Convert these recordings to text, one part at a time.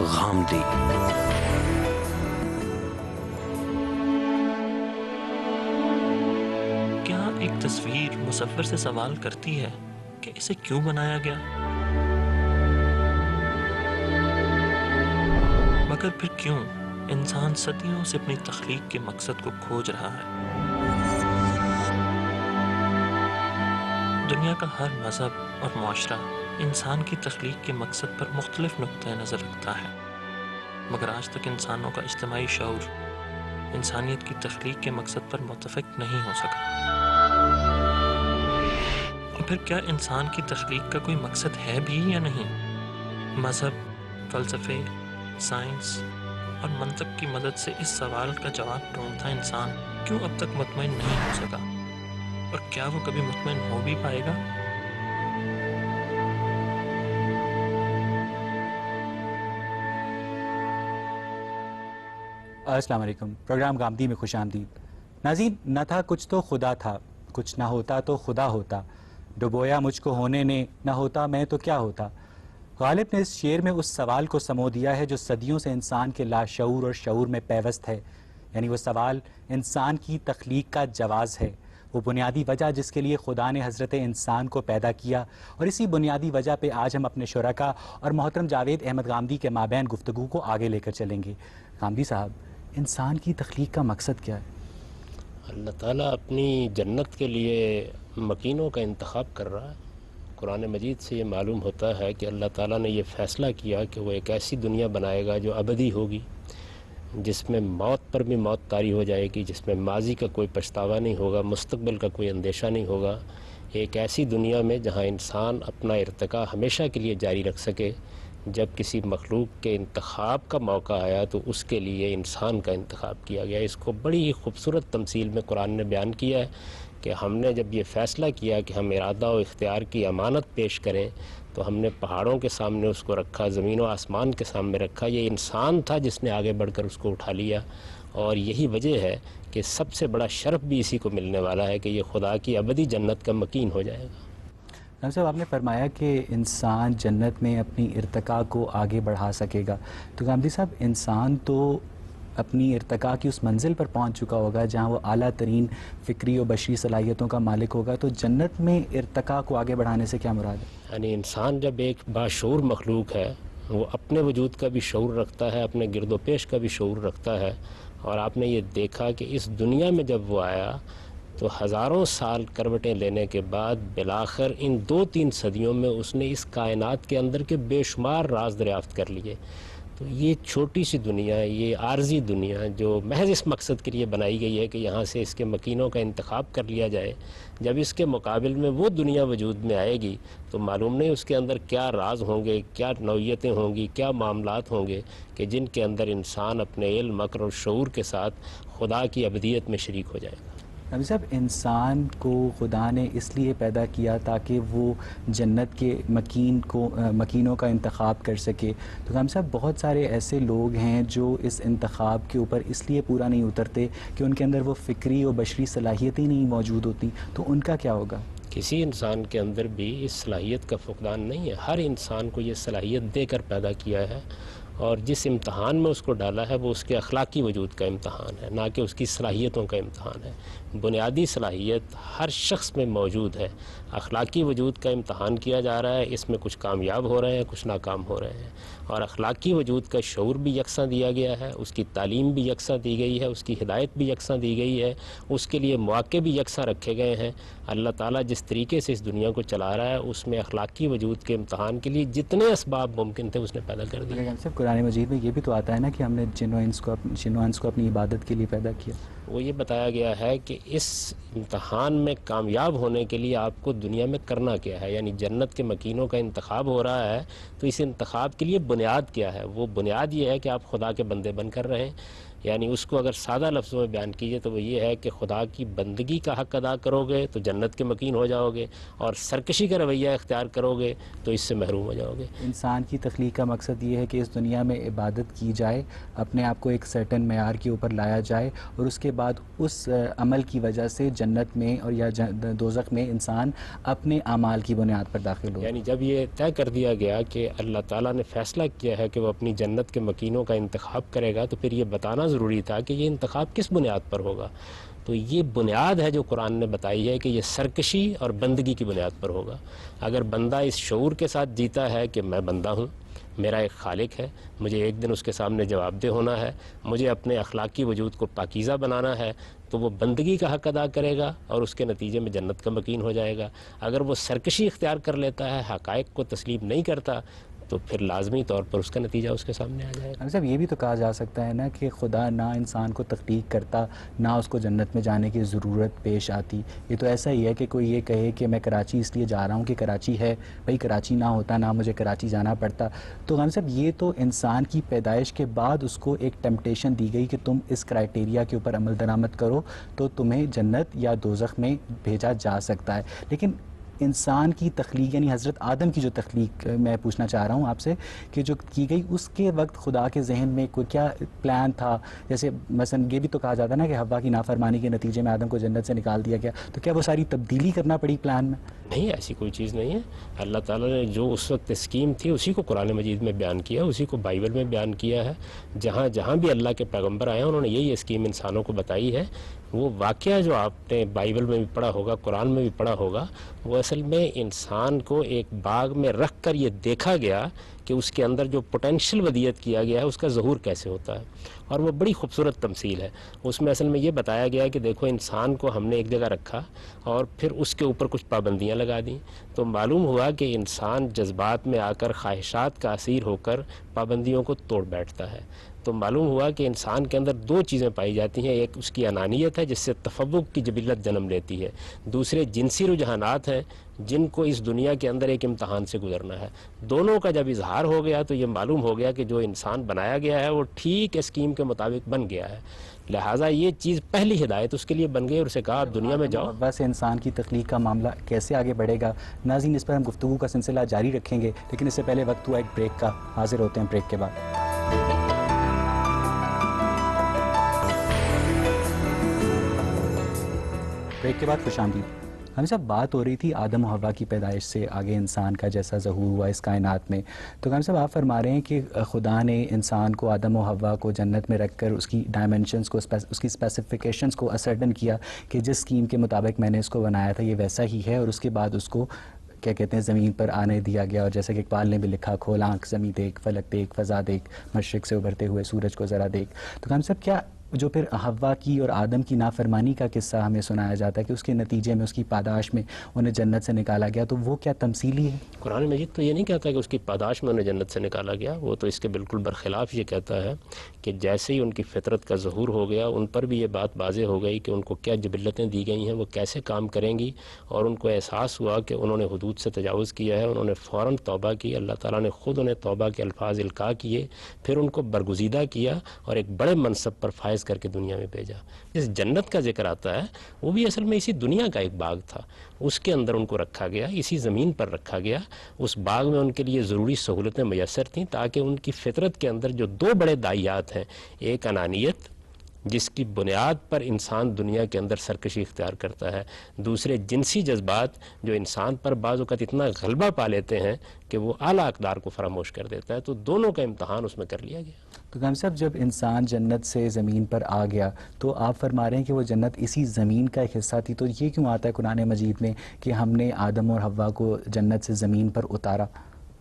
غامدی۔ کیا ایک تصویر مصور سے سوال کرتی ہے کہ اسے کیوں بنایا گیا؟ مگر پھر کیوں انسان صدیوں سے اپنی تخلیق کے مقصد کو کھوج رہا ہے؟ دنیا کا ہر مذہب اور معاشرہ انسان کی تخلیق کے مقصد پر مختلف نقطۂ نظر رکھتا ہے، مگر آج تک انسانوں کا اجتماعی شعور انسانیت کی تخلیق کے مقصد پر متفق نہیں ہو سکا۔ اور پھر کیا انسان کی تخلیق کا کوئی مقصد ہے بھی یا نہیں؟ مذہب، فلسفے، سائنس اور منطق کی مدد سے اس سوال کا جواب ڈھونڈتا انسان کیوں اب تک مطمئن نہیں ہو سکا، اور کیا وہ کبھی مطمئن ہو بھی پائے گا؟ السلام علیکم، پروگرام غامدی میں خوش آمدید۔ ناظرین، نہ تھا کچھ تو خدا تھا، کچھ نہ ہوتا تو خدا ہوتا، ڈبویا مجھ کو ہونے نے، نہ ہوتا میں تو کیا ہوتا۔ غالب نے اس شعر میں اس سوال کو سمو دیا ہے جو صدیوں سے انسان کے لاشعور اور شعور میں پیوست ہے، یعنی وہ سوال انسان کی تخلیق کا جواز ہے، وہ بنیادی وجہ جس کے لیے خدا نے حضرت انسان کو پیدا کیا۔ اور اسی بنیادی وجہ پہ آج ہم اپنے شرکا اور محترم جاوید احمد غامدی کے مابین گفتگو کو آگے لے کر چلیں گے۔ غامدی صاحب، انسان کی تخلیق کا مقصد کیا ہے؟ اللہ تعالیٰ اپنی جنت کے لیے مکینوں کا انتخاب کر رہا ہے۔ قرآن مجید سے یہ معلوم ہوتا ہے کہ اللہ تعالیٰ نے یہ فیصلہ کیا کہ وہ ایک ایسی دنیا بنائے گا جو ابدی ہوگی، جس میں موت پر بھی موت طاری ہو جائے گی، جس میں ماضی کا کوئی پچھتاوا نہیں ہوگا، مستقبل کا کوئی اندیشہ نہیں ہوگا۔ ایک ایسی دنیا میں جہاں انسان اپنا ارتقاء ہمیشہ کے لیے جاری رکھ سکے۔ جب کسی مخلوق کے انتخاب کا موقع آیا تو اس کے لیے انسان کا انتخاب کیا گیا۔ اس کو بڑی ہی خوبصورت تمثیل میں قرآن نے بیان کیا ہے کہ ہم نے جب یہ فیصلہ کیا کہ ہم ارادہ و اختیار کی امانت پیش کریں تو ہم نے پہاڑوں کے سامنے اس کو رکھا، زمین و آسمان کے سامنے رکھا۔ یہ انسان تھا جس نے آگے بڑھ کر اس کو اٹھا لیا، اور یہی وجہ ہے کہ سب سے بڑا شرف بھی اسی کو ملنے والا ہے کہ یہ خدا کی ابدی جنت کا مکین ہو جائے گا۔ نام صاحب، آپ نے فرمایا کہ انسان جنت میں اپنی ارتقاء کو آگے بڑھا سکے گا، تو غامدی صاحب انسان تو اپنی ارتقاء کی اس منزل پر پہنچ چکا ہوگا جہاں وہ اعلیٰ ترین فکری و بشری صلاحیتوں کا مالک ہوگا، تو جنت میں ارتقاء کو آگے بڑھانے سے کیا مراد ہے؟ یعنی انسان جب ایک باشعور مخلوق ہے، وہ اپنے وجود کا بھی شعور رکھتا ہے، اپنے گرد و پیش کا بھی شعور رکھتا ہے، اور آپ نے یہ دیکھا کہ اس دنیا میں جب وہ آیا تو ہزاروں سال کروٹیں لینے کے بعد بالآخر ان 2-3 صدیوں میں اس نے اس کائنات کے اندر کے بے شمار راز دریافت کر لیے۔ تو یہ چھوٹی سی دنیا، یہ عارضی دنیا جو محض اس مقصد کے لیے بنائی گئی ہے کہ یہاں سے اس کے مکینوں کا انتخاب کر لیا جائے، جب اس کے مقابل میں وہ دنیا وجود میں آئے گی تو معلوم نہیں اس کے اندر کیا راز ہوں گے، کیا نوعیتیں ہوں گی، کیا معاملات ہوں گے کہ جن کے اندر انسان اپنے علم، عقل اور شعور کے ساتھ خدا کی ابدیت میں شریک ہو جائے گا۔ نبی صاحب، انسان کو خدا نے اس لیے پیدا کیا تاکہ وہ جنت کے مکینوں کا انتخاب کر سکے، تو نبی صاحب بہت سارے ایسے لوگ ہیں جو اس انتخاب کے اوپر اس لیے پورا نہیں اترتے کہ ان کے اندر وہ فکری و بشری صلاحیتیں نہیں موجود ہوتی، تو ان کا کیا ہوگا؟ کسی انسان کے اندر بھی اس صلاحیت کا فقدان نہیں ہے، ہر انسان کو یہ صلاحیت دے کر پیدا کیا ہے، اور جس امتحان میں اس کو ڈالا ہے وہ اس کے اخلاقی وجود کا امتحان ہے، نہ کہ اس کی صلاحیتوں کا امتحان ہے۔ بنیادی صلاحیت ہر شخص میں موجود ہے، اخلاقی وجود کا امتحان کیا جا رہا ہے، اس میں کچھ کامیاب ہو رہے ہیں، کچھ ناکام ہو رہے ہیں، اور اخلاقی وجود کا شعور بھی یکساں دیا گیا ہے، اس کی تعلیم بھی یکساں دی گئی ہے، اس کی ہدایت بھی یکساں دی گئی ہے، اس کے لیے مواقع بھی یکساں رکھے گئے ہیں۔ اللہ تعالیٰ جس طریقے سے اس دنیا کو چلا رہا ہے اس میں اخلاقی وجود کے امتحان کے لیے جتنے اسباب ممکن تھے اس نے پیدا کر دیے۔ صرف قرآن مجید میں یہ بھی تو آتا ہے نا کہ ہم نے جن و انس کو اپنی عبادت کے لیے پیدا کیا۔ وہ یہ بتایا گیا ہے کہ اس امتحان میں کامیاب ہونے کے لیے آپ کو دنیا میں کرنا کیا ہے، یعنی جنت کے مکینوں کا انتخاب ہو رہا ہے تو اس انتخاب کے لیے بنیاد کیا ہے؟ وہ بنیاد یہ ہے کہ آپ خدا کے بندے بن کر رہیں۔ یعنی اس کو اگر سادہ لفظوں میں بیان کیجیے تو وہ یہ ہے کہ خدا کی بندگی کا حق ادا کرو گے تو جنت کے مکین ہو جاؤ گے، اور سرکشی کا رویہ اختیار کرو گے تو اس سے محروم ہو جاؤ گے۔ انسان کی تخلیق کا مقصد یہ ہے کہ اس دنیا میں عبادت کی جائے، اپنے آپ کو ایک سرٹن معیار کے اوپر لایا جائے، اور اس کے بعد اس عمل کی وجہ سے جنت میں اور یا دوزخ میں انسان اپنے اعمال کی بنیاد پر داخل ہو۔ یعنی جب یہ طے کر دیا گیا کہ اللہ تعالیٰ نے فیصلہ کیا ہے کہ وہ اپنی جنت کے مکینوں کا انتخاب کرے گا، تو پھر یہ بتانا ضروری تھا کہ یہ انتخاب کس بنیاد پر ہوگا۔ تو یہ بنیاد ہے جو قرآن نے بتائی ہے کہ یہ سرکشی اور بندگی کی بنیاد پر ہوگا۔ اگر بندہ اس شعور کے ساتھ جیتا ہے کہ میں بندہ ہوں، میرا ایک خالق ہے، مجھے ایک دن اس کے سامنے جواب دہ ہونا ہے، مجھے اپنے اخلاقی وجود کو پاکیزہ بنانا ہے، تو وہ بندگی کا حق ادا کرے گا اور اس کے نتیجے میں جنت کا مکین ہو جائے گا۔ اگر وہ سرکشی اختیار کر لیتا ہے، حقائق کو تسلیم نہیں کرتا، تو پھر لازمی طور پر اس کا نتیجہ اس کے سامنے آ جائے گا۔ صاحب یہ بھی تو کہا جا سکتا ہے نا کہ خدا نہ انسان کو تخلیق کرتا، نہ اس کو جنت میں جانے کی ضرورت پیش آتی۔ یہ تو ایسا ہی ہے کہ کوئی یہ کہے کہ میں کراچی اس لیے جا رہا ہوں کہ کراچی ہے، بھئی کراچی نہ ہوتا نہ مجھے کراچی جانا پڑتا۔ تو غالب صاحب یہ تو انسان کی پیدائش کے بعد اس کو ایک ٹیمپٹیشن دی گئی کہ تم اس کرائٹیریا کے اوپر عمل درآمد کرو تو تمہیں جنت یا دوزخ میں بھیجا جا سکتا ہے۔ لیکن انسان کی تخلیق یعنی حضرت آدم کی جو تخلیق میں پوچھنا چاہ رہا ہوں آپ سے کہ جو کی گئی اس کے وقت خدا کے ذہن میں کوئی کیا پلان تھا؟ جیسے مثلا یہ بھی تو کہا جاتا ہے نا کہ حوا کی نافرمانی کے نتیجے میں آدم کو جنت سے نکال دیا گیا، تو کیا وہ ساری تبدیلی کرنا پڑی پلان میں؟ نہیں، ایسی کوئی چیز نہیں ہے۔ اللہ تعالیٰ نے جو اس وقت اسکیم تھی اسی کو قرآن مجید میں بیان کیا، اسی کو بائبل میں بیان کیا ہے۔ جہاں جہاں بھی اللہ کے پیغمبر آئے ہیں انہوں نے یہی اسکیم انسانوں کو بتائی ہے۔ وہ واقعہ جو آپ نے بائبل میں بھی پڑھا ہوگا، قرآن میں بھی پڑھا ہوگا، وہ اصل میں انسان کو ایک باغ میں رکھ کر یہ دیکھا گیا کہ اس کے اندر جو پوٹینشیل ودیت کیا گیا ہے اس کا ظہور کیسے ہوتا ہے، اور وہ بڑی خوبصورت تمثیل ہے۔ اس میں اصل میں یہ بتایا گیا کہ دیکھو انسان کو ہم نے ایک جگہ رکھا اور پھر اس کے اوپر کچھ پابندیاں لگا دیں، تو معلوم ہوا کہ انسان جذبات میں آ کر خواہشات کا اسیر ہو کر پابندیوں کو توڑ بیٹھتا ہے۔ تو معلوم ہوا کہ انسان کے اندر دو چیزیں پائی جاتی ہیں، ایک اس کی انانیت ہے جس سے تفوق کی جبلت جنم لیتی ہے، دوسرے جنسی رجحانات ہیں جن کو اس دنیا کے اندر ایک امتحان سے گزرنا ہے۔ دونوں کا جب اظہار ہو گیا تو یہ معلوم ہو گیا کہ جو انسان بنایا گیا ہے وہ ٹھیک اسکیم کے مطابق بن گیا ہے، لہٰذا یہ چیز پہلی ہدایت اس کے لیے بن گئی اور اسے کہا آپ دنیا میں جاؤ۔ حوا سے انسان کی تخلیق کا معاملہ کیسے آگے بڑھے گا؟ ناظرین اس پر ہم گفتگو کا سلسلہ جاری رکھیں گے، لیکن اس سے پہلے وقت ہوا ایک بریک کا، حاضر ہوتے ہیں بریک کے بعد۔ بریک کے بعد خوش آمدید۔ ہم سب بات ہو رہی تھی آدم و حوا کی پیدائش سے آگے انسان کا جیسا ظہور ہوا اس کائنات میں، تو ہم سب آپ فرما رہے ہیں کہ خدا نے انسان کو، آدم و حوا کو جنت میں رکھ کر اس کی ڈائمنشنز کو، اس کی اسپیسیفیکیشنز کو اسرٹن کیا کہ جس اسکیم کے مطابق میں نے اس کو بنایا تھا یہ ویسا ہی ہے، اور اس کے بعد اس کو کیا کہتے ہیں زمین پر آنے دیا گیا، اور جیسا کہ اقبال نے بھی لکھا، کھول آنکھ زمین دیکھ، فلک دیکھ، فضا دیکھ، مشرق سے ابھرتے ہوئے سورج کو ذرا دیکھ۔ تو ہم سب کیا جو پھر حوا کی اور آدم کی نافرمانی کا قصہ ہمیں سنایا جاتا ہے کہ اس کے نتیجے میں، اس کی پاداش میں انہیں جنت سے نکالا گیا، تو وہ کیا تمثیلی ہے؟ قرآن مجید تو یہ نہیں کہتا کہ اس کی پاداش میں انہیں جنت سے نکالا گیا، وہ تو اس کے بالکل برخلاف یہ کہتا ہے کہ جیسے ہی ان کی فطرت کا ظہور ہو گیا ان پر بھی یہ بات واضح ہو گئی کہ ان کو کیا جبلتیں دی گئی ہیں، وہ کیسے کام کریں گی، اور ان کو احساس ہوا کہ انہوں نے حدود سے تجاوز کیا ہے۔ انہوں نے فوراً توبہ کی، اللہ تعالیٰ نے خود انہیں توبہ کے الفاظ القاء کیے، پھر ان کو برگزیدہ کیا اور ایک بڑے منصب پر فائز کر کے دنیا میں بھیجا۔ جس جنت کا ذکر آتا ہے وہ بھی اصل میں اسی دنیا کا ایک باغ تھا، اس کے اندر ان کو رکھا گیا، اسی زمین پر رکھا گیا۔ اس باغ میں ان کے لیے ضروری سہولتیں میسر تھیں تاکہ ان کی فطرت کے اندر جو دو بڑے داعیات ہیں، ایک انانیت جس کی بنیاد پر انسان دنیا کے اندر سرکشی اختیار کرتا ہے، دوسرے جنسی جذبات جو انسان پر بعض اوقات اتنا غلبہ پا لیتے ہیں کہ وہ اعلیٰ اقدار کو فراموش کر دیتا ہے، تو دونوں کا امتحان اس میں کر لیا گیا۔ تو ہم صاحب جب انسان جنت سے زمین پر آ گیا تو آپ فرما رہے ہیں کہ وہ جنت اسی زمین کا ایک حصہ تھی، تو یہ کیوں آتا ہے قرآن مجید میں کہ ہم نے آدم اور حوا کو جنت سے زمین پر اتارا؟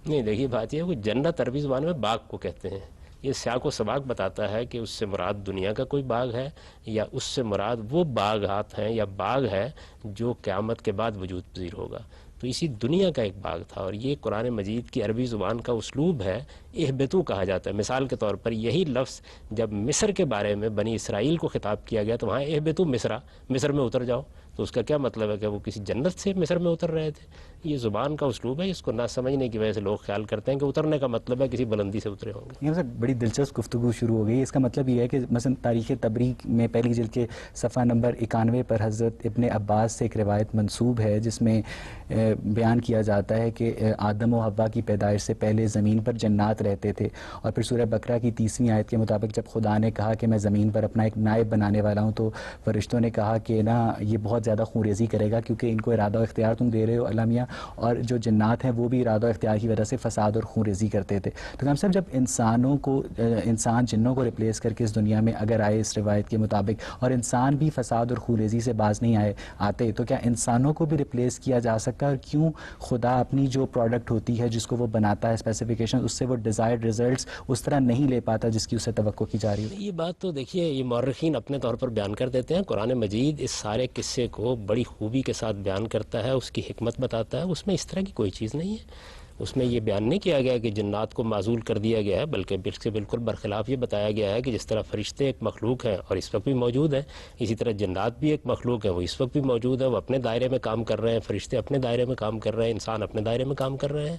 نہیں، دیکھیے بات یہ ہے کہ جنت عربی زبان میں باغ کو کہتے ہیں، یہ سیاق و سباق بتاتا ہے کہ اس سے مراد دنیا کا کوئی باغ ہے یا اس سے مراد وہ باغات ہیں یا باغ ہے جو قیامت کے بعد وجود پذیر ہوگا۔ تو اسی دنیا کا ایک باغ تھا، اور یہ قرآن مجید کی عربی زبان کا اسلوب ہے اہبتو کہا جاتا ہے. مثال کے طور پر یہی لفظ جب مصر کے بارے میں بنی اسرائیل کو خطاب کیا گیا تو وہاں اہبتو مصر میں اتر جاؤ، تو اس کا کیا مطلب ہے کہ وہ کسی جنت سے مصر میں اتر رہے تھے؟ یہ زبان کا اسلوب ہے، اس کو نہ سمجھنے کی وجہ سے لوگ خیال کرتے ہیں کہ اترنے کا مطلب ہے کسی بلندی سے اترے ہوں گے. یہ بڑی دلچسپ گفتگو شروع ہو گئی. اس کا مطلب یہ ہے کہ مثلا تاریخ تبریک میں پہلی جلد کے صفحہ نمبر 91 پر حضرت ابن عباس سے ایک روایت منسوب ہے جس میں بیان کیا جاتا ہے کہ آدم و حوا کی پیدائش سے پہلے زمین پر جنات رہتے تھے، اور پھر سورہ بقرہ کی 30ویں آیت کے مطابق جب خدا نے کہا کہ میں زمین پر اپنا ایک نائب بنانے والا ہوں تو فرشتوں نے کہا کہ نا یہ بہت زیادہ خونریزی کرے گا کیونکہ ان کو ارادہ و اختیار تم دے رہے ہو اللہ میاں، اور جو جنات ہیں وہ بھی ارادہ و اختیار کی وجہ سے فساد اور خونریزی کرتے تھے. تو ہم سب جب انسان جنوں کو ریپلیس کر کے اس دنیا میں اگر آئے اس روایت کے مطابق، اور انسان بھی فساد اور خونریزی سے باز نہیں آتے، تو کیا انسانوں کو بھی ریپلیس کیا جا سکتا ہے؟ اور کیوں خدا اپنی جو پروڈکٹ ہوتی ہے جس کو وہ بناتا ہے اسپیسیفیکیشن، اس سے وہ ڈیزائرڈ ریزلٹس اس طرح نہیں لے پاتا جس کی اسے توقع کی جا رہی ہے؟ یہ بات تو دیکھیے یہ مورخین اپنے طور پر بیان کر دیتے ہیں. قرآن مجید اس سارے قصے کو بڑی خوبی کے ساتھ بیان کرتا ہے، اس کی حکمت بتاتا ہے. اس میں اس طرح کی کوئی چیز نہیں ہے. اس میں یہ بیان نہیں کیا گیا کہ جنات کو معزول کر دیا گیا ہے، بلکہ بالکل برخلاف یہ بتایا گیا ہے کہ جس طرح فرشتے ایک مخلوق ہیں اور اس وقت بھی موجود ہیں، اسی طرح جنات بھی ایک مخلوق ہیں، وہ اس وقت بھی موجود ہیں، وہ اپنے دائرے میں کام کر رہے ہیں، فرشتے اپنے دائرے میں کام کر رہے ہیں، انسان اپنے دائرے میں کام کر رہے ہیں.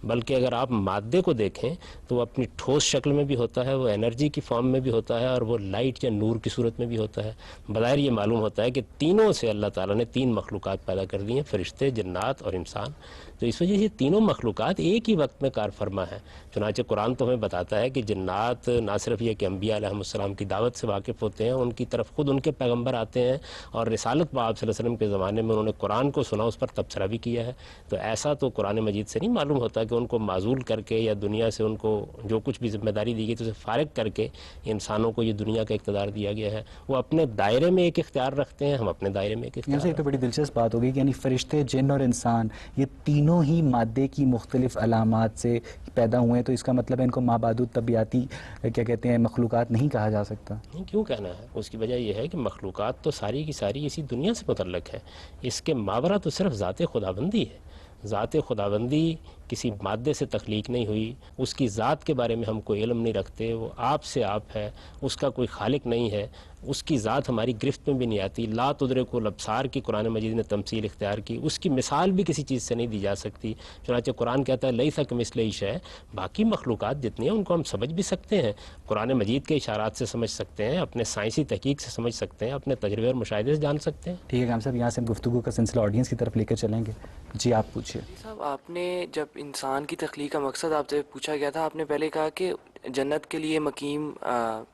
بلکہ اگر آپ مادے کو دیکھیں تو وہ اپنی ٹھوس شکل میں بھی ہوتا ہے، وہ انرجی کی فارم میں بھی ہوتا ہے، اور وہ لائٹ یا نور کی صورت میں بھی ہوتا ہے. بظاہر یہ معلوم ہوتا ہے کہ تینوں سے اللہ تعالیٰ نے 3 مخلوقات پیدا کر دی ہیں، فرشتے، جنات اور انسان. تو اس وجہ سے تینوں مخلوقات ایک ہی وقت میں کار فرما ہے. چنانچہ قرآن تو ہمیں بتاتا ہے کہ جنات نہ صرف یہ کہ انبیاء علیہ السلام کی دعوت سے واقف ہوتے ہیں، ان کی طرف خود ان کے پیغمبر آتے ہیں، اور رسالت پاک صلی اللہ علیہ وسلم کے زمانے میں انہوں نے قرآن کو سنا، اس پر تبصرہ بھی کیا ہے. تو ایسا تو قرآن مجید سے نہیں معلوم ہوتا کہ ان کو معزول کر کے یا دنیا سے ان کو جو کچھ بھی ذمہ داری دی گئی تو اسے فارغ کر کے انسانوں کو یہ دنیا کا اقتدار دیا گیا ہے. وہ اپنے دائرے میں ایک اختیار رکھتے ہیں، ہم اپنے دائرے میں ایک اختیار. یہ تو بڑی دلچسپ بات ہوگی کہ یعنی فرشتے، جن اور انسان یہ تینوں ہی مادے کی مختلف علامات سے پیدا ہوئے ہیں، تو اس کا مطلب ہے ان کو مابعد طبیعتی کیا کہتے ہیں مخلوقات نہیں کہا جا سکتا؟ نہیں، کیوں کہنا ہے؟ اس کی وجہ یہ ہے کہ مخلوقات تو ساری کی ساری اسی دنیا سے متعلق ہے. اس کے ماورا تو صرف ذات خداوندی ہے. ذات خداوندی کسی مادے سے تخلیق نہیں ہوئی، اس کی ذات کے بارے میں ہم کوئی علم نہیں رکھتے. وہ آپ سے آپ ہے، اس کا کوئی خالق نہیں ہے، اس کی ذات ہماری گرفت میں بھی نہیں آتی. لا تدرکہ الابصار کی قرآن مجید نے تمثیل اختیار کی، اس کی مثال بھی کسی چیز سے نہیں دی جا سکتی. چنانچہ قرآن کہتا ہے لیس کمثلہ شیء. باقی مخلوقات جتنی ہیں ان کو ہم سمجھ بھی سکتے ہیں، قرآن مجید کے اشارات سے سمجھ سکتے ہیں، اپنے سائنسی تحقیق سے سمجھ سکتے ہیں، اپنے تجربے اور مشاہدے سے جان سکتے ہیں. ٹھیک ہے کام صاحب، یہاں سے ہم گفتگو کا سلسلہ آڈینس کی طرف لے کر چلیں گے. جی آپ پوچھیے. صاحب، آپ نے جب انسان کی تخلیق کا مقصد آپ سے پوچھا گیا تھا، آپ نے پہلے کہا کہ جنت کے لیے مقیم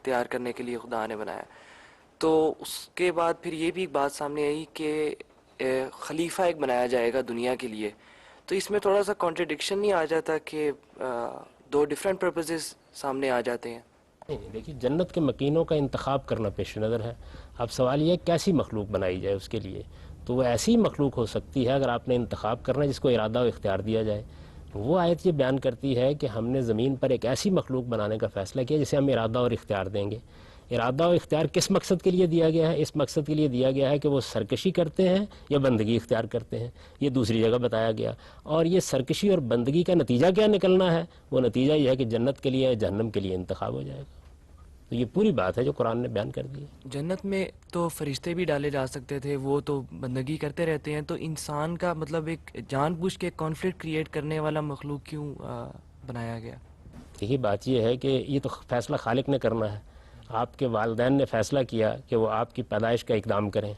تیار کرنے کے لیے خدا نے بنایا. تو اس کے بعد پھر یہ بھی ایک بات سامنے آئی کہ خلیفہ ایک بنایا جائے گا دنیا کے لیے. تو اس میں تھوڑا سا کانٹرڈکشن نہیں آ جاتا کہ 2 ڈفرینٹ پرپزز سامنے آ جاتے ہیں؟ نہیں، دیکھیے جنت کے مکینوں کا انتخاب کرنا پیش نظر ہے. اب سوال یہ ہے کیسی مخلوق بنائی جائے اس کے لیے. تو وہ ایسی مخلوق ہو سکتی ہے اگر آپ نے انتخاب کرنا جس کو ارادہ و اختیار دیا جائے. وہ آیت یہ بیان کرتی ہے کہ ہم نے زمین پر ایک ایسی مخلوق بنانے کا فیصلہ کیا جسے ہم ارادہ اور اختیار دیں گے. ارادہ و اختیار کس مقصد کے لیے دیا گیا ہے؟ اس مقصد کے لیے دیا گیا ہے کہ وہ سرکشی کرتے ہیں یا بندگی اختیار کرتے ہیں. یہ دوسری جگہ بتایا گیا. اور یہ سرکشی اور بندگی کا نتیجہ کیا نکلنا ہے؟ وہ نتیجہ یہ ہے کہ جنت کے لیے جہنم کے لیے انتخاب ہو جائے گا. تو یہ پوری بات ہے جو قرآن نے بیان کر دی ہے. جنت میں تو فرشتے بھی ڈالے جا سکتے تھے، وہ تو بندگی کرتے رہتے ہیں. تو انسان کا مطلب ایک جان بوجھ کے کانفلکٹ کریٹ کرنے والا مخلوق کیوں بنایا گیا؟ یہی بات یہ ہے کہ یہ تو فیصلہ خالق نے کرنا ہے. آپ کے والدین نے فیصلہ کیا کہ وہ آپ کی پیدائش کا اقدام کریں،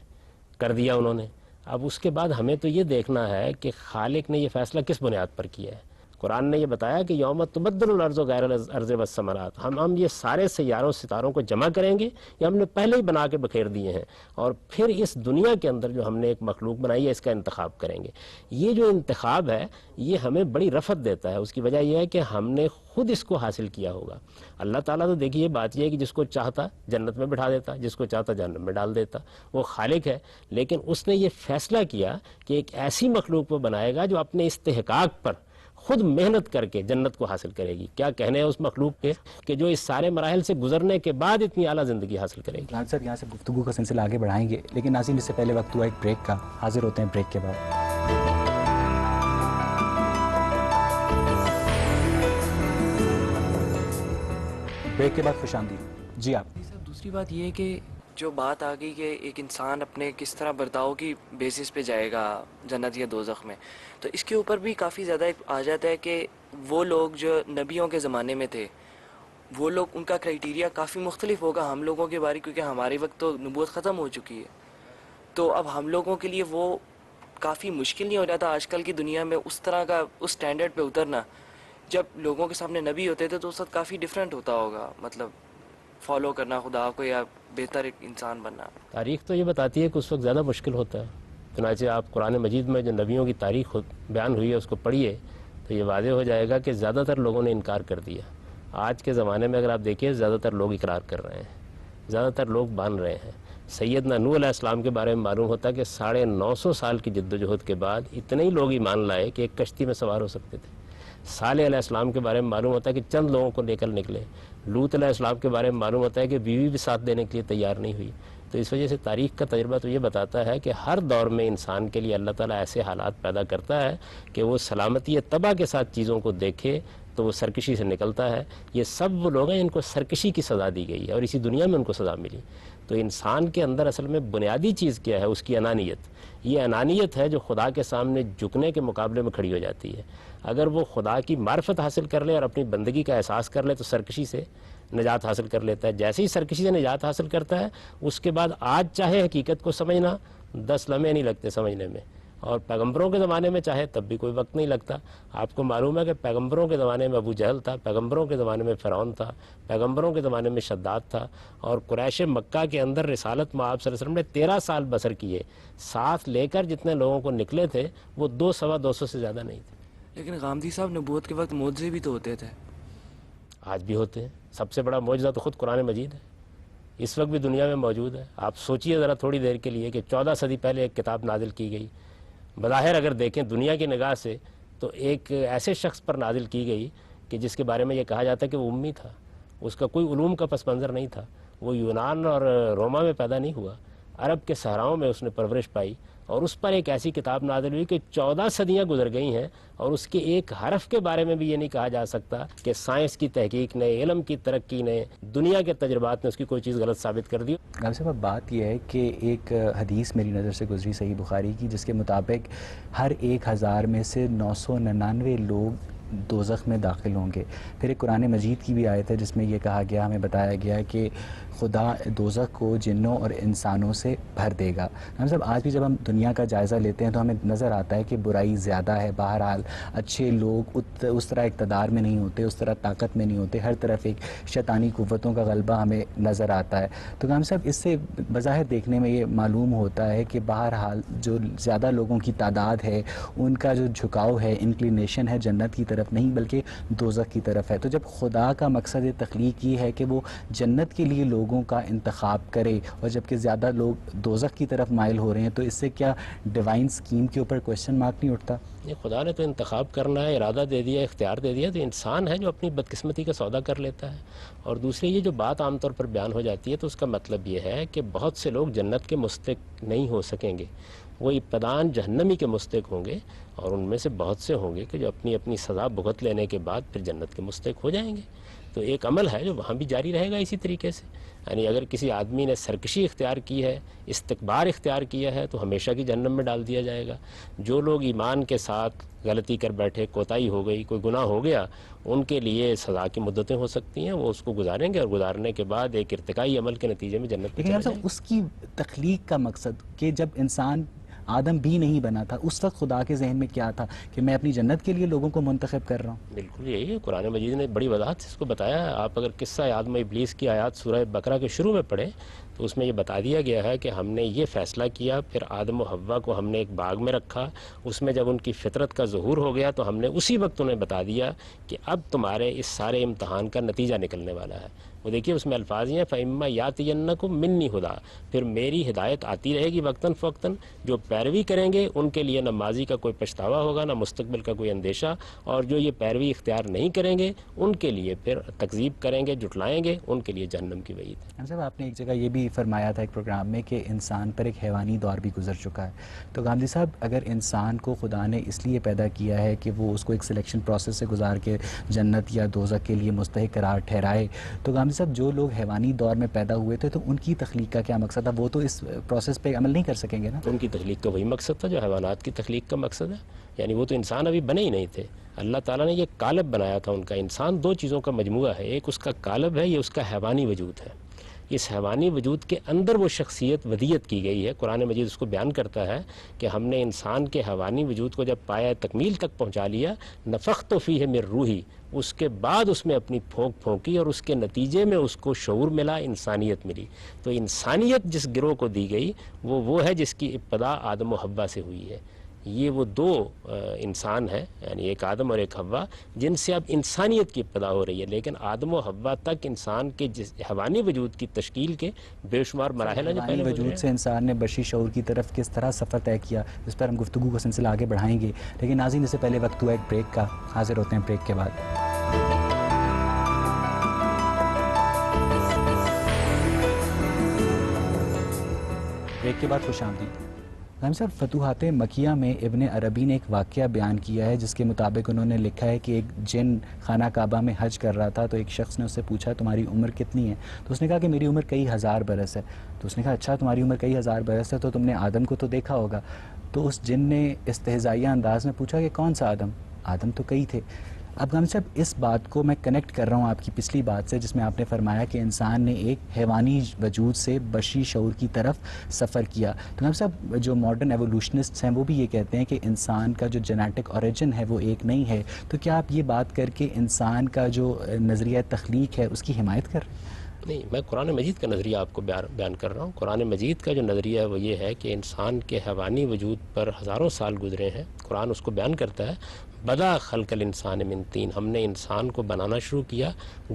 کر دیا انہوں نے. اب اس کے بعد ہمیں تو یہ دیکھنا ہے کہ خالق نے یہ فیصلہ کس بنیاد پر کیا ہے. قرآن نے یہ بتایا کہ یوم تبدل الارض غیر الارض والثمرات. ہم یہ سارے سیاروں ستاروں کو جمع کریں گے، یہ ہم نے پہلے ہی بنا کے بکھیر دیے ہیں، اور پھر اس دنیا کے اندر جو ہم نے ایک مخلوق بنائی ہے اس کا انتخاب کریں گے. یہ جو انتخاب ہے یہ ہمیں بڑی رفعت دیتا ہے. اس کی وجہ یہ ہے کہ ہم نے خود اس کو حاصل کیا ہوگا. اللہ تعالیٰ تو دیکھیے بات یہ ہے کہ جس کو چاہتا جنت میں بٹھا دیتا، جس کو چاہتا جہنم میں ڈال دیتا. وہ خالق ہے، لیکن اس نے یہ فیصلہ کیا کہ ایک ایسی مخلوق وہ بنائے گا جو اپنے استحقاق پر خود محنت کر کے جنت کو حاصل کرے گی. کیا کہنے ہیں اس مخلوق کے کہ جو اس سارے مراحل سے گزرنے کے بعد اتنی اعلیٰ زندگی حاصل کرے گی. صاحب یہاں سے گفتگو کا سلسلہ آگے بڑھائیں گے، لیکن ناظرین اس سے پہلے وقت ہوا ایک بریک کا. حاضر ہوتے ہیں بریک کے بعد. بریک کے بعد خوش آمدید جی آپ. صاحب دوسری بات یہ ہے کہ جو بات آ گئی کہ ایک انسان اپنے کس طرح برتاؤ کی بیسس پہ جائے گا جنت یا دوزخ میں، تو اس کے اوپر بھی کافی زیادہ ایک آ جاتا ہے کہ وہ لوگ جو نبیوں کے زمانے میں تھے وہ لوگ، ان کا کرائٹیریا کافی مختلف ہوگا ہم لوگوں کے بارے، کیونکہ ہمارے وقت تو نبوت ختم ہو چکی ہے. تو اب ہم لوگوں کے لیے وہ کافی مشکل نہیں ہو جاتا آج کل کی دنیا میں اس طرح کا اس سٹینڈرڈ پہ اترنا؟ جب لوگوں کے سامنے نبی ہوتے تھے تو اس وقت کافی ڈیفرنٹ ہوتا ہوگا، مطلب فالو کرنا خدا کو یا بہتر ایک انسان بننا. تاریخ تو یہ بتاتی ہے کہ اس وقت زیادہ مشکل ہوتا ہے. چنانچہ آپ قرآن مجید میں جو نبیوں کی تاریخ بیان ہوئی ہے اس کو پڑھیے تو یہ واضح ہو جائے گا کہ زیادہ تر لوگوں نے انکار کر دیا. آج کے زمانے میں اگر آپ دیکھیں زیادہ تر لوگ اقرار کر رہے ہیں، زیادہ تر لوگ مان رہے ہیں. سیدنا نوح علیہ السلام کے بارے میں معلوم ہوتا ہے کہ 950 سال کی جد و جہد کے بعد اتنے ہی لوگ ایمان لائے کہ ایک کشتی میں سوار ہو سکتے تھے. صالح علیہ السلام کے بارے میں معلوم ہوتا ہے کہ چند لوگوں کو لے کر نکلے. لوط علیہ السلام کے بارے میں معلوم ہوتا ہے کہ بیوی بھی ساتھ دینے کے لیے تیار نہیں ہوئی. تو اس وجہ سے تاریخ کا تجربہ تو یہ بتاتا ہے کہ ہر دور میں انسان کے لیے اللہ تعالیٰ ایسے حالات پیدا کرتا ہے کہ وہ سلامتی تباہ کے ساتھ چیزوں کو دیکھے تو وہ سرکشی سے نکلتا ہے. یہ سب وہ لوگ ہیں جن کو سرکشی کی سزا دی گئی ہے اور اسی دنیا میں ان کو سزا ملی. تو انسان کے اندر اصل میں بنیادی چیز کیا ہے؟ اس کی انانیت. یہ انانیت ہے جو خدا کے سامنے جھکنے کے مقابلے میں کھڑی ہو جاتی ہے. اگر وہ خدا کی معرفت حاصل کر لے اور اپنی بندگی کا احساس کر لے تو سرکشی سے نجات حاصل کر لیتا ہے. جیسے ہی سرکشی سے نجات حاصل کرتا ہے اس کے بعد آج چاہے حقیقت کو سمجھنا 10 لمحے نہیں لگتے سمجھنے میں، اور پیغمبروں کے زمانے میں چاہے تب بھی کوئی وقت نہیں لگتا. آپ کو معلوم ہے کہ پیغمبروں کے زمانے میں ابو جہل تھا، پیغمبروں کے زمانے میں فرعون تھا، پیغمبروں کے زمانے میں شداد تھا، اور قریش مکہ کے اندر رسالت میں آپ صلی اللہ علیہ وسلم نے 13 سال بسر کیے. ساتھ لے کر جتنے لوگوں کو نکلے تھے وہ 200-250 سے زیادہ نہیں تھے. لیکن غامدی صاحب نبوت کے وقت معجزے بھی تو ہوتے تھے. آج بھی ہوتے ہیں. سب سے بڑا معجزہ تو خود قرآن مجید ہے، اس وقت بھی دنیا میں موجود ہے. آپ سوچئے ذرا تھوڑی دیر کے لیے کہ 14 صدی پہلے ایک کتاب نازل کی گئی. بظاہر اگر دیکھیں دنیا کی نگاہ سے تو ایک ایسے شخص پر نازل کی گئی کہ جس کے بارے میں یہ کہا جاتا ہے کہ وہ امی تھا، اس کا کوئی علوم کا پس منظر نہیں تھا، وہ یونان اور روما میں پیدا نہیں ہوا، عرب کے صحراؤں میں اس نے پرورش پائی، اور اس پر ایک ایسی کتاب نازل ہوئی کہ 14 صدیاں گزر گئی ہیں اور اس کے ایک حرف کے بارے میں بھی یہ نہیں کہا جا سکتا کہ سائنس کی تحقیق نے، علم کی ترقی نے، دنیا کے تجربات نے اس کی کوئی چیز غلط ثابت کر دی. غالب صاحب اب بات یہ ہے کہ ایک حدیث میری نظر سے گزری صحیح بخاری کی، جس کے مطابق ہر 1000 میں سے 999 لوگ دوزخ میں داخل ہوں گے. پھر ایک قرآن مجید کی بھی آیت ہے جس میں یہ کہا گیا، ہمیں بتایا گیا کہ خدا دوزخ کو جنوں اور انسانوں سے بھر دے گا. ہم سب آج بھی جب ہم دنیا کا جائزہ لیتے ہیں تو ہمیں نظر آتا ہے کہ برائی زیادہ ہے. بہرحال اچھے لوگ اس طرح اقتدار میں نہیں ہوتے، اس طرح طاقت میں نہیں ہوتے. ہر طرف ایک شیطانی قوتوں کا غلبہ ہمیں نظر آتا ہے. تو ہم صاحب اس سے بظاہر دیکھنے میں یہ معلوم ہوتا ہے کہ بہرحال جو زیادہ لوگوں کی تعداد ہے ان کا جو جھکاؤ ہے، انکلینیشن ہے جنت کی طرف نہیں بلکہ دوزخ کی طرف ہے. تو جب خدا کا مقصد تخلیق یہ ہے کہ وہ جنت کے لیے لوگوں کا انتخاب کرے اور جبکہ زیادہ لوگ دوزخ کی طرف مائل ہو رہے ہیں، تو اس سے کیا ڈیوائن سکیم کے اوپر کوشچن مارک نہیں اٹھتا؟ یہ خدا نے تو انتخاب کرنا ہے، ارادہ دے دیا، اختیار دے دیا، تو انسان ہے جو اپنی بدقسمتی کا سودا کر لیتا ہے. اور دوسری یہ جو بات عام طور پر بیان ہو جاتی ہے تو اس کا مطلب یہ ہے کہ بہت سے لوگ جنت کے مستحق نہیں ہو سکیں گے، وہ ابتداً جہنمی کے مستحق ہوں گے، اور ان میں سے بہت سے ہوں گے کہ جو اپنی اپنی سزا بھگت لینے کے بعد پھر جنت کے مستحق ہو جائیں گے. تو ایک عمل ہے جو وہاں بھی جاری رہے گا اسی طریقے سے. یعنی اگر کسی آدمی نے سرکشی اختیار کی ہے، استکبار اختیار کیا ہے، تو ہمیشہ کی جہنم میں ڈال دیا جائے گا. جو لوگ ایمان کے ساتھ غلطی کر بیٹھے، کوتاہی ہو گئی، کوئی گناہ ہو گیا، ان کے لیے سزا کی مدتیں ہو سکتی ہیں، وہ اس کو گزاریں گے اور گزارنے کے بعد ایک ارتقائی عمل کے نتیجے میں جنت میں چلے جائیں گے. اس کی تخلیق کا مقصد کہ جب انسان آدم بھی نہیں بنا تھا اس وقت خدا کے ذہن میں کیا تھا کہ میں اپنی جنت کے لیے لوگوں کو منتخب کر رہا ہوں؟ بالکل یہی ہے. قرآن مجید نے بڑی وضاحت سے اس کو بتایا ہے. آپ اگر قصہ آدم ابلیس کی آیات سورہ بقرہ کے شروع میں پڑھیں تو اس میں یہ بتا دیا گیا ہے کہ ہم نے یہ فیصلہ کیا، پھر آدم و حوا کو ہم نے ایک باغ میں رکھا، اس میں جب ان کی فطرت کا ظہور ہو گیا تو ہم نے اسی وقت انہیں بتا دیا کہ اب تمہارے اس سارے امتحان کا نتیجہ نکلنے والا ہے. وہ دیکھیے اس میں الفاظ ہیں فَإِمَّا يَأْتِيَنَّكُم مِّنِّي هُدًى، پھر میری ہدایت آتی رہے گی وقتاً فوقتاً. جو پیروی کریں گے ان کے لیے نہ ماضی کا کوئی پچھتاوا ہوگا، نہ مستقبل کا کوئی اندیشہ، اور جو یہ پیروی اختیار نہیں کریں گے ان کے لیے پھر تکذیب کریں گے، جھٹلائیں گے، ان کے لیے جہنم کی وعید ہے. صاحب آپ نے ایک جگہ یہ بھی بھی فرمایا تھا ایک پروگرام میں کہ انسان پر ایک حیوانی دور بھی گزر چکا ہے. تو گامدی صاحب اگر انسان کو خدا نے اس لیے پیدا کیا ہے کہ وہ اس کو ایک سلیکشن پروسیس سے گزار کے جنت یا دوزخ کے لیے مستحق قرار ٹھہرائے, تو گامدی صاحب جو لوگ حیوانی دور میں پیدا ہوئے تھے تو ان کی تخلیق کا کیا مقصد تھا؟ وہ تو اس پروسیس پہ عمل نہیں کر سکیں گے نا. ان کی تخلیق کا وہی مقصد تھا جو حیوانات کی تخلیق کا مقصد ہے. یعنی وہ تو انسان ابھی بنے ہی نہیں تھے. اللہ تعالیٰ نے یہ قالب بنایا تھا ان کا. انسان دو چیزوں کا مجموعہ ہے, ایک اس کا قالب ہے, یہ اس کا حیوانی وجود ہے. اس حیوانی وجود کے اندر وہ شخصیت ودیت کی گئی ہے. قرآن مجید اس کو بیان کرتا ہے کہ ہم نے انسان کے حیوانی وجود کو جب پایا تکمیل تک پہنچا لیا, نفخت فیہ من روحی, اس کے بعد اس میں اپنی پھونک پھونکی اور اس کے نتیجے میں اس کو شعور ملا, انسانیت ملی. تو انسانیت جس گروہ کو دی گئی وہ ہے جس کی ابتدا آدم و حوا سے ہوئی ہے. یہ وہ دو انسان ہیں, یعنی ایک آدم اور ایک حوا, جن سے اب انسانیت کی ابتدا ہو رہی ہے. لیکن آدم و حوا تک انسان کے حیوانی وجود کی تشکیل کے بے شمار مراحل ہیں جو حیوانی پہلے وجود سے انسان نے بشری شعور کی طرف کس طرح سفر طے کیا, اس پر ہم گفتگو کا سلسلہ آگے بڑھائیں گے. لیکن ناظرین اس سے پہلے وقت ہوا ایک بریک کا, حاضر ہوتے ہیں بریک کے بعد. بریک کے بعد خوش آمدید. ہم صاحب فتوحات مکیہ میں ابن عربی نے ایک واقعہ بیان کیا ہے جس کے مطابق انہوں نے لکھا ہے کہ ایک جن خانہ کعبہ میں حج کر رہا تھا, تو ایک شخص نے اس سے پوچھا تمہاری عمر کتنی ہے؟ تو اس نے کہا کہ میری عمر کئی ہزار برس ہے. تو اس نے کہا اچھا تمہاری عمر کئی ہزار برس ہے تو تم نے آدم کو تو دیکھا ہوگا. تو اس جن نے استہزائیہ انداز میں پوچھا کہ کون سا آدم؟ آدم تو کئی تھے. اب ہم صاحب اس بات کو میں کنیکٹ کر رہا ہوں آپ کی پچھلی بات سے جس میں آپ نے فرمایا کہ انسان نے ایک حیوانی وجود سے بشری شعور کی طرف سفر کیا. تو ہم صاحب جو ماڈرن ایوولوشنسٹس ہیں وہ بھی یہ کہتے ہیں کہ انسان کا جو جینیٹک اوریجن ہے وہ ایک نہیں ہے. تو کیا آپ یہ بات کر کے انسان کا جو نظریہ تخلیق ہے اس کی حمایت کر رہے ہیں؟ نہیں, میں قرآن مجید کا نظریہ آپ کو بیان کر رہا ہوں. قرآن مجید کا جو نظریہ ہے وہ یہ ہے کہ انسان کے حیوانی وجود پر ہزاروں سال گزرے ہیں. قرآن اس کو بیان کرتا ہے, بدا خلق الانسان من طین, ہم نے انسان کو بنانا شروع کیا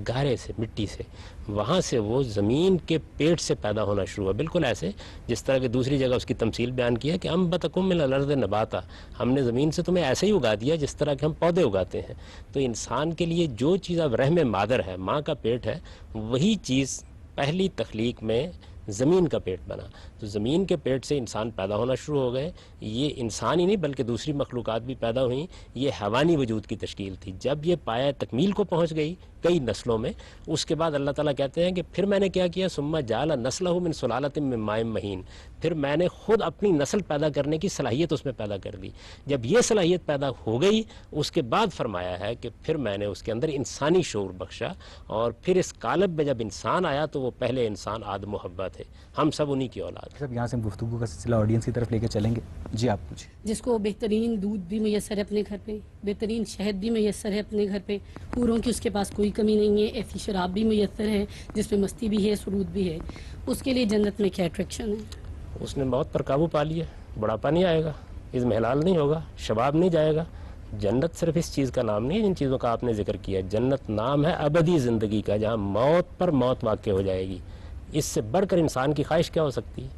گارے سے, مٹی سے. وہاں سے وہ زمین کے پیٹ سے پیدا ہونا شروع ہوا, بالکل ایسے جس طرح کہ دوسری جگہ اس کی تمثیل بیان کیا کہ انبتکم من الارض نباتا, ہم نے زمین سے تمہیں ایسے ہی اگا دیا جس طرح کہ ہم پودے اگاتے ہیں. تو انسان کے لیے جو چیز اب رحم مادر ہے, ماں کا پیٹ ہے, وہی چیز پہلی تخلیق میں زمین کا پیٹ بنا. تو زمین کے پیٹ سے انسان پیدا ہونا شروع ہو گئے. یہ انسان ہی نہیں بلکہ دوسری مخلوقات بھی پیدا ہوئیں. یہ حیوانی وجود کی تشکیل تھی. جب یہ پایہ تکمیل کو پہنچ گئی کئی نسلوں میں, اس کے بعد اللہ تعالیٰ کہتے ہیں کہ پھر میں نے کیا کیا, ثم جعل نسلہ من سلالۃ من ماء مہین, پھر میں نے خود اپنی نسل پیدا کرنے کی صلاحیت اس میں پیدا کر دی. جب یہ صلاحیت پیدا ہو گئی اس کے بعد فرمایا ہے کہ پھر میں نے اس کے اندر انسانی شعور بخشا, اور پھر اس قالب میں جب انسان آیا تو وہ پہلے انسان آدم و حوا تھے. ہم سب انہی کی اولاد. صاحب یہاں سے ہم گفتگو کا سلسلہ آڈینس کی طرف لے کے چلیں گے. جی آپ پوچھیں. جس کو بہترین دودھ بھی میسر ہے اپنے گھر پہ, بہترین شہد بھی میسر ہے اپنے گھر پہ, پوروں کی اس کے پاس کوئی کمی نہیں ہے, ایسی شراب بھی میسر ہے جس میں مستی بھی ہے, سرود بھی ہے, اس کے لیے جنت میں کیا اٹریکشن ہے؟ اس نے موت پر قابو پا لیا, بڑھاپا نہیں آئے گا, اضمحلال نہیں ہوگا, شباب نہیں جائے گا. جنت صرف اس چیز کا نام نہیں ہے جن چیزوں کا آپ نے ذکر کیا. جنت نام ہے ابدی زندگی کا, جہاں موت پر موت واقع ہو جائے گی. اس سے بڑھ کر انسان کی خواہش کیا ہو سکتی ہے؟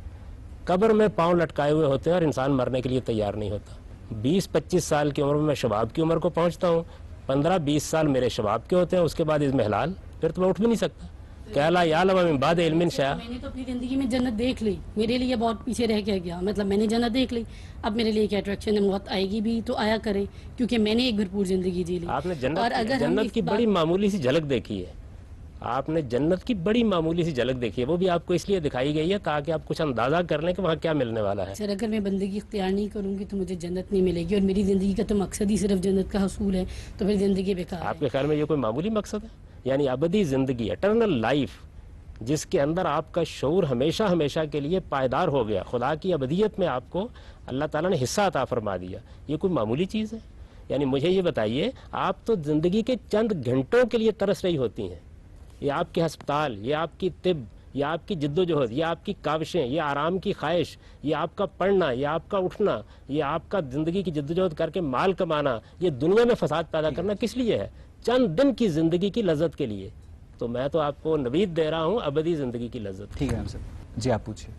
قبر میں پاؤں لٹکائے ہوئے ہوتے ہیں اور انسان مرنے کے لیے تیار نہیں ہوتا. 20-25 سال کی عمر میں شباب کی عمر کو پہنچتا ہوں, 15-20 سال میرے شباب کے ہوتے ہیں, اس کے بعد اضمحلال, پھر تو میں اٹھ بھی نہیں سکتا. کہلا یعلم من بعد علم شیئا. میں نے تو اپنی زندگی میں جنت دیکھ لی, میرے لیے بہت پیچھے رہ کے گیا, مطلب میں نے جنت دیکھ لی, اب میرے لیے کیا اٹریکشن ہے؟ موت آئے گی بھی تو آیا کرے, کیونکہ میں نے ایک بھرپور زندگی جی لی. آپ نے جنت کی بڑی معمولی سی جھلک دیکھی ہے. آپ نے جنت کی بڑی معمولی سی جھلک دیکھی ہے, وہ بھی آپ کو اس لیے دکھائی گئی ہے تاکہ آپ کچھ اندازہ کر لیں کہ وہاں کیا ملنے والا ہے. سر اگر میں بندگی اختیار نہیں کروں گی تو مجھے جنت نہیں ملے گی, اور میری زندگی کا تو مقصد ہی صرف جنت کا حصول ہے, تو پھر زندگی بیکار ہے. آپ کے خیال میں یہ کوئی معمولی مقصد ہے؟ یعنی ابدی زندگی, اٹرنل لائف, جس کے اندر آپ کا شعور ہمیشہ ہمیشہ کے لیے پائیدار ہو گیا, خدا کی ابدیت میں آپ کو اللہ تعالیٰ نے حصہ عطا فرما دیا, یہ کوئی معمولی چیز ہے؟ یعنی مجھے یہ بتائیے, آپ تو زندگی کے چند گھنٹوں کے لیے ترس رہی ہوتی ہیں. یہ آپ کے ہسپتال, یہ آپ کی طب, یہ آپ کی جد و جہد, یہ آپ کی کاوشیں, یہ آرام کی خواہش, یہ آپ کا پڑھنا, یہ آپ کا اٹھنا, یہ آپ کا زندگی کی جد و جہد کر کے مال کمانا, یہ دنیا میں فساد پیدا کرنا کس لیے ہے؟ چند دن کی زندگی کی لذت کے لیے. تو میں تو آپ کو نوید دے رہا ہوں ابدی زندگی کی لذت. ٹھیک ہے ہم سر. جی آپ پوچھیں.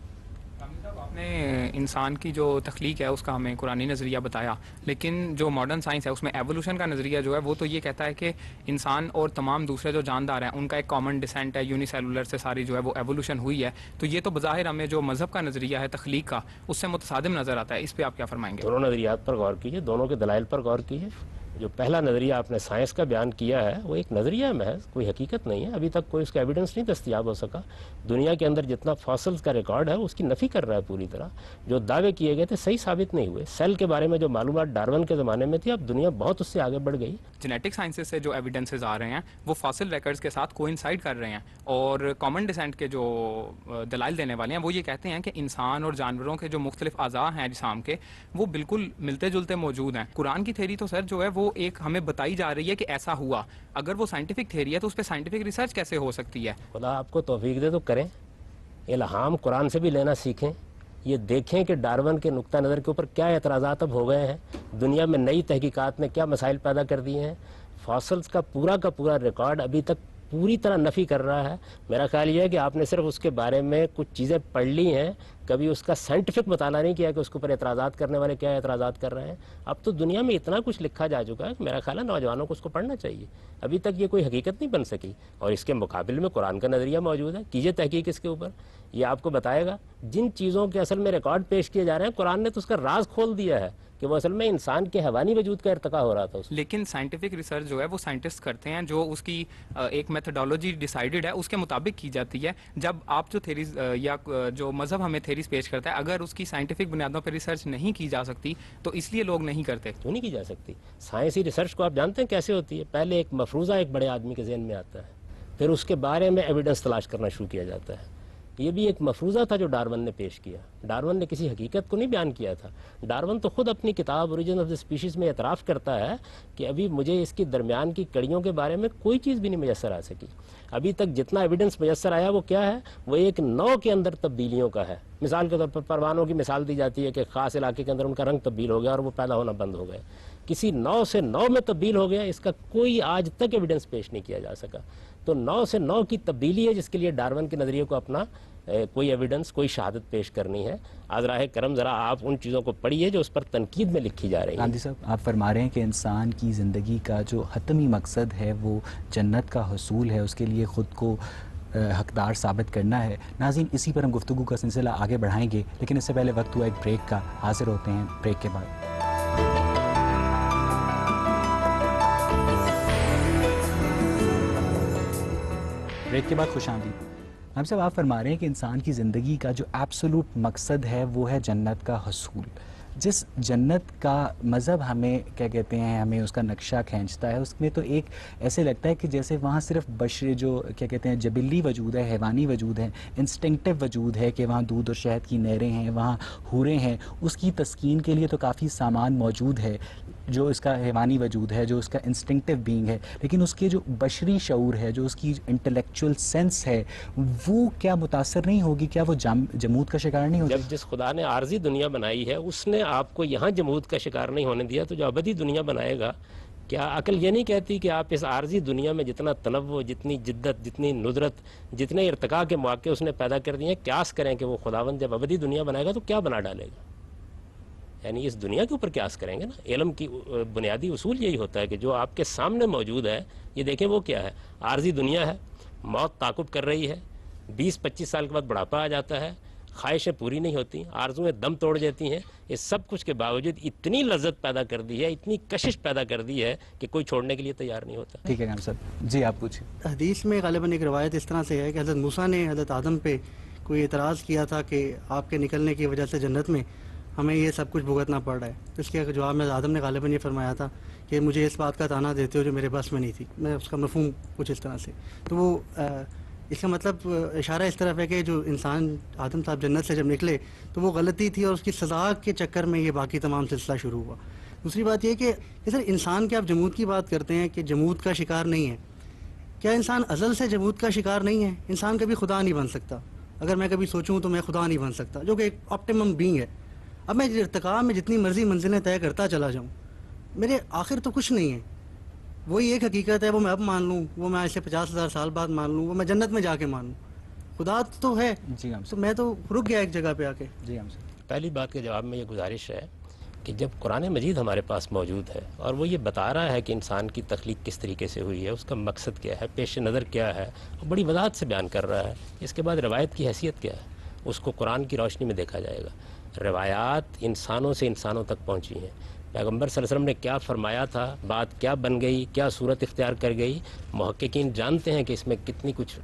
نے انسان کی جو تخلیق ہے اس کا ہمیں قرآنی نظریہ بتایا، لیکن جو ماڈرن سائنس ہے اس میں ایوولوشن کا نظریہ جو ہے وہ تو یہ کہتا ہے کہ انسان اور تمام دوسرے جو جاندار ہیں ان کا ایک کامن ڈسینٹ ہے، یونی سیلولر سے ساری جو ہے وہ ایوولوشن ہوئی ہے. تو یہ تو بظاہر ہمیں جو مذہب کا نظریہ ہے تخلیق کا اس سے متصادم نظر آتا ہے. اس پہ آپ کیا فرمائیں گے؟ دونوں نظریات پر غور کیجیے، دونوں کے دلائل پر غور کیجیے. جو پہلا نظریہ آپ نے سائنس کا بیان کیا ہے وہ ایک نظریہ محض، کوئی حقیقت نہیں ہے. ابھی تک کوئی اس کا ایویڈنس نہیں دستیاب ہو سکا. دنیا کے اندر جتنا فاسلز کا ریکارڈ ہے اس کی نفی کر رہا ہے پوری طرح. جو دعوے کیے گئے تھے صحیح ثابت نہیں ہوئے. سیل کے بارے میں جو معلومات ڈارون کے زمانے میں تھی اب دنیا بہت اس سے آگے بڑھ گئی. جینیٹک سائنسز سے جو ایویڈنسز آ رہے ہیں وہ فاسل ریکارڈز کے ساتھ کوئنسائڈ کر رہے ہیں، اور کامن ڈسینٹ کے جو دلائل دینے والے ہیں وہ یہ کہتے ہیں کہ انسان اور جانوروں کے جو مختلف اعضاء ہیں جسام کے وہ بالکل ملتے جلتے موجود ہیں. قرآن کی تھیری تو سر جو ہے وہ ایک ہمیں بتائی جا رہی ہے کہ ایسا ہوا. اگر وہ سائنٹیفک تھیری ہے تو اس پہ سائنٹیفک ریسرچ کیسے ہو سکتی ہے؟ خدا آپ کو توفیق دے تو کریں، الہام قرآن سے بھی لینا سیکھیں. یہ دیکھیں کہ ڈارون کے نقطہ نظر کے اوپر کیا اعتراضات اب ہو گئے ہیں، دنیا میں نئی تحقیقات نے کیا مسائل پیدا کر دیے ہیں. فاسلز کا پورا ریکارڈ ابھی تک پوری طرح نفی کر رہا ہے. میرا خیال یہ ہے کہ آپ نے صرف اس کے بارے میں کچھ چیزیں پڑھ لی ہیں، کبھی اس کا سائنٹیفک مطالعہ نہیں کیا کہ اس کے اوپر اعتراضات کرنے والے کیا اعتراضات کر رہے ہیں. اب تو دنیا میں اتنا کچھ لکھا جا چکا ہے کہ میرا خیال ہے نوجوانوں کو اس کو پڑھنا چاہیے. ابھی تک یہ کوئی حقیقت نہیں بن سکی، اور اس کے مقابل میں قرآن کا نظریہ موجود ہے. کیجئے تحقیق اس کے اوپر، یہ آپ کو بتائے گا جن چیزوں کے اصل میں ریکارڈ پیش کیے جا رہے ہیں قرآن نے تو اس کا راز کھول دیا ہے کہ وہ اصل میں انسان کے حیوانی وجود کا ارتقا ہو رہا تھا. لیکن سائنٹیفک ریسرچ جو ہے وہ سائنٹسٹ کرتے ہیں، جو اس کی ایک میتھڈالوجی ڈیسائیڈڈ ہے اس کے مطابق کی جاتی ہے. جب آپ جو تھیریز یا جو مذہب ہمیں تھیریز پیش کرتا ہے اگر اس کی سائنٹیفک بنیادوں پہ ریسرچ نہیں کی جا سکتی تو اس لیے لوگ نہیں کرتے. کیوں نہیں کی جا سکتی؟ سائنسی ریسرچ کو آپ جانتے ہیں کیسے ہوتی ہے؟ پہلے ایک مفروضہ ایک بڑے آدمی کے ذہن میں آتا ہے، پھر اس کے بارے میں ایویڈنس تلاش کرنا شروع کیا جاتا ہے. یہ بھی ایک مفروضہ تھا جو ڈارون نے پیش کیا. ڈارون نے کسی حقیقت کو نہیں بیان کیا تھا. ڈارون تو خود اپنی کتاب اوریجن آف دی اسپیشیز میں اعتراف کرتا ہے کہ ابھی مجھے اس کی درمیان کی کڑیوں کے بارے میں کوئی چیز بھی نہیں میسر آ سکی. ابھی تک جتنا ایویڈنس میسر آیا وہ کیا ہے؟ وہ ایک نو کے اندر تبدیلیوں کا ہے. مثال کے طور پر پروانوں کی مثال دی جاتی ہے کہ خاص علاقے کے اندر ان کا رنگ تبدیل ہو گیا اور وہ پیدا ہونا بند ہو گئے. کسی نو سے نو میں تبدیل ہو گیا، اس کا کوئی آج تک ایویڈنس پیش نہیں کیا جا سکا. تو نو سے نو کی تبدیلی ہے جس کے لیے ڈارون کے نظریے کو اپنا کوئی ایویڈنس، کوئی شہادت پیش کرنی ہے. آج راہ کرم ذرا آپ ان چیزوں کو پڑھیے جو اس پر تنقید میں لکھی جا رہی ہیں. گاندھی صاحب، آپ فرما رہے ہیں کہ انسان کی زندگی کا جو حتمی مقصد ہے وہ جنت کا حصول ہے، اس کے لیے خود کو حقدار ثابت کرنا ہے. ناظرین، اسی پر ہم گفتگو کا سلسلہ آگے بڑھائیں گے، لیکن اس سے پہلے وقت ہوا ایک بریک کا. حاضر ہوتے ہیں بریک کے بعد. بریک کے بعد خوش آمدید. ہم صاحب، آپ فرما رہے ہیں کہ انسان کی زندگی کا جو ایبسولوٹ مقصد ہے وہ ہے جنت کا حصول. جس جنت کا مذہب ہمیں کیا کہتے ہیں، ہمیں اس کا نقشہ کھینچتا ہے، اس میں تو ایک ایسے لگتا ہے کہ جیسے وہاں صرف بشر جو کیا کہتے ہیں جبلی وجود ہے، حیوانی وجود ہے، انسٹنکٹیو وجود ہے کہ وہاں دودھ اور شہد کی نہریں ہیں، وہاں حوریں ہیں. اس کی تسکین کے لیے تو کافی سامان موجود ہے جو اس کا حیوانی وجود ہے، جو اس کا انسٹنکٹیو بینگ ہے، لیکن اس کے جو بشری شعور ہے، جو اس کی انٹلیکچوئل سینس ہے، وہ کیا متاثر نہیں ہوگی؟ کیا وہ جمود کا شکار نہیں ہوگی؟ جب جس خدا نے عارضی دنیا بنائی ہے اس نے آپ کو یہاں جمود کا شکار نہیں ہونے دیا، تو جو ابدی دنیا بنائے گا، کیا عقل یہ نہیں کہتی کہ آپ اس عارضی دنیا میں جتنا تنوع، جتنی جدت، جتنی ندرت، جتنے ارتقاء کے مواقع اس نے پیدا کر دیے ہیں، قیاس کریں کہ وہ خداوند جب ابدی دنیا بنائے گا تو کیا بنا ڈالے گا؟ یعنی اس دنیا کے اوپر قیاس کریں گے نا. علم کی بنیادی اصول یہی ہوتا ہے کہ جو آپ کے سامنے موجود ہے یہ دیکھیں وہ کیا ہے. عارضی دنیا ہے، موت تعاقب کر رہی ہے، 20-25 سال کے بعد بڑھاپا آ جاتا ہے، خواہشیں پوری نہیں ہوتی، آرزویں دم توڑ دیتی ہیں. اس سب کچھ کے باوجود اتنی لذت پیدا کر دی ہے، اتنی کشش پیدا کر دی ہے کہ کوئی چھوڑنے کے لیے تیار نہیں ہوتا. ٹھیک ہے گاندھی صاحب جی، آپ پوچھیں. حدیث میں غالباً ایک روایت اس طرح سے ہے کہ حضرت موسیٰ نے حضرت آدم پہ کوئی اعتراض کیا تھا کہ آپ کے نکلنے کی وجہ سے جنت میں ہمیں یہ سب کچھ بھگتنا پڑ رہا ہے. تو اس کے جواب میں آدم نے غالباً یہ فرمایا تھا کہ مجھے اس بات کا تانا دیتے ہو جو میرے بس میں نہیں تھی. میں اس کا مفہوم کچھ اس طرح سے، تو وہ اس کا مطلب اشارہ اس طرف ہے کہ جو انسان آدم صاحب جنت سے جب نکلے تو وہ غلطی تھی اور اس کی سزا کے چکر میں یہ باقی تمام سلسلہ شروع ہوا. دوسری بات یہ کہ سر انسان کے آپ جمود کی بات کرتے ہیں کہ جمود کا شکار نہیں ہے. کیا انسان ازل سے جمود کا شکار نہیں ہے؟ انسان کبھی خدا نہیں بن سکتا. اگر میں کبھی سوچوں تو میں خدا نہیں بن سکتا، جو کہ ایک آپٹیمم بینگ ہے. اب میں ارتقاء میں جتنی مرضی منزلیں طے کرتا چلا جاؤں، میرے آخر تو کچھ نہیں ہے. وہی ایک حقیقت ہے، وہ میں اب مان لوں، وہ میں ایسے 50,000 سال بعد مان لوں، وہ میں جنت میں جا کے مانوں. خدا تو ہے. جی ہم تو میں تو رک گیا ایک جگہ پہ آ کے. جی ہم سے پہلی بات کے جواب میں یہ گزارش ہے کہ جب قرآن مجید ہمارے پاس موجود ہے اور وہ یہ بتا رہا ہے کہ انسان کی تخلیق کس طریقے سے ہوئی ہے، اس کا مقصد کیا ہے، پیش نظر کیا ہے، وہ بڑی وضاحت سے بیان کر رہا ہے. اس کے بعد روایت کی حیثیت کیا ہے، اس کو قرآن کی روشنی میں دیکھا جائے گا. روایات انسانوں سے انسانوں تک پہنچی ہیں. پیغمبر صلی اللہ علیہ وسلم نے کیا فرمایا تھا، بات کیا بن گئی، کیا صورت اختیار کر گئی، محققین جانتے ہیں کہ اس میں کتنی کچھ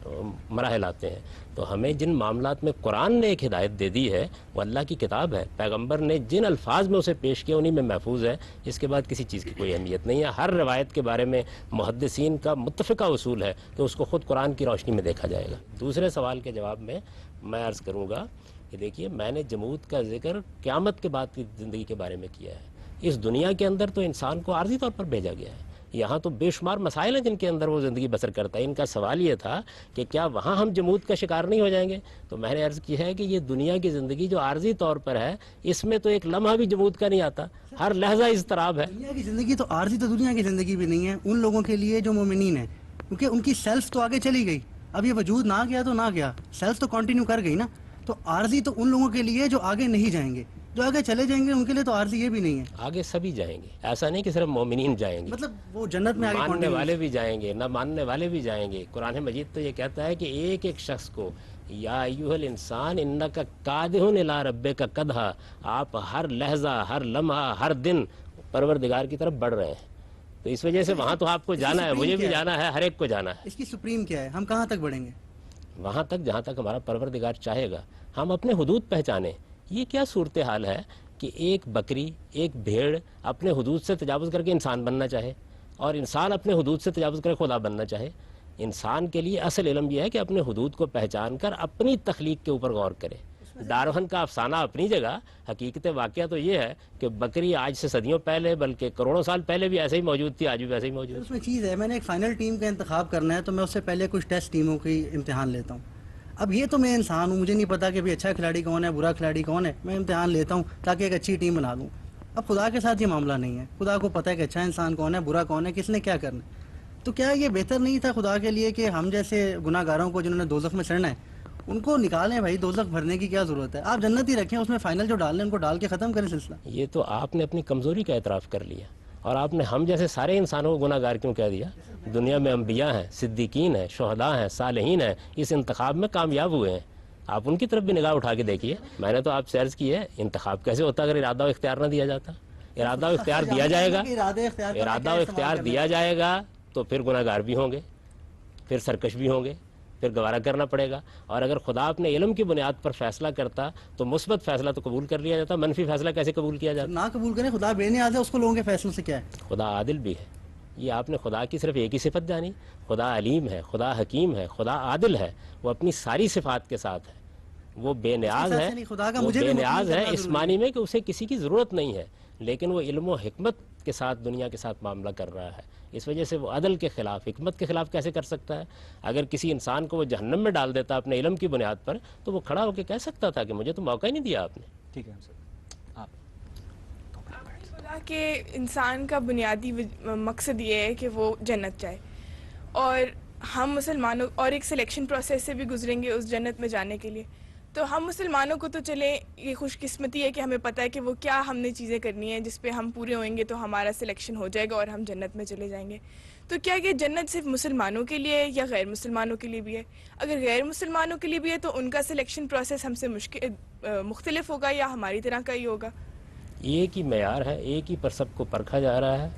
مراحل آتے ہیں. تو ہمیں جن معاملات میں قرآن نے ایک ہدایت دے دی ہے وہ اللہ کی کتاب ہے، پیغمبر نے جن الفاظ میں اسے پیش کیا انہی میں محفوظ ہے. اس کے بعد کسی چیز کی کوئی اہمیت نہیں ہے. ہر روایت کے بارے میں محدثین کا متفقہ اصول ہے کہ اس کو خود قرآن کی روشنی میں دیکھا جائے گا. دوسرے سوال کے جواب میں عرض کروں گا کہ دیکھیے، میں نے جمود کا ذکر قیامت کے بعد کی زندگی کے بارے میں کیا ہے. اس دنیا کے اندر تو انسان کو عارضی طور پر بھیجا گیا ہے. یہاں تو بے شمار مسائل ہیں جن کے اندر وہ زندگی بسر کرتا ہے. ان کا سوال یہ تھا کہ کیا وہاں ہم جمود کا شکار نہیں ہو جائیں گے؟ تو میں نے عرض کی ہے کہ یہ دنیا کی زندگی جو عارضی طور پر ہے، اس میں تو ایک لمحہ بھی جمود کا نہیں آتا، ہر لحظہ اضطراب ہے. دنیا کی زندگی تو عارضی تو دنیا کی زندگی بھی نہیں ہے ان لوگوں کے لیے جو مومنین ہیں، کیونکہ ان کی سیلف تو آگے چلی گئی. اب یہ وجود نہ گیا تو نہ گیا، سیلف تو کنٹینیو کر گئی نا. تو عارضی تو ان لوگوں کے لیے جو آگے نہیں جائیں گے، جو آگے چلے جائیں گے ان کے لیے تو عارضی یہ بھی نہیں ہے. آگے سبھی جائیں گے، ایسا نہیں کہ صرف مومنین جائیں گے، مطلب وہ جنت میں آگے ماننے continue- والے بھی جائیں گے، نہ ماننے والے بھی جائیں گے. قرآن مجید تو یہ کہتا ہے کہ ایک ایک شخص کو یا ایھا الانسان انک کادح الی ربک کدحا، آپ ہر لحظہ، ہر لمحہ، ہر دن پروردگار کی طرف بڑھ رہے ہیں. تو اس وجہ سے وہاں تو آپ کو جانا ہے، مجھے بھی جانا ہے، ہر ایک کو جانا ہے. اس کی سپریم کیا ہے؟ ہم کہاں تک بڑھیں گے؟ وہاں تک جہاں تک ہمارا پروردگار چاہے گا. ہم اپنے حدود پہچانیں. یہ کیا صورتحال ہے کہ ایک بکری، ایک بھیڑ اپنے حدود سے تجاوز کر کے انسان بننا چاہے، اور انسان اپنے حدود سے تجاوز کر کے خدا بننا چاہے. انسان کے لیے اصل علم یہ ہے کہ اپنے حدود کو پہچان کر اپنی تخلیق کے اوپر غور کرے. ڈارون کا افسانہ اپنی جگہ، حقیقت واقعہ تو یہ ہے کہ بکری آج سے صدیوں پہلے بلکہ کروڑوں سال پہلے بھی ایسے ہی موجود تھی، آج بھی ویسے ہی موجود ہے. اس میں چیز ہے، میں نے ایک فائنل ٹیم کا انتخاب کرنا ہے تو میں اس سے پہلے کچھ ٹیسٹ ٹیموں کی امتحان لیتا ہوں. اب یہ تو میں انسان ہوں، مجھے نہیں پتا کہ بھی اچھا کھلاڑی کون ہے، برا کھلاڑی کون ہے. میں امتحان لیتا ہوں تاکہ ایک اچھی ٹیم بنا لوں. اب خدا کے ساتھ یہ معاملہ نہیں ہے. خدا کو پتہ ہے کہ اچھا انسان کون ہے، برا کون ہے، کس نے کیا کرنا ہے. تو کیا یہ بہتر نہیں تھا خدا کے لیے کہ ہم جیسے گناہ گاروں کو جنہوں نے دوزخ میں چڑھنا ہے ان کو نکالیں؟ بھائی دوزخ بھرنے کی کیا ضرورت ہے؟ آپ جنت ہی رکھیں، اس میں فائنل جو ڈالنے ان کو ڈال کے ختم کریں سلسلہ. یہ تو آپ نے اپنی کمزوری کا اعتراف کر لیا، اور آپ نے ہم جیسے سارے انسانوں کو گناہ گار کیوں کہہ دیا؟ دنیا میں انبیاء ہیں، صدیقین ہیں، شہداء ہیں، صالحین ہیں، اس انتخاب میں کامیاب ہوئے ہیں. آپ ان کی طرف بھی نگاہ اٹھا کے دیکھیے. میں نے تو آپ سے عرض کی ہے، انتخاب کیسے ہوتا اگر ارادہ و اختیار نہ دیا جاتا؟ ارادہ و اختیار دیا جائے گا، ارادہ و اختیار دیا جائے گا تو پھر گناہ گار بھی ہوں گے، پھر سرکش بھی ہوں گے، پھر گوارہ کرنا پڑے گا. اور اگر خدا اپنے علم کی بنیاد پر فیصلہ کرتا تو مثبت فیصلہ تو قبول کر لیا جاتا، منفی فیصلہ کیسے قبول کیا جاتا؟ نہ قبول کریں. خدا بے نیاز ہے، اس کو لوگوں کے فیصلوں سے کیا ہے؟ خدا عادل بھی ہے. یہ آپ نے خدا کی صرف ایک ہی صفت جانی. خدا علیم ہے، خدا حکیم ہے، خدا عادل ہے. وہ اپنی ساری صفات کے ساتھ ہے. وہ بے نیاز ہے، خدا کا وہ مجھے بے بھی نیاز ہے کرنا اس ضروری معنی میں کہ اسے کسی کی ضرورت نہیں ہے، لیکن وہ علم و حکمت کے ساتھ دنیا کے ساتھ معاملہ کر رہا ہے. اس وجہ سے وہ عدل کے خلاف، حکمت کے خلاف کیسے کر سکتا ہے؟ اگر کسی انسان کو وہ جہنم میں ڈال دیتا اپنے علم کی بنیاد پر تو وہ کھڑا ہو کے کہہ سکتا تھا کہ مجھے تو موقع ہی نہیں دیا آپ نے. ٹھیک ہے سر. آپ بولا کہ انسان کا بنیادی مقصد یہ ہے کہ وہ جنت جائے، اور ہم مسلمانوں اور ایک سلیکشن پروسیس سے بھی گزریں گے اس جنت میں جانے کے لیے. تو ہم مسلمانوں کو تو چلیں یہ خوش قسمتی ہے کہ ہمیں پتہ ہے کہ وہ کیا ہم نے چیزیں کرنی ہیں جس پہ ہم پورے ہوئیں گے تو ہمارا سلیکشن ہو جائے گا اور ہم جنت میں چلے جائیں گے. تو کیا یہ جنت صرف مسلمانوں کے لیے ہے یا غیر مسلمانوں کے لیے بھی ہے؟ اگر غیر مسلمانوں کے لیے بھی ہے تو ان کا سلیکشن پروسیس ہم سے مختلف ہوگا یا ہماری طرح کا ہی ہوگا؟ ایک ہی معیار ہے، ایک ہی پر سب کو پرکھا جا رہا ہے.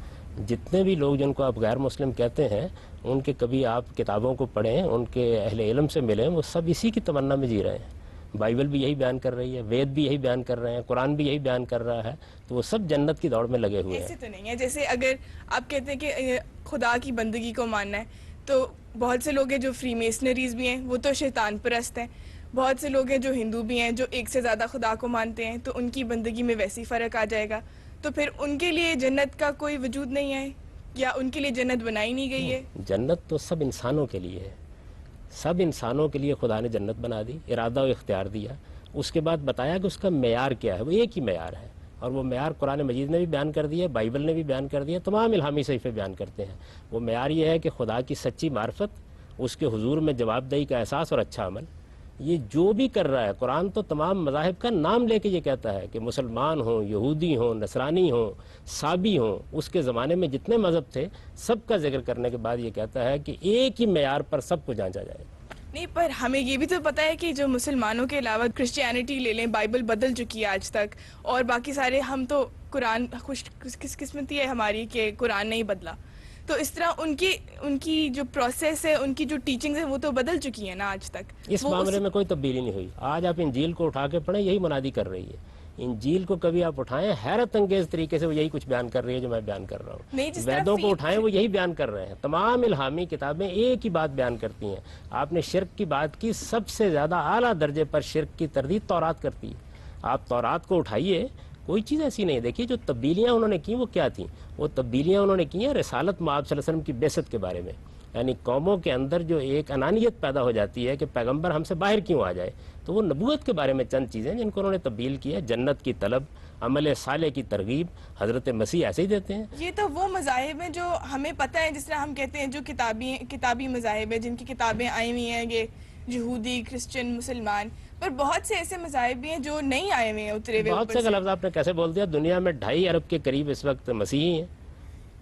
جتنے بھی لوگ جن کو آپ غیر مسلم کہتے ہیں ان کے کبھی آپ کتابوں کو پڑھیں، ان کے اہل علم سے ملیں، وہ سب اسی کی تمنا میں جی رہے ہیں. بائبل بھی یہی بیان کر رہی ہے، وید بھی یہی بیان کر رہے ہیں، قرآن بھی یہی بیان کر رہا ہے. تو وہ سب جنت کی دوڑ میں لگے ہوئے ہیں. ایسے تو نہیں ہے جیسے اگر آپ کہتے ہیں کہ خدا کی بندگی کو ماننا ہے تو بہت سے لوگ ہیں جو فری میسنریز بھی ہیں، وہ تو شیطان پرست ہیں. بہت سے لوگ ہیں جو ہندو بھی ہیں جو ایک سے زیادہ خدا کو مانتے ہیں، تو ان کی بندگی میں ویسی فرق آ جائے گا. تو پھر ان کے لیے جنت کا کوئی وجود نہیں ہے یا ان کے لیے جنت بنائی نہیں گئی ہے؟ جنت تو سب انسانوں کے لیے ہے. سب انسانوں کے لیے خدا نے جنت بنا دی، ارادہ و اختیار دیا. اس کے بعد بتایا کہ اس کا معیار کیا ہے. وہ ایک ہی معیار ہے، اور وہ معیار قرآن مجید نے بھی بیان کر دیا، بائبل نے بھی بیان کر دیا، تمام الہامی صحیفے بیان کرتے ہیں. وہ معیار یہ ہے کہ خدا کی سچی معرفت، اس کے حضور میں جواب دہی کا احساس اور اچھا عمل. یہ جو بھی کر رہا ہے، قرآن تو تمام مذاہب کا نام لے کے یہ کہتا ہے کہ مسلمان ہوں، یہودی ہوں، نصرانی ہوں، صابی ہوں، اس کے زمانے میں جتنے مذہب تھے سب کا ذکر کرنے کے بعد یہ کہتا ہے کہ ایک ہی معیار پر سب کو جانچا جائے گا۔ نہیں، پر ہمیں یہ بھی تو پتہ ہے کہ جو مسلمانوں کے علاوہ کرسچینٹی لے لیں، بائبل بدل چکی ہے آج تک، اور باقی سارے ہم تو قرآن خوش قسمتی ہے ہماری کہ قرآن نہیں بدلا. تو اس طرح ان کی جو پروسیس ہے، ان کی جو ٹیچنگز ہیں وہ تو بدل چکی ہیں نا آج تک. اس معاملے میں کوئی تبدیلی نہیں ہوئی. آج آپ انجیل کو اٹھا کے پڑھیں، یہی منادی کر رہی ہے. انجیل کو کبھی آپ اٹھائیں، حیرت انگیز طریقے سے وہ یہی کچھ بیان کر رہی ہے جو میں بیان کر رہا ہوں. ویدوں کو اٹھائیں، وہ یہی بیان کر رہے ہیں. تمام الہامی کتابیں ایک ہی بات بیان کرتی ہیں. آپ نے شرک کی بات کی، سب سے زیادہ اعلیٰ درجے پر شرک کی تردید تورات کرتی ہے. آپ تورات کو اٹھائیے، کوئی چیز ایسی نہیں. دیکھیے جو تبدیلیاں انہوں نے کی وہ کیا تھیں. وہ تبدیلیاں انہوں نے کی ہیں رسالت مآب صلی اللہ علیہ وسلم کی بعثت کے بارے میں. یعنی قوموں کے اندر جو ایک انانیت پیدا ہو جاتی ہے کہ پیغمبر ہم سے باہر کیوں آ جائے، تو وہ نبوت کے بارے میں چند چیزیں جن کو انہوں نے تبدیل کیا. جنت کی طلب، عمل صالح کی ترغیب. حضرت مسیح ایسے ہی دیتے ہیں. یہ تو وہ مذاہب ہیں جو ہمیں پتہ ہے، جس طرح ہم کہتے ہیں جو کتابی مذاہب ہیں جن کی کتابیں آئی ہوئی ہیں، یہ یہودی، کرسچن، مسلمان. پر بہت سے ایسے مذاہب بھی ہیں جو نہیں آئے ہوئے ہیں اترے ہوئے. بہت سے کا لفظ آپ نے کیسے بول دیا. دنیا میں 2.5 ارب کے قریب اس وقت مسیحی ہیں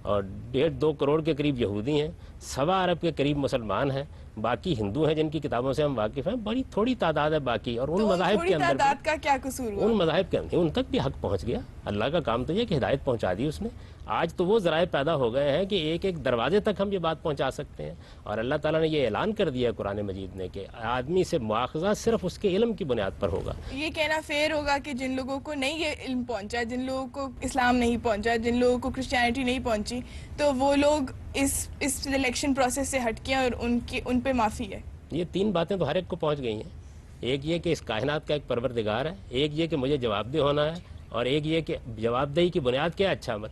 اور 1.5-2 کروڑ کے قریب یہودی ہیں. 1.25 ارب کے قریب مسلمان ہیں. باقی ہندو ہیں جن کی کتابوں سے ہم واقف ہیں. بڑی تھوڑی تعداد ہے باقی. اور ان مذاہب کے اندر تعداد کا کیا قصور ہوا؟ ان مذاہب کے اندر ان تک بھی حق پہنچ گیا. اللہ کا کام تو یہ کہ ہدایت پہنچا دی اس نے. آج تو وہ ذرائع پیدا ہو گئے ہیں کہ ایک ایک دروازے تک ہم یہ بات پہنچا سکتے ہیں. اور اللہ تعالیٰ نے یہ اعلان کر دیا ہے قرآن مجید نے کہ آدمی سے مواخذہ صرف اس کے علم کی بنیاد پر ہوگا. یہ کہنا فیئر ہوگا کہ جن لوگوں کو نہیں یہ علم پہنچا، جن لوگوں کو اسلام نہیں پہنچا، جن لوگوں کو کرسچینٹی نہیں پہنچی، تو وہ لوگ اس سلیکشن پروسیس سے ہٹ کے اور ان پہ معافی ہے. یہ 3 باتیں تو ہر ایک کو پہنچ گئی ہیں. ایک یہ کہ اس کائنات کا ایک پروردگار ہے، ایک یہ کہ مجھے جواب دہ ہونا ہے، اور ایک یہ کہ جواب دہی کی بنیاد کیا ہے؟ اچھا عمل.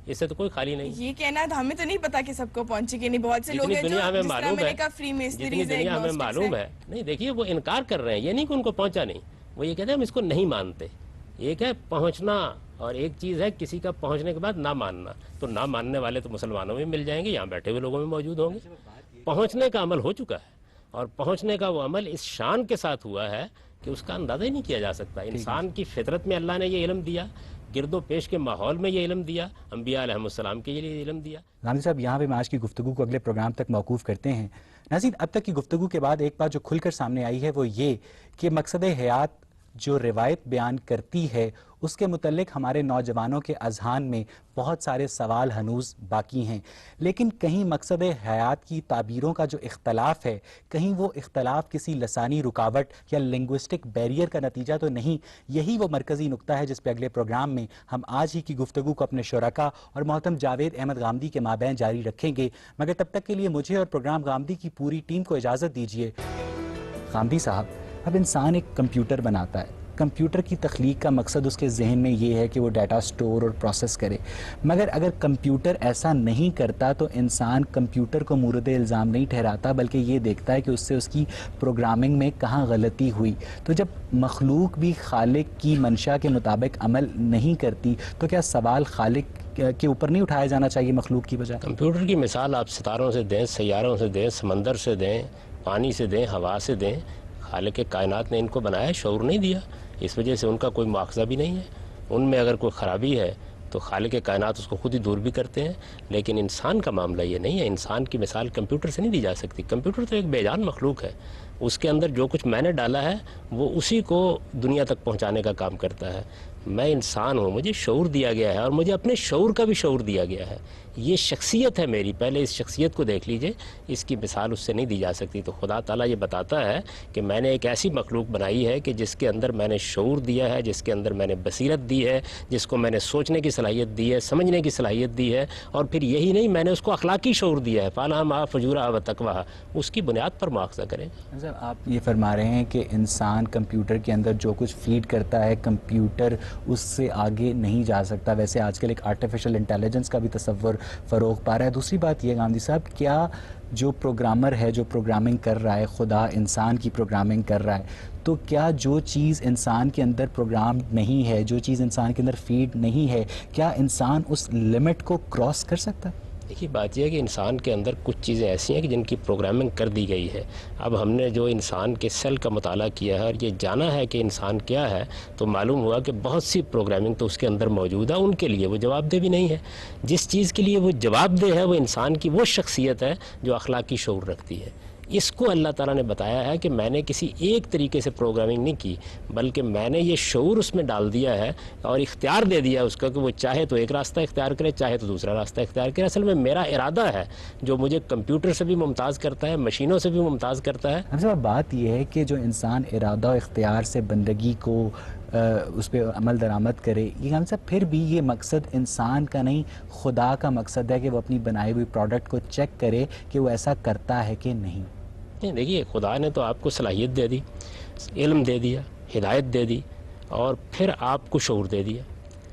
اس سے تو کوئی خالی نہیں. یہ کہنا تو ہمیں تو نہیں پتا کہ سب کو پہنچی کہ نہیں. بہت سے لوگ ہیں جو دنیا ہمیں معلوم ہے، جتنی دنیا ہمیں معلوم ہے. نہیں دیکھیے وہ انکار کر رہے ہیں، یہ نہیں کہ ان کو پہنچا نہیں. وہ یہ کہتے ہیں ہم اس کو نہیں مانتے. ایک ہے پہنچنا اور ایک چیز ہے کسی کا پہنچنے کے بعد نہ ماننا. تو نہ ماننے والے تو مسلمانوں میں مل جائیں گے، یہاں بیٹھے ہوئے لوگوں میں موجود ہوں گے. پہنچنے کا عمل ہو چکا ہے، اور پہنچنے کا وہ عمل اس شان کے ساتھ ہوا ہے کہ اس کا اندازہ ہی نہیں کیا جا سکتا. انسان کی فطرت میں اللہ نے یہ علم دیا، گرد و پیش کے ماحول میں یہ علم دیا، انبیاء علیہ السلام کے لیے علم دیا. غامدی صاحب، یہاں پہ میں آج کی گفتگو کو اگلے پروگرام تک موقوف کرتے ہیں. ناظرین، اب تک کی گفتگو کے بعد ایک بات جو کھل کر سامنے آئی ہے وہ یہ کہ مقصد حیات جو روایت بیان کرتی ہے اس کے متعلق ہمارے نوجوانوں کے اذہان میں بہت سارے سوال ہنوز باقی ہیں. لیکن کہیں مقصد حیات کی تعبیروں کا جو اختلاف ہے، کہیں وہ اختلاف کسی لسانی رکاوٹ یا لنگوسٹک بیریئر کا نتیجہ تو نہیں. یہی وہ مرکزی نقطہ ہے جس پہ اگلے پروگرام میں ہم آج ہی کی گفتگو کو اپنے شرکا اور محترم جاوید احمد غامدی کے مابین جاری رکھیں گے. مگر تب تک کے لیے مجھے اور پروگرام غامدی کی پوری ٹیم کو اجازت دیجیے. غامدی صاحب، اب انسان ایک کمپیوٹر بناتا ہے. کمپیوٹر کی تخلیق کا مقصد اس کے ذہن میں یہ ہے کہ وہ ڈیٹا سٹور اور پروسیس کرے. مگر اگر کمپیوٹر ایسا نہیں کرتا تو انسان کمپیوٹر کو مورد الزام نہیں ٹھہراتا، بلکہ یہ دیکھتا ہے کہ اس سے اس کی پروگرامنگ میں کہاں غلطی ہوئی. تو جب مخلوق بھی خالق کی منشا کے مطابق عمل نہیں کرتی تو کیا سوال خالق کے اوپر نہیں اٹھایا جانا چاہیے مخلوق کی بجائے؟ کمپیوٹر کی مثال آپ ستاروں سے دیں، سیاروں سے دیں، سمندر سے دیں، پانی سے دیں، ہوا سے دیں. خالق کائنات نے ان کو بنایا، شعور نہیں دیا. اس وجہ سے ان کا کوئی مواخذہ بھی نہیں ہے. ان میں اگر کوئی خرابی ہے تو خالق کائنات اس کو خود ہی دور بھی کرتے ہیں. لیکن انسان کا معاملہ یہ نہیں ہے. انسان کی مثال کمپیوٹر سے نہیں دی جا سکتی. کمپیوٹر تو ایک بے جان مخلوق ہے. اس کے اندر جو کچھ میں نے ڈالا ہے وہ اسی کو دنیا تک پہنچانے کا کام کرتا ہے. میں انسان ہوں، مجھے شعور دیا گیا ہے، اور مجھے اپنے شعور کا بھی شعور دیا گیا ہے. یہ شخصیت ہے میری. پہلے اس شخصیت کو دیکھ لیجئے. اس کی مثال اس سے نہیں دی جا سکتی. تو خدا تعالیٰ یہ بتاتا ہے کہ میں نے ایک ایسی مخلوق بنائی ہے کہ جس کے اندر میں نے شعور دیا ہے، جس کے اندر میں نے بصیرت دی ہے، جس کو میں نے سوچنے کی صلاحیت دی ہے، سمجھنے کی صلاحیت دی ہے. اور پھر یہی نہیں، میں نے اس کو اخلاقی شعور دیا ہے. فَأَلْهَمَهَا فُجُورَهَا وَتَقْوَاهَا. اس کی بنیاد پر مواخذہ کریں. آپ یہ فرما رہے ہیں کہ انسان کمپیوٹر کے اندر جو کچھ فیڈ کرتا ہے کمپیوٹر اس سے آگے نہیں جا سکتا. ویسے آج کل ایک آرٹیفیشل انٹیلیجنس کا بھی تصور فروغ پا رہا ہے. دوسری بات یہ غامدی صاحب، کیا جو پروگرامر ہے جو پروگرامنگ کر رہا ہے، خدا انسان کی پروگرامنگ کر رہا ہے، تو کیا جو چیز انسان کے اندر پروگرام نہیں ہے، جو چیز انسان کے اندر فیڈ نہیں ہے، کیا انسان اس لمٹ کو کراس کر سکتا ہے؟ دیکھیے بات یہ ہے کہ انسان کے اندر کچھ چیزیں ایسی ہیں کہ جن کی پروگرامنگ کر دی گئی ہے. اب ہم نے جو انسان کے سیل کا مطالعہ کیا ہے اور یہ جانا ہے کہ انسان کیا ہے تو معلوم ہوا کہ بہت سی پروگرامنگ تو اس کے اندر موجود ہے. ان کے لیے وہ جواب دہ بھی نہیں ہے. جس چیز کے لیے وہ جواب دہ ہے وہ انسان کی وہ شخصیت ہے جو اخلاقی شعور رکھتی ہے. اس کو اللہ تعالیٰ نے بتایا ہے کہ میں نے کسی ایک طریقے سے پروگرامنگ نہیں کی بلکہ میں نے یہ شعور اس میں ڈال دیا ہے اور اختیار دے دیا اس کا کہ وہ چاہے تو ایک راستہ اختیار کرے چاہے تو دوسرا راستہ اختیار کرے. اصل میں میرا ارادہ ہے جو مجھے کمپیوٹر سے بھی ممتاز کرتا ہے, مشینوں سے بھی ممتاز کرتا ہے. ہم صاحب بات یہ ہے کہ جو انسان ارادہ و اختیار سے بندگی کو اس پہ عمل درآمد کرے, یہ ہم صاحب پھر بھی یہ مقصد انسان کا نہیں خدا کا مقصد ہے کہ وہ اپنی بنائی ہوئی پروڈکٹ کو چیک کرے کہ وہ ایسا کرتا ہے کہ نہیں. دیکھیے خدا نے تو آپ کو صلاحیت دے دی, علم دے دیا, ہدایت دے دی اور پھر آپ کو شعور دے دیا,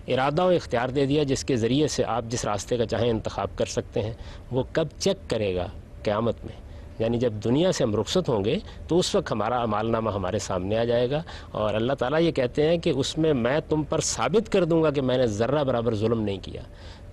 ارادہ و اختیار دے دیا جس کے ذریعے سے آپ جس راستے کا چاہیں انتخاب کر سکتے ہیں. وہ کب چیک کرے گا؟ قیامت میں, یعنی جب دنیا سے ہم رخصت ہوں گے تو اس وقت ہمارا اعمال نامہ ہمارے سامنے آ جائے گا اور اللہ تعالیٰ یہ کہتے ہیں کہ اس میں میں تم پر ثابت کر دوں گا کہ میں نے ذرہ برابر ظلم نہیں کیا.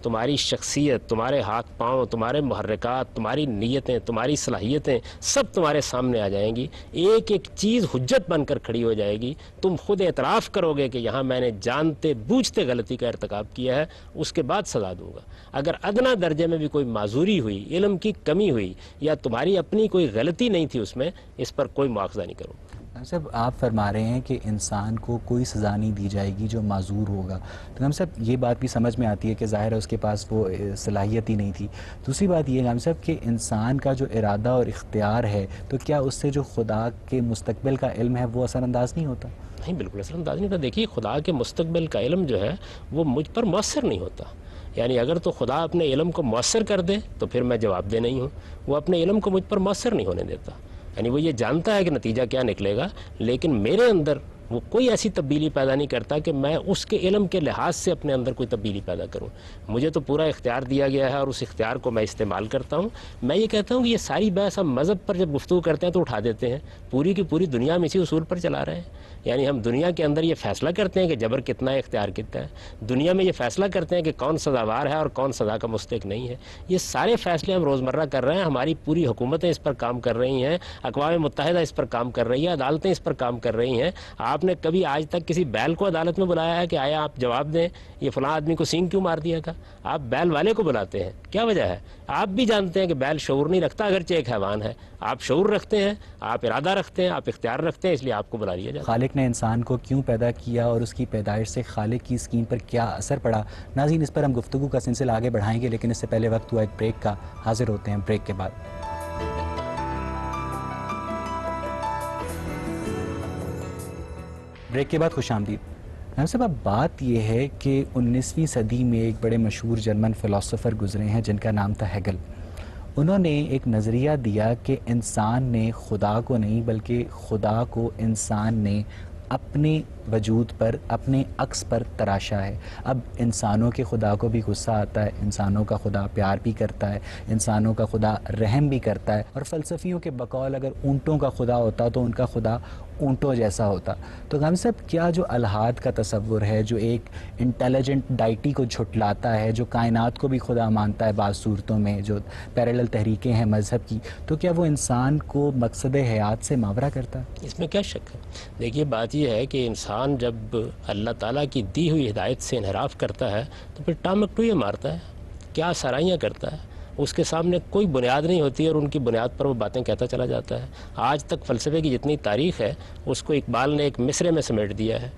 تمہاری شخصیت, تمہارے ہاتھ پاؤں, تمہارے محرکات, تمہاری نیتیں, تمہاری صلاحیتیں سب تمہارے سامنے آ جائیں گی. ایک ایک چیز حجت بن کر کھڑی ہو جائے گی. تم خود اعتراف کرو گے کہ یہاں میں نے جانتے بوجھتے غلطی کا ارتکاب کیا ہے, اس کے بعد سزا دوں گا. اگر ادنا درجے میں بھی کوئی معذوری ہوئی, علم کی کمی ہوئی یا تمہاری اپنی کوئی غلطی نہیں تھی اس میں, اس پر کوئی مواخذہ نہیں کروں. صاحب آپ فرما رہے ہیں کہ انسان کو کوئی سزا نہیں دی جائے گی جو معذور ہوگا, تو ہم صاحب یہ بات بھی سمجھ میں آتی ہے کہ ظاہر ہے اس کے پاس وہ صلاحیت ہی نہیں تھی. دوسری بات یہ ہے ہم صاحب کہ انسان کا جو ارادہ اور اختیار ہے تو کیا اس سے جو خدا کے مستقبل کا علم ہے وہ اثر انداز نہیں ہوتا؟ نہیں, بالکل اثر انداز نہیں ہوتا. دیکھیے خدا کے مستقبل کا علم جو ہے وہ مجھ پر مؤثر نہیں ہوتا. یعنی اگر تو خدا اپنے علم کو مؤثر کر دے تو پھر میں جواب دہ نہیں ہوں. وہ اپنے علم کو مجھ پر مؤثر نہیں ہونے دیتا. یعنی وہ یہ جانتا ہے کہ نتیجہ کیا نکلے گا, لیکن میرے اندر وہ کوئی ایسی تبدیلی پیدا نہیں کرتا کہ میں اس کے علم کے لحاظ سے اپنے اندر کوئی تبدیلی پیدا کروں. مجھے تو پورا اختیار دیا گیا ہے اور اس اختیار کو میں استعمال کرتا ہوں. میں یہ کہتا ہوں کہ یہ ساری بحث ہم مذہب پر جب گفتگو کرتے ہیں تو اٹھا دیتے ہیں, پوری کی پوری دنیا میں اسی اصول پر چلا رہے ہیں. یعنی ہم دنیا کے اندر یہ فیصلہ کرتے ہیں کہ جبر کتنا ہے, اختیار کتنا ہے. دنیا میں یہ فیصلہ کرتے ہیں کہ کون سزاوار ہے اور کون سزا کا مستحق نہیں ہے. یہ سارے فیصلے ہم روزمرہ کر رہے ہیں. ہماری پوری حکومتیں اس پر کام کر رہی ہیں, اقوام متحدہ اس پر کام کر رہی ہے, عدالتیں اس پر کام کر رہی ہیں. آپ نے کبھی آج تک کسی بیل کو عدالت میں بلایا ہے کہ آیا آپ جواب دیں یہ فلاں آدمی کو سینگ کیوں مار دیا تھا؟ آپ بیل والے کو بلاتے ہیں. کیا وجہ ہے؟ آپ بھی جانتے ہیں کہ بیل شعور نہیں رکھتا اگرچہ ایک حیوان ہے. آپ شعور رکھتے ہیں, آپ ارادہ رکھتے ہیں, آپ اختیار رکھتے ہیں, اس لیے آپ کو بلا لیا جاتا ہے. خالق نے انسان کو کیوں پیدا کیا اور اس کی پیدائش سے خالق کی اسکیم پر کیا اثر پڑا؟ ناظرین اس پر ہم گفتگو کا سلسلہ آگے بڑھائیں گے, لیکن اس سے پہلے وقت ہوا ایک بریک کا. حاضر ہوتے ہیں بریک کے بعد. بریک کے بعد خوش آمدید. صاحب اب بات یہ ہے کہ 19ویں صدی میں ایک بڑے مشہور جرمن فلسفر گزرے ہیں جن کا نام تھا ہیگل. انہوں نے ایک نظریہ دیا کہ انسان نے خدا کو نہیں بلکہ خدا کو انسان نے اپنے وجود پر, اپنے عکس پر تراشا ہے. اب انسانوں کے خدا کو بھی غصہ آتا ہے, انسانوں کا خدا پیار بھی کرتا ہے, انسانوں کا خدا رحم بھی کرتا ہے, اور فلسفیوں کے بقول اگر اونٹوں کا خدا ہوتا تو ان کا خدا اونٹوں جیسا ہوتا. تو غم صاحب کیا جو الحاد کا تصور ہے, جو ایک انٹیلیجنٹ ڈائٹی کو جھٹلاتا ہے, جو کائنات کو بھی خدا مانتا ہے بعض صورتوں میں, جو پیرالل تحریکیں ہیں مذہب کی, تو کیا وہ انسان کو مقصد حیات سے ماورا کرتا ہے؟ اس میں کیا شک ہے؟ دیکھیے بات یہ ہے کہ انسان جب اللہ تعالیٰ کی دی ہوئی ہدایت سے انحراف کرتا ہے تو پھر ٹامک ٹوئے مارتا ہے, کیا سرائیاں کرتا ہے. اس کے سامنے کوئی بنیاد نہیں ہوتی اور ان کی بنیاد پر وہ باتیں کہتا چلا جاتا ہے. آج تک فلسفے کی جتنی تاریخ ہے اس کو اقبال نے ایک مصرے میں سمیٹ دیا ہے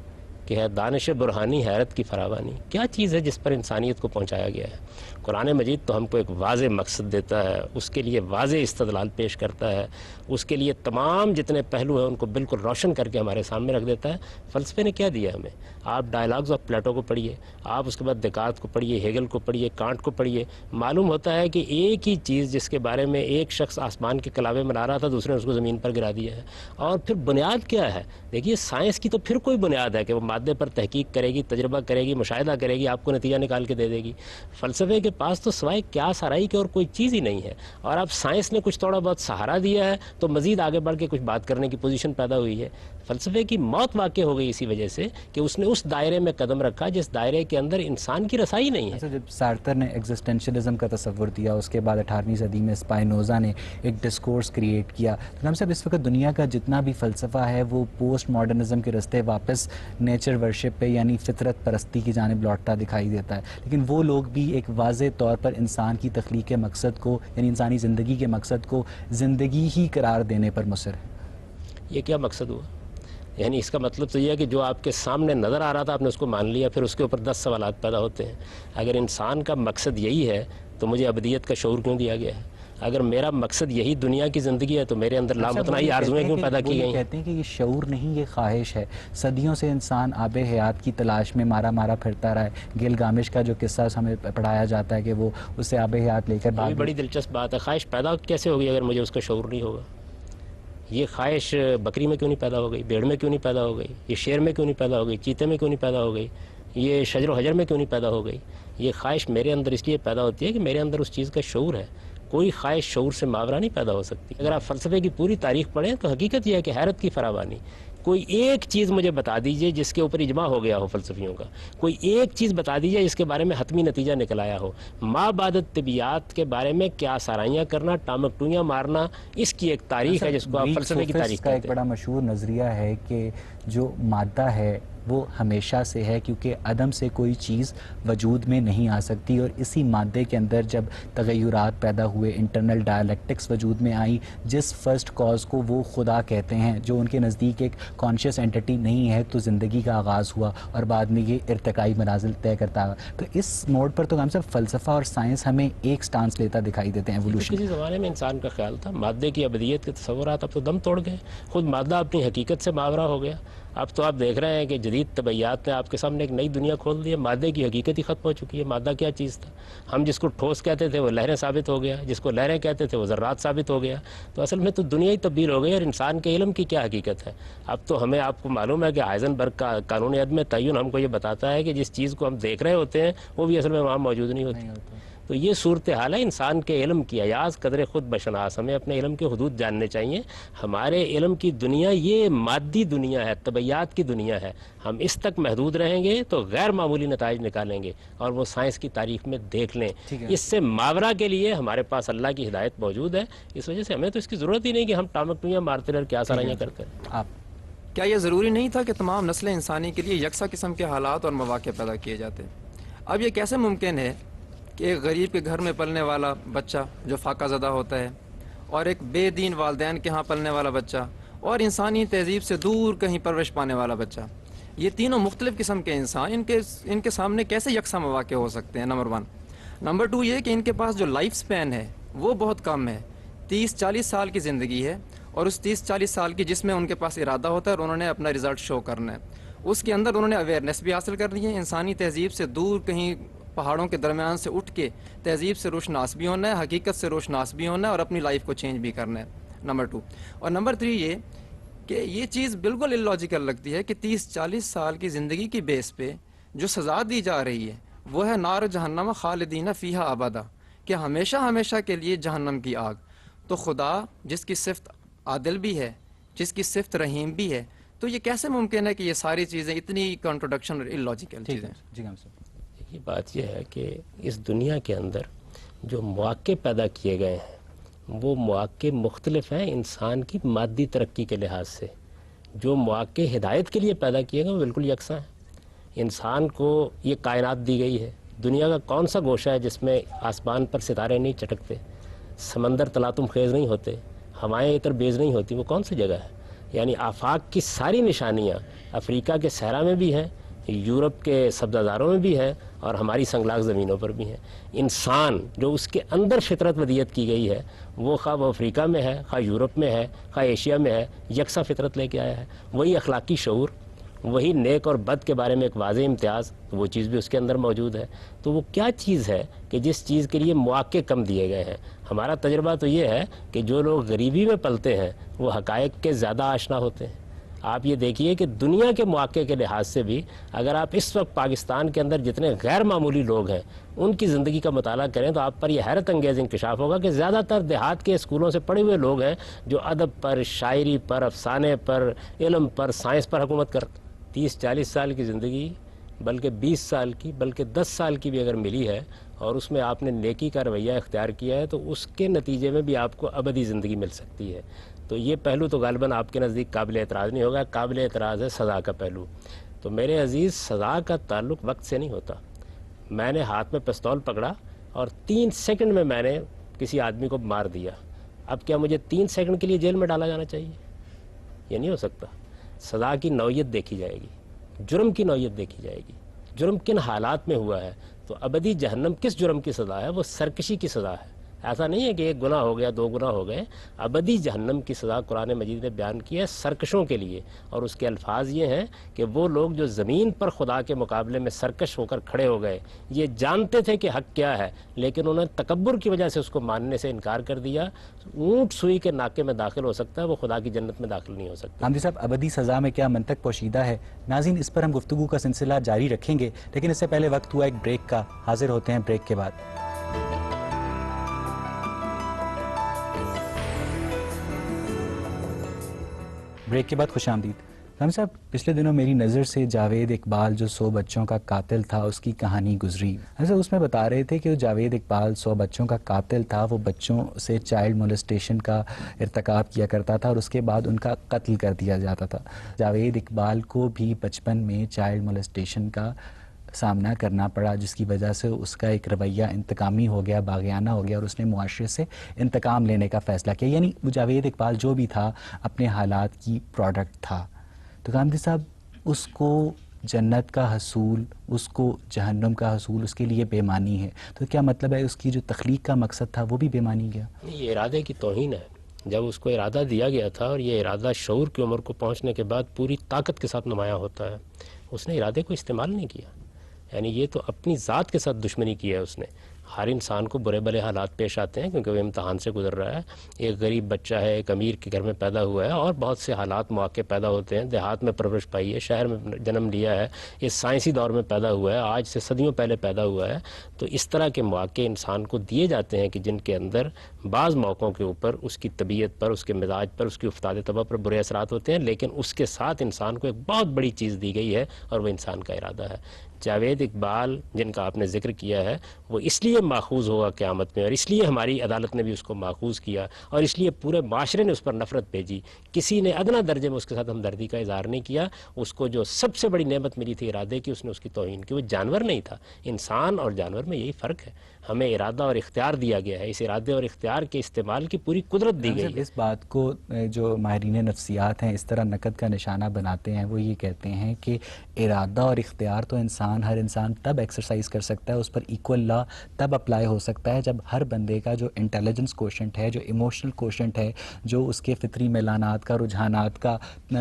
کہ ہے دانش برہانی حیرت کی فراوانی. کیا چیز ہے جس پر انسانیت کو پہنچایا گیا ہے؟ قرآن مجید تو ہم کو ایک واضح مقصد دیتا ہے, اس کے لیے واضح استدلال پیش کرتا ہے, اس کے لیے تمام جتنے پہلو ہیں ان کو بالکل روشن کر کے ہمارے سامنے رکھ دیتا ہے. فلسفے نے کیا دیا ہمیں؟ آپ ڈائلاگز آف پلیٹو کو پڑھیے, آپ اس کے بعد دیکارت کو پڑھیے, ہیگل کو پڑھیے, کانٹ کو پڑھیے. معلوم ہوتا ہے کہ ایک ہی چیز جس کے بارے میں ایک شخص آسمان کے کلاوے میں لا رہا تھا دوسرے نے اس کو زمین پر گرا دیا ہے. اور پھر بنیاد کیا ہے؟ دیکھیے سائنس کی تو پھر کوئی بنیاد ہے کہ وہ مادہ مادے پر تحقیق کرے گی, تجربہ کرے گی, مشاہدہ کرے گی, آپ کو نتیجہ نکال کے دے دے گی. فلسفے کے پاس تو سوائے قیاس آرائی کے اور کوئی چیز ہی نہیں ہے. اور اب سائنس نے کچھ تھوڑا بہت سہارا دیا ہے تو مزید آگے بڑھ کے کچھ بات کرنے کی پوزیشن پیدا ہوئی ہے. فلسفے کی موت واقع ہو گئی اسی وجہ سے کہ اس نے اس دائرے میں قدم رکھا جس دائرے کے اندر انسان کی رسائی نہیں ہے. جب سارتر نے ایگزسٹینشلزم کا تصور دیا, اس کے بعد 18ویں صدی میں اسپائنوزا نے ایک ڈسکورس کریٹ کیا, تو ہم صاحب اس وقت دنیا کا جتنا بھی فلسفہ ہے وہ پوسٹ ماڈرنزم کے راستے واپس نیچر ورشپ پہ یعنی فطرت پرستی کی جانب لوٹتا دکھائی دیتا ہے. لیکن وہ لوگ بھی ایک واضح طور پر انسان کی تخلیق کے مقصد کو یعنی انسانی زندگی کے مقصد کو زندگی ہی قرار دینے پر مصر ہے. یہ کیا مقصد ہوا؟ یعنی اس کا مطلب تو یہ ہے کہ جو آپ کے سامنے نظر آ رہا تھا آپ نے اس کو مان لیا, پھر اس کے اوپر 10 سوالات پیدا ہوتے ہیں. اگر انسان کا مقصد یہی ہے تو مجھے ابدیت کا شعور کیوں دیا گیا ہے؟ اگر میرا مقصد یہی دنیا کی زندگی ہے تو میرے اندر لامتناہی آرزویں کیوں پیدا کی گئی ہیں؟ کہتے ہیں کہ یہ شعور نہیں, یہ خواہش ہے. صدیوں سے انسان آب حیات کی تلاش میں مارا مارا پھرتا رہا ہے. گلگامش کا جو قصہ ہمیں پڑھایا جاتا ہے کہ وہ اس سے آب حیات لے کر یہ بڑی دلچسپ بات ہے. خواہش پیدا کیسے ہوگی اگر مجھے اس کا شعور نہیں ہوگا؟ یہ خواہش بکری میں کیوں نہیں پیدا ہو گئی, بھیڑ میں کیوں نہیں پیدا ہو گئی, یہ شیر میں کیوں نہیں پیدا ہو گئی, چیتے میں کیوں نہیں پیدا ہو گئی, یہ شجر و حجر میں کیوں نہیں پیدا ہو گئی؟ یہ خواہش میرے اندر اس لیے پیدا ہوتی ہے کہ میرے اندر اس چیز کا شعور ہے. کوئی خواہش شعور سے ماورا نہیں پیدا ہو سکتی. اگر آپ فلسفے کی پوری تاریخ پڑھیں تو حقیقت یہ ہے کہ حیرت کی فراوانی. کوئی ایک چیز مجھے بتا دیجئے جس کے اوپر اجماع ہو گیا ہو فلسفیوں کا. کوئی ایک چیز بتا دیجئے جس کے بارے میں حتمی نتیجہ نکل آیا ہو. ماں بعد طبیعت کے بارے میں کیا سارائیاں کرنا, ٹامک ٹوئیاں مارنا, اس کی ایک تاریخ ہے جس کو آپ فلسفے کی تاریخ کا ایک کہتے بڑا مشہور نظریہ ہے کہ جو مادہ ہے وہ ہمیشہ سے ہے کیونکہ عدم سے کوئی چیز وجود میں نہیں آ سکتی, اور اسی مادے کے اندر جب تغیرات پیدا ہوئے, انٹرنل ڈائلیکٹکس وجود میں آئی, جس فرسٹ کاز کو وہ خدا کہتے ہیں جو ان کے نزدیک ایک کانشیس اینٹی نہیں ہے, تو زندگی کا آغاز ہوا اور بعد میں یہ ارتقائی منازل طے کرتا ہے. تو اس موڈ پر تو ہم سب فلسفہ اور سائنس ہمیں ایک سٹانس لیتا دکھائی دیتے ہیں ایوولوشن. کسی زمانے میں انسان کا خیال تھا مادے کی ابدیت کے تصورات اب تو دم توڑ گئے. خود مادہ اپنی حقیقت سے ماورا ہو گیا. اب تو آپ دیکھ رہے ہیں کہ جدید طبیعیات نے آپ کے سامنے ایک نئی دنیا کھول دی ہے. مادے کی حقیقت ہی ختم ہو چکی ہے. مادہ کیا چیز تھا؟ ہم جس کو ٹھوس کہتے تھے وہ لہریں ثابت ہو گیا, جس کو لہریں کہتے تھے وہ ذرات ثابت ہو گیا. تو اصل میں تو دنیا ہی تبدیل ہو گئی. اور انسان کے علم کی کیا حقیقت ہے؟ اب تو ہمیں, آپ کو معلوم ہے کہ ہائزنبرگ کا قانون عدم تعین ہم کو یہ بتاتا ہے کہ جس چیز کو ہم دیکھ رہے ہوتے ہیں وہ بھی اصل میں وہاں موجود نہیں ہوتی. تو یہ صورتحال ہے انسان کے علم کی. ایاز قدر خود بشناس, ہمیں اپنے علم کے حدود جاننے چاہیے. ہمارے علم کی دنیا یہ مادی دنیا ہے, طبیعیات کی دنیا ہے. ہم اس تک محدود رہیں گے تو غیر معمولی نتائج نکالیں گے, اور وہ سائنس کی تاریخ میں دیکھ لیں. اس سے ماورا کے لیے ہمارے پاس اللہ کی ہدایت موجود ہے. اس وجہ سے ہمیں تو اس کی ضرورت ہی نہیں کہ ہم ٹامک ٹوئیاں مارتے رہیں, کیا سارائیاں کرتے ہیں. آپ کیا یہ ضروری نہیں تھا کہ تمام نسلیں انسانی کے لیے یکساں قسم کے حالات اور مواقع پیدا کیے جاتے؟ اب یہ کیسے ممکن ہے کہ ایک غریب کے گھر میں پلنے والا بچہ جو فاقہ زدہ ہوتا ہے, اور ایک بے دین والدین کے ہاں پلنے والا بچہ, اور انسانی تہذیب سے دور کہیں پرورش پانے والا بچہ, یہ تینوں مختلف قسم کے انسان ان کے سامنے کیسے یکساں مواقع ہو سکتے ہیں؟ نمبر 1. نمبر 2 یہ کہ ان کے پاس جو لائف سپین ہے وہ بہت کم ہے. 30-40 سال کی زندگی ہے, اور اس 30-40 سال کی جس میں ان کے پاس ارادہ ہوتا ہے اور انہوں نے اپنا رزلٹ شو کرنا ہے, اس کے اندر انہوں نے اویئرنیس بھی حاصل کرنی ہے, انسانی تہذیب سے دور کہیں پہاڑوں کے درمیان سے اٹھ کے تہذیب سے روشناس بھی ہونا ہے, حقیقت سے روشناس بھی ہونا ہے, اور اپنی لائف کو چینج بھی کرنا ہے. نمبر 2. اور نمبر 3 یہ کہ یہ چیز بالکل اللاجیکل لگتی ہے کہ 30-40 سال کی زندگی کی بیس پہ جو سزا دی جا رہی ہے وہ ہے نار جہنم خالدین فیہا ابدا, کہ ہمیشہ ہمیشہ کے لیے جہنم کی آگ. تو خدا جس کی صفت عادل بھی ہے, جس کی صفت رحیم بھی ہے, تو یہ کیسے ممکن ہے کہ یہ ساری چیزیں اتنی کنٹروڈکشن اور اللاجیکل چیزیں؟ جی ہم سب یہ بات یہ ہے کہ اس دنیا کے اندر جو مواقع پیدا کیے گئے ہیں وہ مواقع مختلف ہیں انسان کی مادی ترقی کے لحاظ سے. جو مواقع ہدایت کے لیے پیدا کیے گئے وہ بالکل یکساں ہیں. انسان کو یہ کائنات دی گئی ہے. دنیا کا کون سا گوشہ ہے جس میں آسمان پر ستارے نہیں چٹکتے, سمندر تلاطم خیز نہیں ہوتے, ہوائیں اتر بیز نہیں ہوتی؟ وہ کون سی جگہ ہے؟ یعنی آفاق کی ساری نشانیاں افریقہ کے صحرا میں بھی ہیں, یورپ کے سبزہ زاروں میں بھی ہیں, اور ہماری سنگلاخ زمینوں پر بھی ہیں. انسان جو اس کے اندر فطرت ودیت کی گئی ہے وہ خواہ وہ افریقہ میں ہے, خواہ یورپ میں ہے, خواہ ایشیا میں ہے, یکساں فطرت لے کے آیا ہے. وہی اخلاقی شعور, وہی نیک اور بد کے بارے میں ایک واضح امتیاز, وہ چیز بھی اس کے اندر موجود ہے. تو وہ کیا چیز ہے کہ جس چیز کے لیے مواقع کم دیے گئے ہیں؟ ہمارا تجربہ تو یہ ہے کہ جو لوگ غریبی میں پلتے ہیں وہ حقائق کے زیادہ آشنا ہوتے ہیں, آپ یہ دیکھیے کہ دنیا کے مواقع کے لحاظ سے بھی اگر آپ اس وقت پاکستان کے اندر جتنے غیر معمولی لوگ ہیں ان کی زندگی کا مطالعہ کریں تو آپ پر یہ حیرت انگیز انکشاف ہوگا کہ زیادہ تر دیہات کے اسکولوں سے پڑھے ہوئے لوگ ہیں جو ادب پر، شاعری پر، افسانے پر، علم پر، سائنس پر حکومت کرتے. 30-40 سال کی زندگی، بلکہ 20 سال کی، بلکہ 10 سال کی بھی اگر ملی ہے اور اس میں آپ نے نیکی کا رویہ اختیار کیا ہے تو اس کے نتیجے میں بھی آپ کو ابدی زندگی مل سکتی ہے. تو یہ پہلو تو غالباً آپ کے نزدیک قابل اعتراض نہیں ہوگا. قابل اعتراض ہے سزا کا پہلو. تو میرے عزیز، سزا کا تعلق وقت سے نہیں ہوتا. میں نے ہاتھ میں پستول پکڑا اور 3 سیکنڈ میں نے کسی آدمی کو مار دیا. اب کیا مجھے 3 سیکنڈ کے لیے جیل میں ڈالا جانا چاہیے؟ یہ نہیں ہو سکتا. سزا کی نوعیت دیکھی جائے گی، جرم کی نوعیت دیکھی جائے گی، جرم کن حالات میں ہوا ہے. تو ابدی جہنم کس جرم کی سزا ہے؟ وہ سرکشی کی سزا ہے. ایسا نہیں ہے کہ 1 گناہ ہو گیا، 2 گناہ ہو گئے. ابدی جہنم کی سزا قرآن مجید نے بیان کی ہے سرکشوں کے لیے، اور اس کے الفاظ یہ ہیں کہ وہ لوگ جو زمین پر خدا کے مقابلے میں سرکش ہو کر کھڑے ہو گئے، یہ جانتے تھے کہ حق کیا ہے لیکن انہوں نے تکبر کی وجہ سے اس کو ماننے سے انکار کر دیا. اونٹ سوئی کے ناکے میں داخل ہو سکتا ہے، وہ خدا کی جنت میں داخل نہیں ہو سکتا. حامدی صاحب، ابدی سزا میں کیا منطق پوشیدہ ہے؟ ناظرین، اس پر ہم گفتگو کا سلسلہ جاری رکھیں گے، لیکن اس سے پہلے وقت ہوا ایک بریک کا. حاضر ہوتے ہیں بریک کے بعد. بریک کے بعد خوش آمدید. رحمان صاحب، پچھلے دنوں میری نظر سے جاوید اقبال جو 100 بچوں کا قاتل تھا اس کی کہانی گزری. صاحب اس میں بتا رہے تھے کہ جو جاوید اقبال 100 بچوں کا قاتل تھا وہ بچوں سے چائلڈ مولسٹیشن کا ارتکاب کیا کرتا تھا اور اس کے بعد ان کا قتل کر دیا جاتا تھا. جاوید اقبال کو بھی بچپن میں چائلڈ مولسٹیشن کا سامنا کرنا پڑا، جس کی وجہ سے اس کا ایک رویہ انتقامی ہو گیا، باغیانہ ہو گیا، اور اس نے معاشرے سے انتقام لینے کا فیصلہ کیا. یعنی جاوید اقبال جو بھی تھا اپنے حالات کی پروڈکٹ تھا. تو حامدی صاحب، اس کو جنت کا حصول، اس کو جہنم کا حصول، اس کے لیے بے معنی ہے. تو کیا مطلب ہے اس کی جو تخلیق کا مقصد تھا وہ بھی بے معنی گیا؟ یہ ارادے کی توہین ہے. جب اس کو ارادہ دیا گیا تھا اور یہ ارادہ شعور کی عمر کو پہنچنے کے بعد پوری طاقت کے ساتھ نمایاں ہوتا ہے، اس نے ارادے کو استعمال نہیں کیا. یعنی یہ تو اپنی ذات کے ساتھ دشمنی کی ہے اس نے. ہر انسان کو برے بھلے حالات پیش آتے ہیں کیونکہ وہ امتحان سے گزر رہا ہے. ایک غریب بچہ ہے، ایک امیر کے گھر میں پیدا ہوا ہے، اور بہت سے حالات مواقع پیدا ہوتے ہیں. دیہات میں پرورش پائی ہے، شہر میں جنم لیا ہے، اس سائنسی دور میں پیدا ہوا ہے، آج سے صدیوں پہلے پیدا ہوا ہے. تو اس طرح کے مواقع انسان کو دیے جاتے ہیں کہ جن کے اندر بعض موقعوں کے اوپر اس کی طبیعت پر، اس کے مزاج پر، اس کی افتاد طبع پر برے اثرات ہوتے ہیں، لیکن اس کے ساتھ انسان کو ایک بہت بڑی چیز دی گئی ہے اور وہ انسان کا ارادہ ہے. جاوید اقبال جن کا آپ نے ذکر کیا ہے وہ اس لیے ماخوذ ہوگا قیامت میں، اور اس لیے ہماری عدالت نے بھی اس کو ماخوذ کیا، اور اس لیے پورے معاشرے نے اس پر نفرت بھیجی. کسی نے ادنا درجے میں اس کے ساتھ ہمدردی کا اظہار نہیں کیا. اس کو جو سب سے بڑی نعمت ملی تھی ارادے کی، اس نے اس کی توہین کی. وہ جانور نہیں تھا. انسان اور جانور میں یہی فرق ہے. ہمیں ارادہ اور اختیار دیا گیا ہے، اس ارادے اور اختیار کے استعمال کی پوری قدرت دی گئی ہے. اس بات کو جو ماہرین نفسیات ہیں اس طرح نقد کا نشانہ بناتے ہیں، وہ یہ کہتے ہیں کہ ارادہ اور اختیار تو ہر انسان تب ایکسرسائز کر سکتا ہے، اس پر ایکول لا تب اپلائی ہو سکتا ہے جب ہر بندے کا جو انٹیلیجنس کوشنٹ ہے، جو ایموشنل کوشنٹ ہے، جو اس کے فطری میلانات کا، رجحانات کا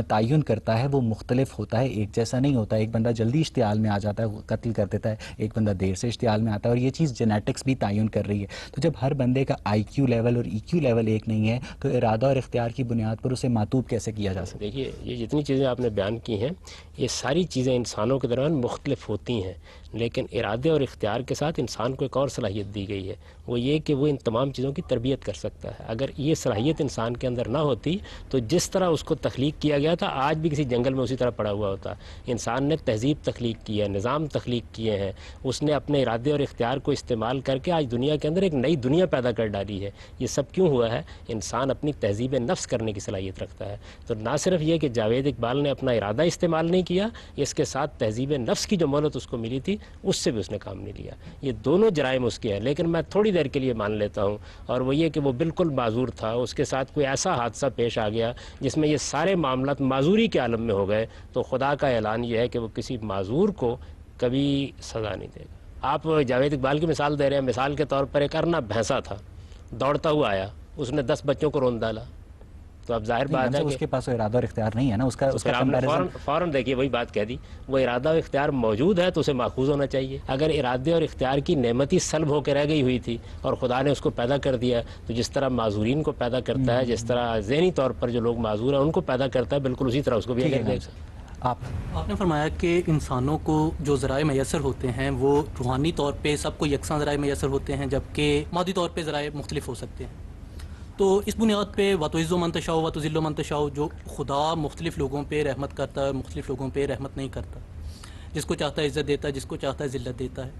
تعین کرتا ہے، وہ مختلف ہوتا ہے، ایک جیسا نہیں ہوتا. ایک بندہ جلدی اشتعال میں آ جاتا ہے، قتل کر دیتا ہے، ایک بندہ دیر سے اشتعال میں آتا ہے، اور یہ چیز جینیٹکس بھی تعین کر رہی ہے. تو جب ہر بندے کا آئی کیو لیول اور ای کیو لیول ایک نہیں ہے تو ارادہ اور اختیار کی بنیاد پر اسے معطوب کیسے کیا جا سکتا ہے؟ دیکھیے، یہ جتنی چیزیں آپ نے بیان کی ہیں یہ ساری چیزیں انسانوں کے درمیان مختلف ہوتی ہیں، لیکن ارادے اور اختیار کے ساتھ انسان کو ایک اور صلاحیت دی گئی ہے، وہ یہ کہ وہ ان تمام چیزوں کی تربیت کر سکتا ہے. اگر یہ صلاحیت انسان کے اندر نہ ہوتی تو جس طرح اس کو تخلیق کیا گیا تھا آج بھی کسی جنگل میں اسی طرح پڑا ہوا ہوتا. انسان نے تہذیب تخلیق کی ہے، نظام تخلیق کیے ہیں، اس نے اپنے ارادے اور اختیار کو استعمال کر کے آج دنیا کے اندر ایک نئی دنیا پیدا کر ڈالی ہے. یہ سب کیوں ہوا ہے؟ انسان اپنی تہذیب نفس کرنے کی صلاحیت رکھتا ہے. تو نہ صرف یہ کہ جاوید اقبال نے اپنا ارادہ استعمال نہیں کیا، اس کے ساتھ تہذیب نفس کی جو مہلت اس کو ملی تھی اس سے بھی اس نے کام نہیں لیا. یہ دونوں جرائم اس کے ہیں. لیکن میں تھوڑی دیر کے لیے مان لیتا ہوں، اور وہ یہ کہ وہ بالکل معذور تھا. اس کے ساتھ کوئی ایسا حادثہ پیش آ گیا جس میں یہ سارے معاملات معذوری کے عالم میں ہو گئے، تو خدا کا اعلان یہ ہے کہ وہ کسی معذور کو کبھی سزا نہیں دے گا. آپ جاوید اقبال کی مثال دے رہے ہیں. مثال کے طور پر ایک ارنا بھینسا تھا، دوڑتا ہوا آیا، اس نے 10 بچوں کو رون ڈالا، تو اب ظاہر بات ہے اس کہ کے پاس ارادہ اور اختیار نہیں ہے نا، اس کا فوراً دیکھیے وہی بات کہہ دی، وہ ارادہ و اختیار موجود ہے تو اسے ماخوذ ہونا چاہیے. اگر ارادے اور اختیار کی نعمت ہی سلب ہو کے رہ گئی ہوئی تھی اور خدا نے اس کو پیدا کر دیا، تو جس طرح معذورین کو پیدا کرتا ہے، جس طرح ذہنی طور پر جو لوگ معذور ہیں ان کو پیدا کرتا ہے، بالکل اسی طرح اس کو بھی اگر دیکھ سکتے. آپ نے فرمایا کہ انسانوں کو جو ذرائع میسر ہوتے ہیں وہ روحانی طور پہ سب کو یکساں ذرائع میسر ہوتے ہیں، جبکہ مادی طور پہ ذرائع مختلف ہو سکتے ہیں. تو اس بنیاد پہ وَتُعِزُّ مَن تَشَاءُ وَتُذِلُّ مَن تَشَاءُ، جو خدا مختلف لوگوں پہ رحمت کرتا ہے، مختلف لوگوں پہ رحمت نہیں کرتا، جس کو چاہتا ہے عزت دیتا ہے، جس کو چاہتا ہے ذلت دیتا ہے.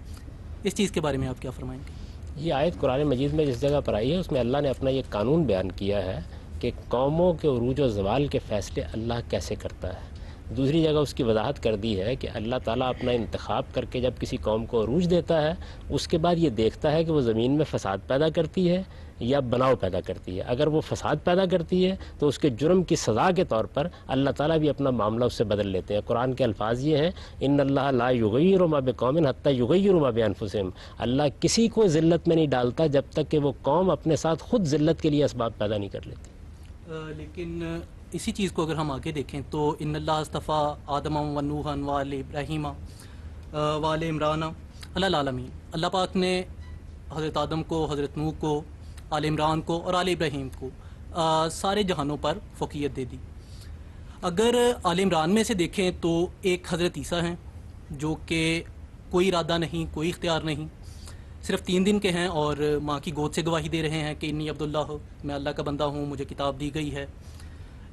اس چیز کے بارے میں آپ کیا فرمائیں گے؟ یہ آیت قرآن مجید میں جس جگہ پر آئی ہے اس میں اللہ نے اپنا یہ قانون بیان کیا ہے کہ قوموں کے عروج و زوال کے فیصلے اللہ کیسے کرتا ہے. دوسری جگہ اس کی وضاحت کر دی ہے کہ اللہ تعالیٰ اپنا انتخاب کر کے جب کسی قوم کو عروج دیتا ہے اس کے بعد یہ دیکھتا ہے کہ وہ زمین میں فساد پیدا کرتی ہے یا بناؤ پیدا کرتی ہے. اگر وہ فساد پیدا کرتی ہے تو اس کے جرم کی سزا کے طور پر اللہ تعالیٰ بھی اپنا معاملہ اس سے بدل لیتے ہیں. قرآن کے الفاظ یہ ہیں، ان اللہ لا یغیر ما بقوم حتی یغیروا ما بانفسہم. اللہ کسی کو ذلت میں نہیں ڈالتا جب تک کہ وہ قوم اپنے ساتھ خود ذلت کے لیے اسباب پیدا نہیں کر لیتی. لیکن اسی چیز کو اگر ہم آگے دیکھیں تو ان اللہ اصطفیٰ آدم و نوحا و آل ابراہیم و آل عمران علی العالمین. اللہ پاک نے حضرت آدم کو، حضرت نوح کو، آل عمران کو اور آل ابراہیم کو سارے جہانوں پر فوقیت دے دی. اگر آل عمران میں سے دیکھیں تو ایک حضرت عیسیٰ ہیں جو کہ کوئی ارادہ نہیں، کوئی اختیار نہیں، صرف 3 دن کے ہیں اور ماں کی گود سے گواہی دے رہے ہیں کہ انی عبداللہ، میں اللہ کا بندہ ہوں، مجھے کتاب دی گئی ہے.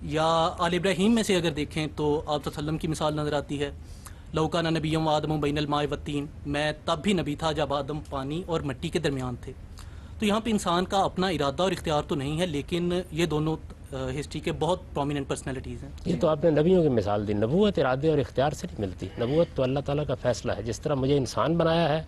یا آل ابراہیم میں سے اگر دیکھیں تو آپ صلی اللہ علیہ وسلم کی مثال نظر آتی ہے، لو کان نبی و آدم بین الماء والطین، میں تب بھی نبی تھا جب آدم پانی اور مٹی کے درمیان تھے. تو یہاں پہ انسان کا اپنا ارادہ اور اختیار تو نہیں ہے، لیکن یہ دونوں ہسٹری کے بہت پرومیننٹ پرسنالٹیز ہیں. یہ تو آپ نے نبیوں کی مثال دی. نبوت ارادے اور اختیار سے نہیں ملتی. نبوت تو اللہ تعالیٰ کا فیصلہ ہے. جس طرح مجھے انسان بنایا ہے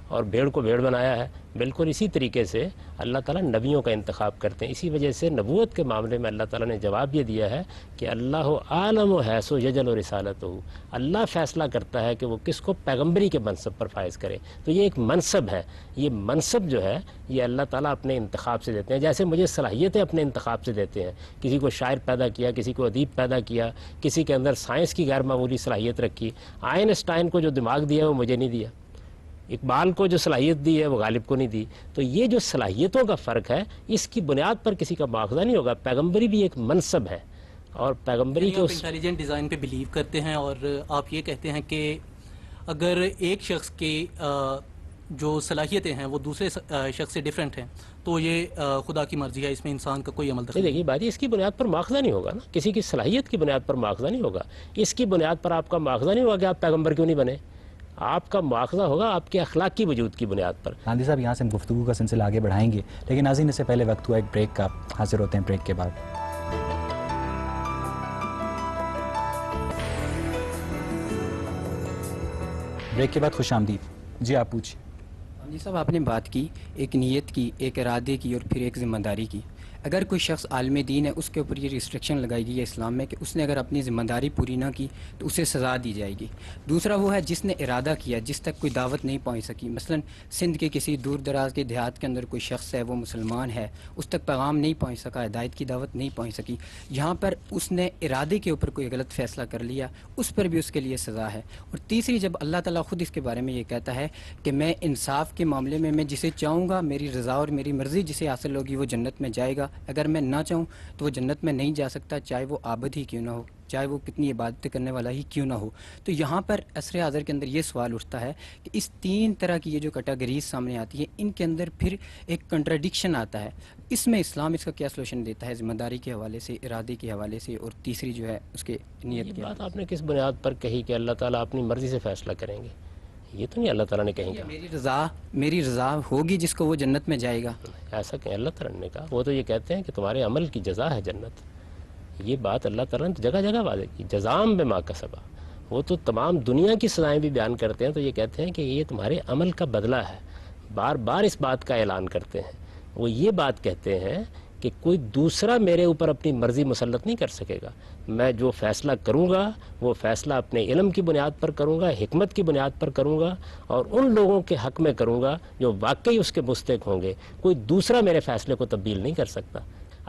اور بھیڑ کو بھیڑ بنایا ہے، بالکل اسی طریقے سے اللہ تعالیٰ نبیوں کا انتخاب کرتے ہیں. اسی وجہ سے نبوت کے معاملے میں اللہ تعالیٰ نے جواب یہ دیا ہے کہ اللہ عالم و حیث و یجل و رسالت ہو. اللہ فیصلہ کرتا ہے کہ وہ کس کو پیغمبری کے منصب پر فائز کرے. تو یہ ایک منصب ہے. یہ منصب جو ہے یہ اللہ تعالیٰ اپنے انتخاب سے دیتے ہیں. جیسے مجھے صلاحیتیں اپنے انتخاب سے دیتے ہیں. کسی کو شاعر پیدا کیا، کسی کو ادیب پیدا کیا، کسی کے اندر سائنس کی غیر معمولی صلاحیت رکھی. آئنسٹائن کو جو دماغ دیا وہ مجھے نہیں دیا. اقبال کو جو صلاحیت دی ہے وہ غالب کو نہیں دی. تو یہ جو صلاحیتوں کا فرق ہے اس کی بنیاد پر کسی کا مواخذہ نہیں ہوگا. پیغمبری بھی ایک منصب ہے اور پیغمبری کے انٹیلیجنٹ ڈیزائن پہ بلیو کرتے ہیں اور آپ یہ کہتے ہیں کہ اگر ایک شخص کی جو صلاحیتیں ہیں وہ دوسرے شخص سے ڈیفرنٹ ہیں تو یہ خدا کی مرضی ہے، اس میں انسان کا کوئی عمل دخل نہیں. دیکھیے بات اس کی بنیاد پر مواخذہ نہیں ہوگا نا. کسی کی صلاحیت کی بنیاد پر مواخذہ نہیں ہوگا. اس کی بنیاد پر آپ کا مواخذہ نہیں ہوگا کہ آپ پیغمبر کیوں نہیں بنے. آپ کا مواخذہ ہوگا آپ کے اخلاقی وجود کی بنیاد پر. گاندھی صاحب یہاں سے ہم گفتگو کا سلسلہ آگے بڑھائیں گے، لیکن ناظرین اس سے پہلے وقت ہوا ایک بریک کا. حاضر ہوتے ہیں بریک کے بعد. بریک کے بعد خوش آمدید. جی آپ پوچھیں. جی صاحب، آپ نے بات کی ایک نیت کی، ایک ارادے کی اور پھر ایک ذمہ داری کی. اگر کوئی شخص عالم دین ہے اس کے اوپر یہ ریسٹرکشن لگائی گئی ہے اسلام میں کہ اس نے اگر اپنی ذمہ داری پوری نہ کی تو اسے سزا دی جائے گی. دوسرا وہ ہے جس نے ارادہ کیا، جس تک کوئی دعوت نہیں پہنچ سکی. مثلا سندھ کے کسی دور دراز کے دیہات کے اندر کوئی شخص ہے، وہ مسلمان ہے، اس تک پیغام نہیں پہنچ سکا، ہدایت کی دعوت نہیں پہنچ سکی. یہاں پر اس نے ارادے کے اوپر کوئی غلط فیصلہ کر لیا، اس پر بھی اس کے لیے سزا ہے. اور تیسری، جب اللہ تعالیٰ خود اس کے بارے میں یہ کہتا ہے کہ میں انصاف کے معاملے میں جسے چاہوں گا، میری رضا اور میری مرضی جسے حاصل ہوگی وہ جنت میں جائے گا، اگر میں نہ چاہوں تو وہ جنت میں نہیں جا سکتا، چاہے وہ عابد ہی کیوں نہ ہو، چاہے وہ کتنی عبادتیں کرنے والا ہی کیوں نہ ہو. تو یہاں پر عصر حاضر کے اندر یہ سوال اٹھتا ہے کہ اس 3 طرح کی یہ جو کیٹیگریز سامنے آتی ہے ان کے اندر پھر ایک کنٹراڈکشن آتا ہے. اس میں اسلام اس کا کیا سولوشن دیتا ہے ذمہ داری کے حوالے سے، ارادے کے حوالے سے، اور تیسری جو ہے اس کے نیت کی بات آپ نے کس بنیاد پر کہی کہ اللہ تعالیٰ اپنی مرضی سے فیصلہ کریں گے؟ یہ تو نہیں اللہ تعالیٰ نے کہیں گا میری رضا ہوگی جس کو وہ جنت میں جائے گا. ایسا کہ اللہ تعالیٰ نے کہا. وہ تو یہ کہتے ہیں کہ تمہارے عمل کی جزا ہے جنت. یہ بات اللہ تعالیٰ نے جگہ جگہ واضح کی. جزام بما کسبا. وہ تو تمام دنیا کی سزائیں بھی بیان کرتے ہیں تو یہ کہتے ہیں کہ یہ تمہارے عمل کا بدلہ ہے. بار بار اس بات کا اعلان کرتے ہیں. وہ یہ بات کہتے ہیں کہ کوئی دوسرا میرے اوپر اپنی مرضی مسلط نہیں کر سکے گا. میں جو فیصلہ کروں گا وہ فیصلہ اپنے علم کی بنیاد پر کروں گا، حکمت کی بنیاد پر کروں گا اور ان لوگوں کے حق میں کروں گا جو واقعی اس کے مستحق ہوں گے. کوئی دوسرا میرے فیصلے کو تبدیل نہیں کر سکتا.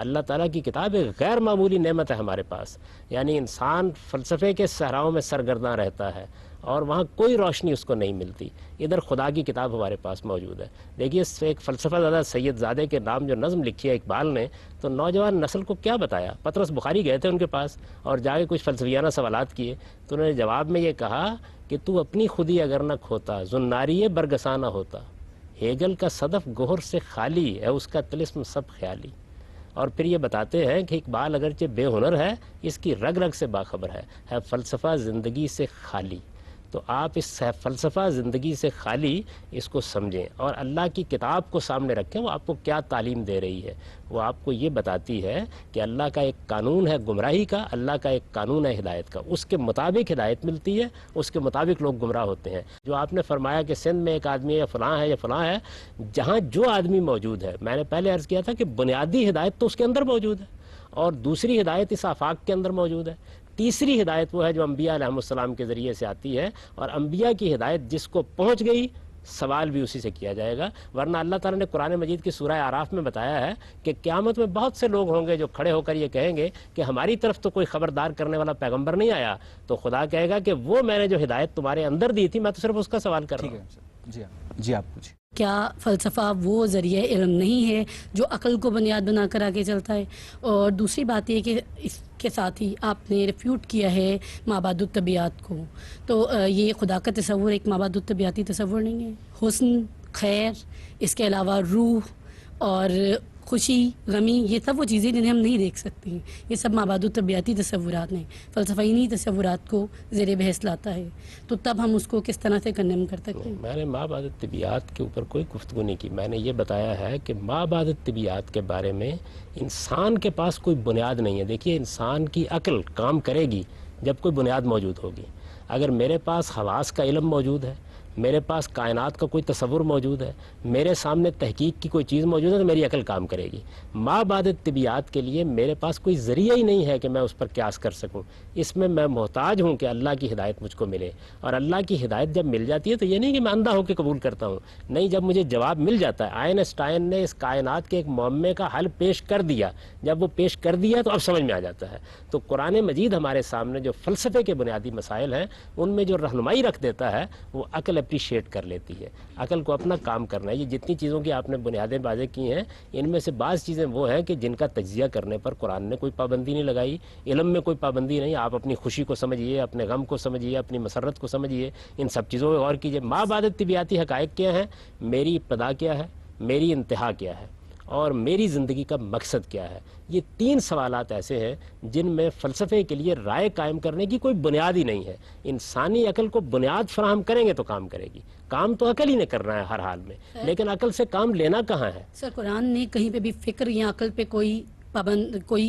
اللہ تعالیٰ کی کتاب ایک غیر معمولی نعمت ہے ہمارے پاس. یعنی انسان فلسفے کے صحراؤں میں سرگرداں رہتا ہے اور وہاں کوئی روشنی اس کو نہیں ملتی. ادھر خدا کی کتاب ہمارے پاس موجود ہے. دیکھیے ایک فلسفہ زدہ سید زادے کے نام جو نظم لکھی ہے اقبال نے، تو نوجوان نسل کو کیا بتایا. پطرس بخاری گئے تھے ان کے پاس اور جا کے کچھ فلسفیانہ سوالات کیے، تو انہوں نے جواب میں یہ کہا کہ تو اپنی خودی اگر نہ کھوتا، زناری برگساں نہ ہوتا. ہیگل کا صدف گہر سے خالی ہے، اس کا طلسم سب خیالی. اور پھر یہ بتاتے ہیں کہ اقبال اگرچہ بے ہنر ہے، اس کی رگ رگ سے باخبر ہے فلسفہ زندگی سے خالی. تو آپ اس فلسفہ زندگی سے خالی اس کو سمجھیں اور اللہ کی کتاب کو سامنے رکھیں. وہ آپ کو کیا تعلیم دے رہی ہے؟ وہ آپ کو یہ بتاتی ہے کہ اللہ کا ایک قانون ہے گمراہی کا، اللہ کا ایک قانون ہے ہدایت کا. اس کے مطابق ہدایت ملتی ہے، اس کے مطابق لوگ گمراہ ہوتے ہیں. جو آپ نے فرمایا کہ سندھ میں ایک آدمی یا فلاں ہے یا فلاں ہے، جہاں جو آدمی موجود ہے، میں نے پہلے عرض کیا تھا کہ بنیادی ہدایت تو اس کے اندر موجود ہے اور دوسری ہدایت اس آفاق کے اندر موجود ہے. تیسری ہدایت وہ ہے جو انبیاء علیہ السلام کے ذریعے سے آتی ہے، اور انبیاء کی ہدایت جس کو پہنچ گئی سوال بھی اسی سے کیا جائے گا. ورنہ اللہ تعالیٰ نے قرآن مجید کی سورہ اعراف میں بتایا ہے کہ قیامت میں بہت سے لوگ ہوں گے جو کھڑے ہو کر یہ کہیں گے کہ ہماری طرف تو کوئی خبردار کرنے والا پیغمبر نہیں آیا. تو خدا کہے گا کہ وہ میں نے جو ہدایت تمہارے اندر دی تھی، میں تو صرف اس کا سوال کر رہا ہوں. جی آپ پوچھیں. کیا فلسفہ وہ ذریعہ علم نہیں ہے جو عقل کو بنیاد بنا کر آگے چلتا ہے؟ اور دوسری بات یہ کہ اس کے ساتھ ہی آپ نے ریفیوٹ کیا ہے مابعد الطبیعات کو. تو یہ خدا کا تصور ایک مابعد الطبیعاتی تصور نہیں ہے؟ حسن، خیر، اس کے علاوہ روح اور خوشی، غمی، یہ سب وہ چیزیں جنہیں ہم نہیں دیکھ سکتے ہیں. یہ سب مابعد الطبیعاتی تصورات ہیں. فلسفہ انہی تصورات کو زیر بحث لاتا ہے. تو تب ہم اس کو کس طرح سے کنڈیم کر سکتے ہیں؟ میں نے مابعد الطبیعات کے اوپر کوئی گفتگو نہیں کی. میں نے یہ بتایا ہے کہ مابعد الطبیعات کے بارے میں انسان کے پاس کوئی بنیاد نہیں ہے. دیکھیے انسان کی عقل کام کرے گی جب کوئی بنیاد موجود ہوگی. اگر میرے پاس حواس کا علم موجود ہے، میرے پاس کائنات کا کوئی تصور موجود ہے، میرے سامنے تحقیق کی کوئی چیز موجود ہے، تو میری عقل کام کرے گی. مابعد الطبیعات کے لیے میرے پاس کوئی ذریعہ ہی نہیں ہے کہ میں اس پر قیاس کر سکوں. اس میں محتاج ہوں کہ اللہ کی ہدایت مجھ کو ملے. اور اللہ کی ہدایت جب مل جاتی ہے تو یہ نہیں کہ میں اندھا ہو کے قبول کرتا ہوں. نہیں، جب مجھے جواب مل جاتا ہے. آئنسٹائن نے اس کائنات کے ایک معمے کا حل پیش کر دیا. جب وہ پیش کر دیا تو اب سمجھ میں آ جاتا ہے. تو قرآن مجید ہمارے سامنے جو فلسفے کے بنیادی مسائل ہیں ان میں جو رہنمائی رکھ دیتا ہے وہ عقل اپریشیٹ کر لیتی ہے. عقل کو اپنا کام کرنا ہے. یہ جتنی چیزوں کی آپ نے بنیادیں واضح کی ہیں، ان میں سے بعض چیزیں وہ ہیں کہ جن کا تجزیہ کرنے پر قرآن نے کوئی پابندی نہیں لگائی. علم میں کوئی پابندی نہیں. آپ اپنی خوشی کو سمجھیے، اپنے غم کو سمجھیے، اپنی مسرت کو سمجھیے. ان سب چیزوں پہ غور کیجیے. مابعد الطبیعاتی حقائق کیا ہیں؟ میری ابتدا کیا ہے، میری انتہا کیا ہے، اور میری زندگی کا مقصد کیا ہے. یہ تین سوالات ایسے ہیں جن میں فلسفے کے لیے رائے قائم کرنے کی کوئی بنیاد ہی نہیں ہے. انسانی عقل کو بنیاد فراہم کریں گے تو کام کرے گی. کام تو عقل ہی نے کرنا ہے ہر حال میں، لیکن عقل سے کام لینا کہاں ہے؟ سر، قرآن نے کہیں پہ بھی فکر یا عقل پہ کوئی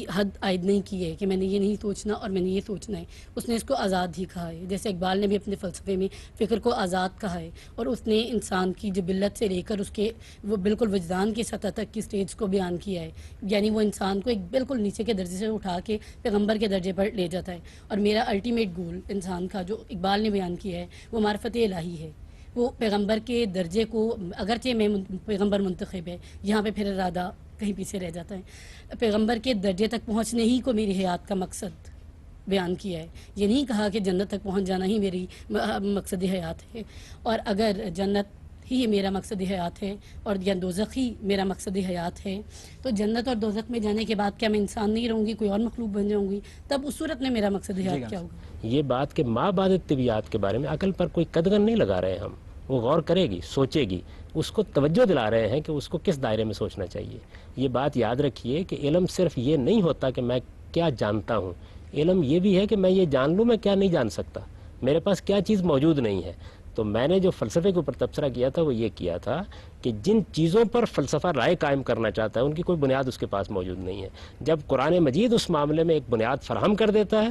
حد عائد نہیں کی ہے کہ میں نے یہ نہیں سوچنا اور میں نے یہ سوچنا ہے. اس نے اس کو آزاد ہی کہا ہے. جیسے اقبال نے بھی اپنے فلسفے میں فکر کو آزاد کہا ہے، اور اس نے انسان کی جبلت سے لے کر اس کے وہ بالکل وجدان کی سطح تک کی سٹیج کو بیان کیا ہے. یعنی وہ انسان کو ایک بالکل نیچے کے درجے سے اٹھا کے پیغمبر کے درجے پر لے جاتا ہے. اور میرا الٹیمیٹ گول انسان کا جو اقبال نے بیان کیا ہے وہ معرفت الہی ہے. وہ پیغمبر کے درجے کو، اگرچہ میں پیغمبر منتخب ہے، یہاں پہ پھر ارادہ کہیں پیچھے رہ جاتا ہے. پیغمبر کے درجے تک پہنچنے ہی کو میری حیات کا مقصد بیان کیا ہے. یہ نہیں کہا کہ جنت تک پہنچ جانا ہی میری مقصد حیات ہے. اور اگر جنت ہی میرا مقصد حیات ہے اور یا دوزخ ہی میرا مقصد حیات ہے، تو جنت اور دوزخ میں جانے کے بعد کیا میں انسان نہیں رہوں گی، کوئی اور مخلوق بن جاؤں گی؟ تب اس صورت میں میرا مقصد حیات کیا ہوگا؟ یہ بات کہ مابعد الطبیعات کے بارے میں عقل پر کوئی قدغن نہیں لگا رہے ہم. وہ غور کرے گی، سوچے گی. اس کو توجہ دلا رہے ہیں کہ اس کو کس دائرے میں سوچنا چاہیے. یہ بات یاد رکھیے کہ علم صرف یہ نہیں ہوتا کہ میں کیا جانتا ہوں. علم یہ بھی ہے کہ میں یہ جان لوں میں کیا نہیں جان سکتا، میرے پاس کیا چیز موجود نہیں ہے. تو میں نے جو فلسفے کے اوپر تبصرہ کیا تھا وہ یہ کیا تھا کہ جن چیزوں پر فلسفہ رائے قائم کرنا چاہتا ہے ان کی کوئی بنیاد اس کے پاس موجود نہیں ہے. جب قرآن مجید اس معاملے میں ایک بنیاد فراہم کر دیتا ہے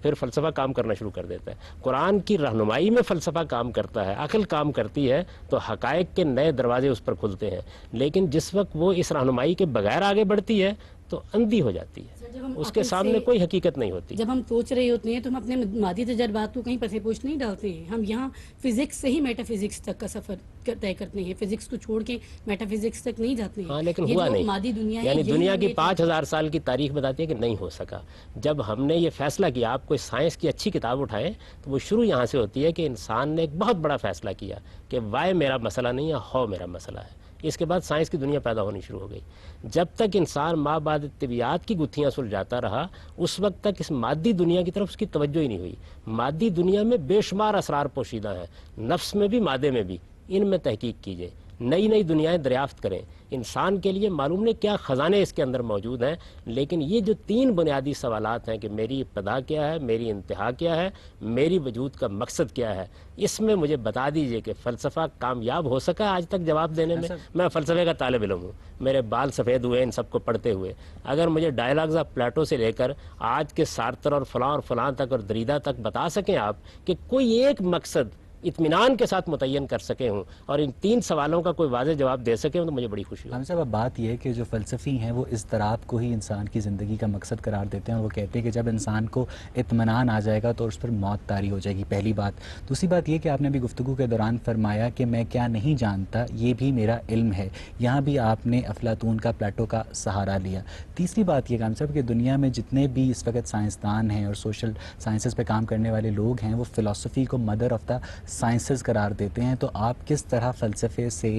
پھر فلسفہ کام کرنا شروع کر دیتا ہے. قرآن کی رہنمائی میں فلسفہ کام کرتا ہے، عقل کام کرتی ہے، تو حقائق کے نئے دروازے اس پر کھلتے ہیں. لیکن جس وقت وہ اس رہنمائی کے بغیر آگے بڑھتی ہے تو اندھی ہو جاتی ہے، جب ہم اس کے عقل سامنے سے- کوئی حقیقت نہیں ہوتی۔ جب ہم سوچ رہے ہوتے ہیں تو ہم اپنے مادی تجربات کو کہیں پسے پوش نہیں ڈالتے ہیں، ہم یہاں فزکس سے ہی میٹا فزکس تک کا سفر طے کرتے ہیں، فزکس کو چھوڑ کے میٹا فزکس تک نہیں جاتے ہیں۔ ہاں لیکن یہ ہوا جو نہیں، مادی دنیا ہے یعنی یہی دنیا کی ہمیں- 5000 سال کی تاریخ بتاتی ہے کہ نہیں ہو سکا۔ جب ہم نے یہ فیصلہ کیا، آپ کوئی سائنس کی اچھی کتاب اٹھائیں تو وہ شروع یہاں سے ہوتی ہے کہ انسان نے ایک بہت بڑا فیصلہ کیا کہ وائی میرا مسئلہ نہیں ہے، ہاؤ میرا مسئلہ ہے۔ اس کے بعد سائنس کی دنیا پیدا ہونی شروع ہو گئی۔ جب تک انسان ماں بعد طبیعات کی گتھیاں سلجھاتا رہا، اس وقت تک اس مادی دنیا کی طرف اس کی توجہ ہی نہیں ہوئی۔ مادی دنیا میں بے شمار اسرار پوشیدہ ہیں، نفس میں بھی مادے میں بھی، ان میں تحقیق کیجیے، نئی نئی دنیایں دریافت کریں۔ انسان کے لیے معلوم نہیں کیا خزانے اس کے اندر موجود ہیں، لیکن یہ جو 3 بنیادی سوالات ہیں کہ میری ابتدا کیا ہے، میری انتہا کیا ہے، میری وجود کا مقصد کیا ہے، اس میں مجھے بتا دیجئے کہ فلسفہ کامیاب ہو سکا آج تک جواب دینے میں۔ میں فلسفے کا طالب علم ہوں، میرے بال سفید ہوئے ان سب کو پڑھتے ہوئے۔ اگر مجھے ڈائلاگز آف پلیٹو سے لے کر آج کے سارتر اور فلاں تک اور دریدہ تک بتا سکیں آپ کہ کوئی ایک مقصد اطمینان کے ساتھ متعین کر سکے ہوں اور ان 3 سوالوں کا کوئی واضح جواب دے سکے ہوں تو مجھے بڑی خوشی ہوگی۔ ہم صاحب اب بات یہ ہے کہ جو فلسفی ہیں وہ اضطراب کو ہی انسان کی زندگی کا مقصد قرار دیتے ہیں، اور وہ کہتے ہیں کہ جب انسان کو اطمینان آ جائے گا تو اس پر موت طاری ہو جائے گی، پہلی بات۔ دوسری بات یہ کہ آپ نے ابھی گفتگو کے دوران فرمایا کہ میں کیا نہیں جانتا یہ بھی میرا علم ہے، یہاں بھی آپ نے افلاطون کا، پلیٹو کا سہارا لیا۔ تیسری بات یہ کہ ہم صاحب کہ دنیا میں جتنے بھی اس وقت سائنسدان ہیں اور سوشل سائنسز پہ کام کرنے والے لوگ ہیں وہ فلسفی کو مدر آف دا سائنسز قرار دیتے ہیں، تو آپ کس طرح فلسفے سے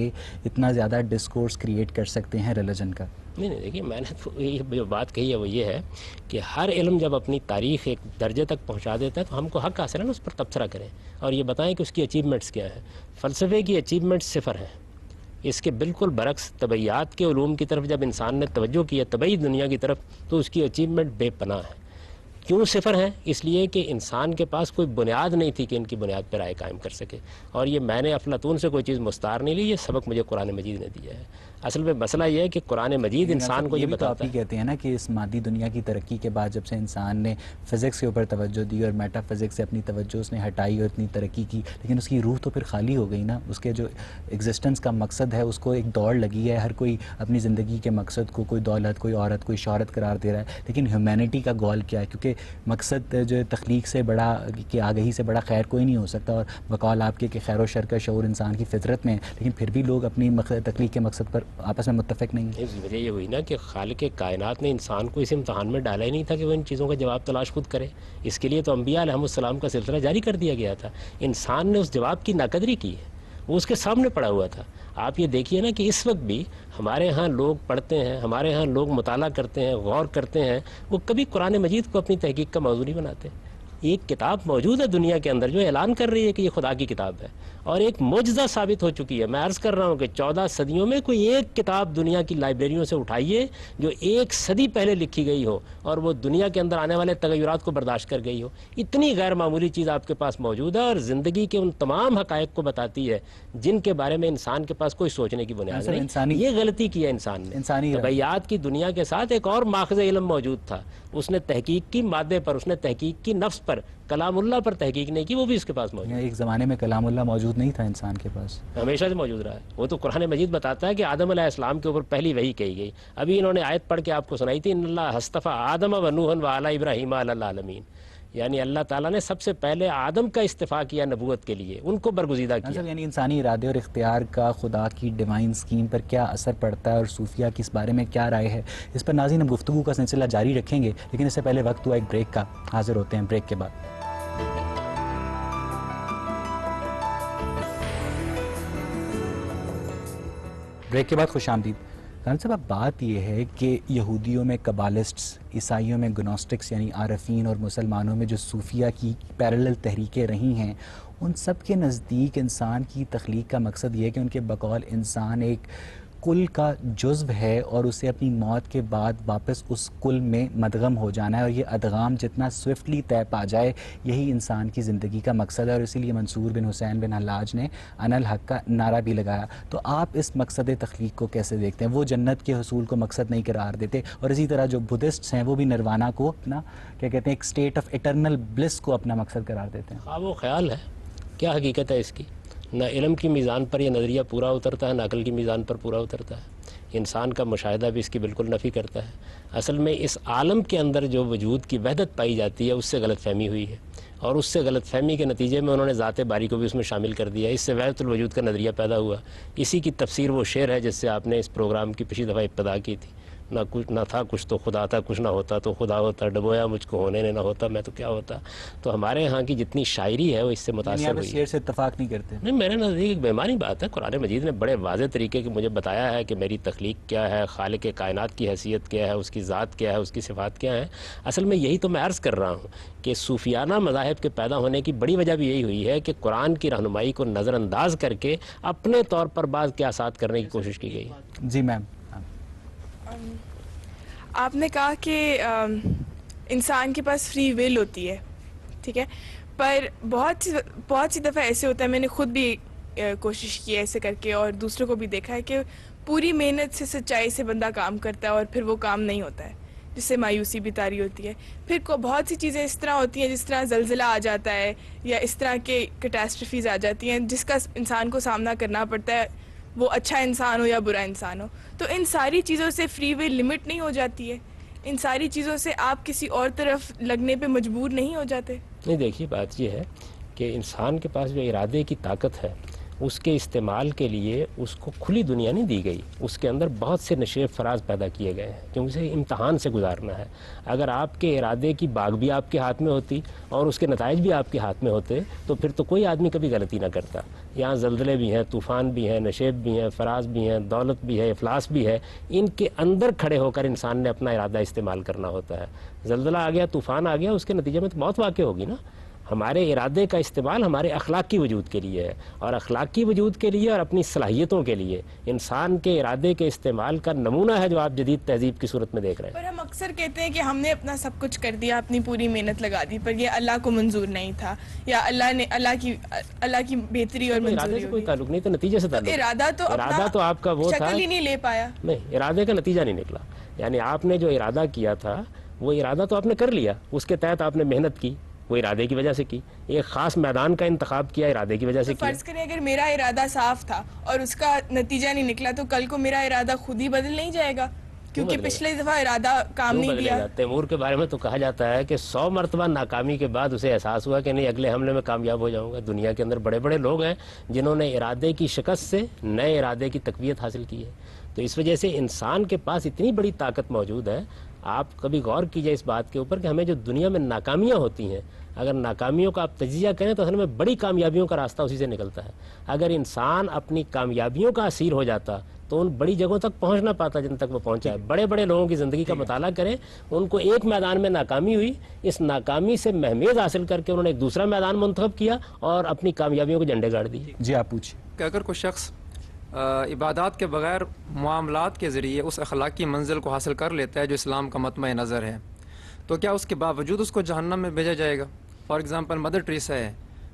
اتنا زیادہ ڈسکورس کریٹ کر سکتے ہیں ریلیجن کا؟ نہیں دیکھیے، میں نے تو یہ جو بات کہی ہے وہ یہ ہے کہ ہر علم جب اپنی تاریخ ایک درجے تک پہنچا دیتا ہے تو ہم کو حق حاصل ہے نا اس پر تبصرہ کریں اور یہ بتائیں کہ اس کی اچیومنٹس کیا ہیں۔ فلسفے کی اچیومنٹس 0 ہیں، اس کے بالکل برعکس طبیعیات کے علوم کی طرف جب انسان نے توجہ کی ہے، طبعی دنیا کی طرف، تو اس کی اچیومنٹ بے پناہ ہے۔ کیوں 0 ہیں؟ اس لیے کہ انسان کے پاس کوئی بنیاد نہیں تھی کہ ان کی بنیاد پر رائے قائم کر سکے، اور یہ میں نے افلاطون سے کوئی چیز مستعار نہیں لی، یہ سبق مجھے قرآن مجید نے دیا ہے۔ اصل میں مسئلہ یہ ہے کہ قرآن مجید انسان کو یہ بھی تو آپ بتاتا ہی ہے۔ کہتے ہیں نا کہ اس مادی دنیا کی ترقی کے بعد جب سے انسان نے فزکس کے اوپر توجہ دی اور میٹا فزکس سے اپنی توجہ اس نے ہٹائی اور اتنی ترقی کی، لیکن اس کی روح تو پھر خالی ہو گئی نا، اس کے جو ایگزسٹنس کا مقصد ہے اس کو ایک دوڑ لگی ہے، ہر کوئی اپنی زندگی کے مقصد کو کوئی دولت، کوئی عورت، کوئی شہرت قرار دے رہا ہے، لیکن ہیومینٹی کا گول کیا ہے؟ کیونکہ مقصد جو تخلیق سے بڑا، کہ آگہی سے بڑا خیر کوئی نہیں ہو سکتا، اور بقول آپ کے کہ خیر و شر کا شعور انسان کی فطرت میں ہے، لیکن پھر بھی لوگ اپنی تخلیق کے مقصد پر آپس میں متفق نہیں ہیں۔ اس وجہ یہ ہوئی نا کہ خالق کائنات نے انسان کو اس امتحان میں ڈالا ہی نہیں تھا کہ وہ ان چیزوں کا جواب تلاش خود کرے۔ اس کے لیے تو انبیاء علیہ السلام کا سلسلہ جاری کر دیا گیا تھا۔ انسان نے اس جواب کی ناقدری کی ہے، وہ اس کے سامنے پڑا ہوا تھا۔ آپ یہ دیکھیے نا کہ اس وقت بھی ہمارے ہاں لوگ پڑھتے ہیں، ہمارے ہاں لوگ مطالعہ کرتے ہیں، غور کرتے ہیں، وہ کبھی قرآن مجید کو اپنی تحقیق کا موضوع نہیں بناتے۔ ایک کتاب موجود ہے دنیا کے اندر جو اعلان کر رہی ہے کہ یہ خدا کی کتاب ہے، اور ایک معجزہ ثابت ہو چکی ہے۔ میں عرض کر رہا ہوں کہ 14 صدیوں میں کوئی ایک کتاب دنیا کی لائبریریوں سے اٹھائیے جو 1 صدی پہلے لکھی گئی ہو اور وہ دنیا کے اندر آنے والے تغیرات کو برداشت کر گئی ہو۔ اتنی غیر معمولی چیز آپ کے پاس موجود ہے اور زندگی کے ان تمام حقائق کو بتاتی ہے جن کے بارے میں انسان کے پاس کوئی سوچنے کی بنیاد نہیں۔ یہ غلطی کی ہے انسان نے۔ طبیعیات کی دنیا کے ساتھ ایک اور ماخذ علم موجود تھا، اس نے تحقیق کی مادے پر، اس نے تحقیق کی نفس پر، کلام اللہ پر تحقیق نہیں کی، وہ بھی اس کے پاس موجود ہے۔ ایک زمانے میں کلام اللہ موجود نہیں تھا انسان کے پاس، ہمیشہ سے موجود رہا ہے۔ وہ تو قرآن مجید بتاتا ہے کہ آدم علیہ السلام کے اوپر پہلی وحی کہی گئی۔ ابھی انہوں نے آیت پڑھ کے آپ کو سنائی تھی، ان اللہ اصطفیٰ آدم و نوحا و آل ابراہیم علی العالمین، یعنی اللہ تعالیٰ نے سب سے پہلے آدم کا استفاع کیا نبوت کے لیے، ان کو برگزیدہ کیا۔ یعنی انسانی ارادے اور اختیار کا خدا کی ڈیوائن سکیم پر کیا اثر پڑتا ہے اور صوفیہ کی اس بارے میں کیا رائے ہے، اس پر ناظرین ہم گفتگو کا سلسلہ جاری رکھیں گے، لیکن اس سے پہلے وقت ہوا ایک بریک کا۔ حاضر ہوتے ہیں بریک کے بعد۔ بریک کے بعد خوش آمدید۔ خان صاحب، اب بات یہ ہے کہ یہودیوں میں قبالسٹس، عیسائیوں میں گنوسٹکس یعنی عارفین، اور مسلمانوں میں جو صوفیہ کی پیرلل تحریکیں رہی ہیں، ان سب کے نزدیک انسان کی تخلیق کا مقصد یہ ہے کہ ان کے بقول انسان ایک کل کا جزو ہے اور اسے اپنی موت کے بعد واپس اس کل میں مدغم ہو جانا ہے، اور یہ ادغام جتنا سوئفٹلی طے پا جائے یہی انسان کی زندگی کا مقصد ہے، اور اسی لیے منصور بن حسین بن حلاج نے انا الحق کا نعرہ بھی لگایا۔ تو آپ اس مقصد تخلیق کو کیسے دیکھتے ہیں؟ وہ جنت کے حصول کو مقصد نہیں قرار دیتے، اور اسی طرح جو بدھسٹس ہیں وہ بھی نروانا کو اپنا کیا کہتے ہیں ایک اسٹیٹ آف ایٹرنل بلس کو اپنا مقصد قرار دیتے ہیں۔ ہاں، وہ خیال ہے، کیا حقیقت ہے اس کی؟ نہ علم کی میزان پر یہ نظریہ پورا اترتا ہے، نہ عقل کی میزان پر پورا اترتا ہے۔ انسان کا مشاہدہ بھی اس کی بالکل نفی کرتا ہے. اصل میں اس عالم کے اندر جو وجود کی وحدت پائی جاتی ہے اس سے غلط فہمی ہوئی ہے، اور اس سے غلط فہمی کے نتیجے میں انہوں نے ذات باری کو بھی اس میں شامل کر دیا. اس سے وحدت الوجود کا نظریہ پیدا ہوا. اسی کی تفسیر وہ شعر ہے جس سے آپ نے اس پروگرام کی پچھلی دفعہ ابتدا کی تھی. نہ تھا کچھ تو خدا تھا، کچھ نہ ہوتا تو خدا ہوتا، ڈبویا مجھ کو ہونے نے نہ ہوتا میں تو کیا ہوتا. تو ہمارے ہاں کی جتنی شاعری ہے وہ اس سے متاثر ہوئی. شعر سے اتفاق نہیں کرتے؟ نہیں، میرے نزدیک ایک بیمانی بات ہے. قرآن مجید نے بڑے واضح طریقے کے مجھے بتایا ہے کہ میری تخلیق کیا ہے، خالق کائنات کی حیثیت کیا ہے، اس کی ذات کیا ہے، اس کی صفات کیا ہیں. اصل میں یہی تو میں عرض کر رہا ہوں کہ صوفیانہ مذاہب کے پیدا ہونے کی بڑی وجہ بھی یہی ہوئی ہے کہ قرآن کی رہنمائی کو نظر انداز کر کے اپنے طور پر بعض قیاسات کرنے کی کوشش کی گئی. جی میم. آپ نے کہا کہ انسان کے پاس فری ول ہوتی ہے، ٹھیک ہے، پر بہت سی دفعہ ایسے ہوتا ہے، میں نے خود بھی کوشش کی ہے ایسے کر کے اور دوسروں کو بھی دیکھا ہے کہ پوری محنت سے سچائی سے بندہ کام کرتا ہے اور پھر وہ کام نہیں ہوتا ہے، جس سے مایوسی بھی طاری ہوتی ہے. پھر بہت سی چیزیں اس طرح ہوتی ہیں جس طرح زلزلہ آ جاتا ہے یا اس طرح کے کیٹاسٹرفیز آ جاتی ہیں جس کا انسان کو سامنا کرنا پڑتا ہے، وہ اچھا انسان ہو یا برا انسان ہو. تو ان ساری چیزوں سے فری ول لمٹ نہیں ہو جاتی ہے؟ ان ساری چیزوں سے آپ کسی اور طرف لگنے پہ مجبور نہیں ہو جاتے؟ نہیں، دیکھیے بات یہ ہے کہ انسان کے پاس جو ارادے کی طاقت ہے اس کے استعمال کے لیے اس کو کھلی دنیا نہیں دی گئی. اس کے اندر بہت سے نشیب فراز پیدا کیے گئے ہیں کیونکہ اسے امتحان سے گزارنا ہے. اگر آپ کے ارادے کی باغ بھی آپ کے ہاتھ میں ہوتی اور اس کے نتائج بھی آپ کے ہاتھ میں ہوتے تو پھر تو کوئی آدمی کبھی غلطی نہ کرتا. یہاں زلزلے بھی ہیں، طوفان بھی ہیں، نشیب بھی ہیں، فراز بھی ہیں، دولت بھی ہے، افلاس بھی ہے. ان کے اندر کھڑے ہو کر انسان نے اپنا ارادہ استعمال کرنا ہوتا ہے. زلزلہ آ گیا، طوفان آ گیا، اس کے نتیجے میں تو موت واقع ہوگی نا. ہمارے ارادے کا استعمال ہمارے اخلاقی وجود کے لیے ہے، اور اخلاقی وجود کے لیے اور اپنی صلاحیتوں کے لیے انسان کے ارادے کے استعمال کا نمونہ ہے جو آپ جدید تہذیب کی صورت میں دیکھ رہے ہیں. پر ہم اکثر کہتے ہیں کہ ہم نے اپنا سب کچھ کر دیا، اپنی پوری محنت لگا دی، پر یہ اللہ کو منظور نہیں تھا یا اللہ کی بہتری اور منظوری ارادے سے کوئی تعلق نہیں، تو نتیجے سے تعلق. ارادہ تو آپ کا وہ تھا، شکل ہی نہیں لے پایا. نہیں، ارادے کا نتیجہ نہیں نکلا. یعنی آپ نے جو ارادہ کیا تھا وہ ارادہ تو آپ نے کر لیا، اس کے تحت آپ نے محنت کی، وہ ارادے کی وجہ سے کی. ایک خاص میدان کا انتخاب کیا، ارادے کی وجہ سے کیا. فرض کریں اگر میرا ارادہ صاف تھا اور اس کا نتیجہ نہیں نکلا تو کل کو میرا ارادہ خود ہی بدل نہیں جائے گا کیونکہ پچھلے دفعہ ارادہ کام نہیں دیا. تیمور کے بارے میں تو کہا جاتا ہے کہ 100 مرتبہ ناکامی کے بعد اسے احساس ہوا کہ نہیں، اگلے حملے میں کامیاب ہو جاؤں گا. دنیا کے اندر بڑے بڑے لوگ ہیں جنہوں نے ارادے کی شکست سے نئے ارادے کی تقویت حاصل کی ہے. تو اس وجہ سے انسان کے پاس اتنی بڑی طاقت موجود ہے. آپ کبھی غور کیجئے اس بات کے اوپر کہ ہمیں جو دنیا میں ناکامیاں ہوتی ہیں، اگر ناکامیوں کا آپ تجزیہ کریں تو اصل میں بڑی کامیابیوں کا راستہ اسی سے نکلتا ہے. اگر انسان اپنی کامیابیوں کا اسیر ہو جاتا تو ان بڑی جگہوں تک پہنچ نہ پاتا جن تک وہ پہنچا ہے. بڑے بڑے لوگوں کی زندگی کا مطالعہ کریں، ان کو ایک میدان میں ناکامی ہوئی، اس ناکامی سے مہمیز حاصل کر کے انہوں نے ایک دوسرا میدان منتخب کیا اور اپنی کامیابیوں کو جھنڈے گاڑ دیے. جی آپ پوچھیں. کہ اگر کوئی شخص عبادات کے بغیر معاملات کے ذریعے اس اخلاقی منزل کو حاصل کر لیتا ہے جو اسلام کا مطمع نظر ہے، تو کیا اس کے باوجود اس کو جہنم میں بھیجا جائے گا؟ فار ایگزامپل مدر ٹریسا ہے،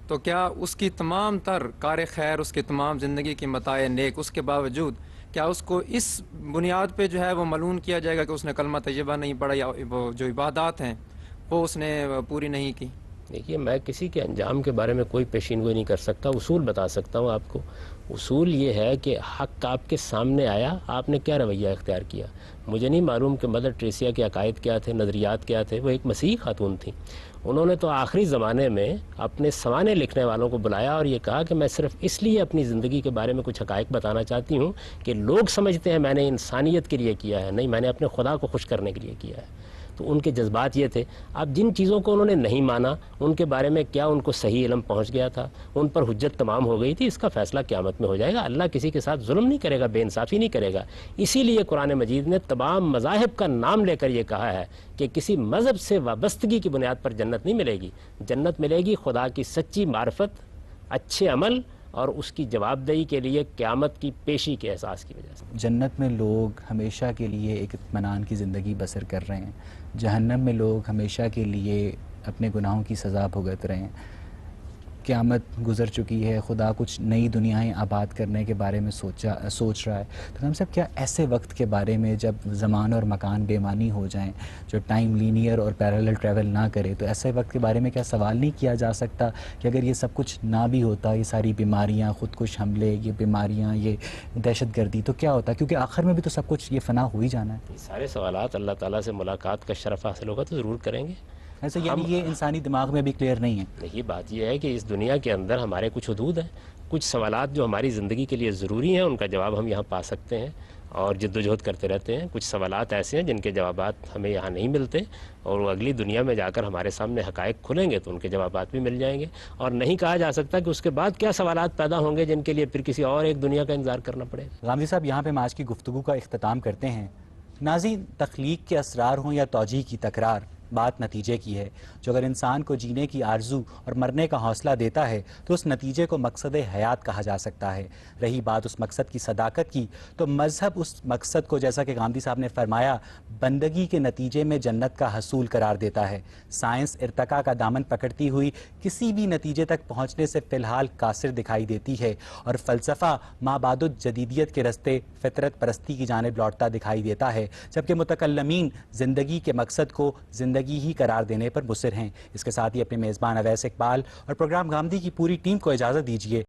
تو کیا اس کی تمام تر کار خیر، اس کی تمام زندگی کی متاع نیک، اس کے باوجود کیا اس کو اس بنیاد پہ جو ہے وہ ملعون کیا جائے گا کہ اس نے کلمہ طیبہ نہیں پڑھا یا وہ جو عبادات ہیں وہ اس نے پوری نہیں کی؟ دیکھیے، میں کسی کے انجام کے بارے میں کوئی پیشین گوئی نہیں کر سکتا. اصول بتا سکتا ہوں آپ کو. اصول یہ ہے کہ حق آپ کے سامنے آیا، آپ نے کیا رویہ اختیار کیا. مجھے نہیں معلوم کہ مدر ٹریسیا کے عقائد کیا تھے، نظریات کیا تھے. وہ ایک مسیحی خاتون تھیں. انہوں نے تو آخری زمانے میں اپنے سوانے لکھنے والوں کو بلایا اور یہ کہا کہ میں صرف اس لیے اپنی زندگی کے بارے میں کچھ حقائق بتانا چاہتی ہوں کہ لوگ سمجھتے ہیں میں نے انسانیت کے لیے کیا ہے، نہیں، میں نے اپنے خدا کو خوش کرنے کے لیے کیا ہے. تو ان کے جذبات یہ تھے. اب جن چیزوں کو انہوں نے نہیں مانا، ان کے بارے میں کیا ان کو صحیح علم پہنچ گیا تھا، ان پر حجت تمام ہو گئی تھی، اس کا فیصلہ قیامت میں ہو جائے گا. اللہ کسی کے ساتھ ظلم نہیں کرے گا، بے انصافی نہیں کرے گا. اسی لیے قرآن مجید نے تمام مذاہب کا نام لے کر یہ کہا ہے کہ کسی مذہب سے وابستگی کی بنیاد پر جنت نہیں ملے گی. جنت ملے گی خدا کی سچی معرفت، اچھے عمل اور اس کی جواب دہی کے لیے قیامت کی پیشی کے احساس کی وجہ سے. جنت میں لوگ ہمیشہ کے لیے ایک اطمینان کی زندگی بسر کر رہے ہیں، جہنم میں لوگ ہمیشہ کے لیے اپنے گناہوں کی سزا بھگت رہے ہیں. قیامت گزر چکی ہے, خدا کچھ نئی دنیایں آباد کرنے کے بارے میں سوچ رہا ہے, تو ہم سب کیا ایسے وقت کے بارے میں جب زمان اور مکان بے معنی ہو جائیں, جو ٹائم لینئر اور پیرالل ٹریول نہ کرے, تو ایسے وقت کے بارے میں کیا سوال نہیں کیا جا سکتا کہ اگر یہ سب کچھ نہ بھی ہوتا, یہ ساری بیماریاں, خودکش حملے, یہ بیماریاں, یہ دہشت گردی, تو کیا ہوتا؟ کیونکہ آخر میں بھی تو سب کچھ یہ فنا ہو ہی جانا ہے. یہ سارے سوالات اللہ تعالیٰ سے ملاقات کا شرف حاصل ہوگا تو ضرور کریں گے. ایسے یعنی یہ انسانی دماغ میں بھی کلیئر نہیں ہے. یہ بات یہ ہے کہ اس دنیا کے اندر ہمارے کچھ حدود ہیں, کچھ سوالات جو ہماری زندگی کے لیے ضروری ہیں ان کا جواب ہم یہاں پا سکتے ہیں اور جد و جہد کرتے رہتے ہیں. کچھ سوالات ایسے ہیں جن کے جوابات ہمیں یہاں نہیں ملتے اور وہ اگلی دنیا میں جا کر ہمارے سامنے حقائق کھلیں گے تو ان کے جوابات بھی مل جائیں گے, اور نہیں کہا جا سکتا کہ اس کے بعد کیا سوالات پیدا ہوں گے جن کے لیے پھر کسی اور ایک دنیا کا انتظار کرنا پڑے. غامدی صاحب, یہاں پہ ہم آج کی گفتگو کا اختتام کرتے ہیں. ناظرین, تخلیق کے اسرار ہوں یا توجیہ کی تکرار, بات نتیجے کی ہے. جو اگر انسان کو جینے کی آرزو اور مرنے کا حوصلہ دیتا ہے تو اس نتیجے کو مقصد حیات کہا جا سکتا ہے. رہی بات اس مقصد کی صداقت کی, تو مذہب اس مقصد کو, جیسا کہ غامدی صاحب نے فرمایا, بندگی کے نتیجے میں جنت کا حصول قرار دیتا ہے. سائنس ارتقاء کا دامن پکڑتی ہوئی کسی بھی نتیجے تک پہنچنے سے فی الحال قاصر دکھائی دیتی ہے, اور فلسفہ مابعد الجدیدیت کے رستے فطرت پرستی کی جانب لوٹتا دکھائی دیتا ہے, جبکہ متکلمین زندگی کے مقصد کو زندگی ہی قرار دینے پر مصر ہیں. اس کے ساتھ ہی اپنے میزبان اویس اقبال اور پروگرام غامدی کی پوری ٹیم کو اجازت دیجیے.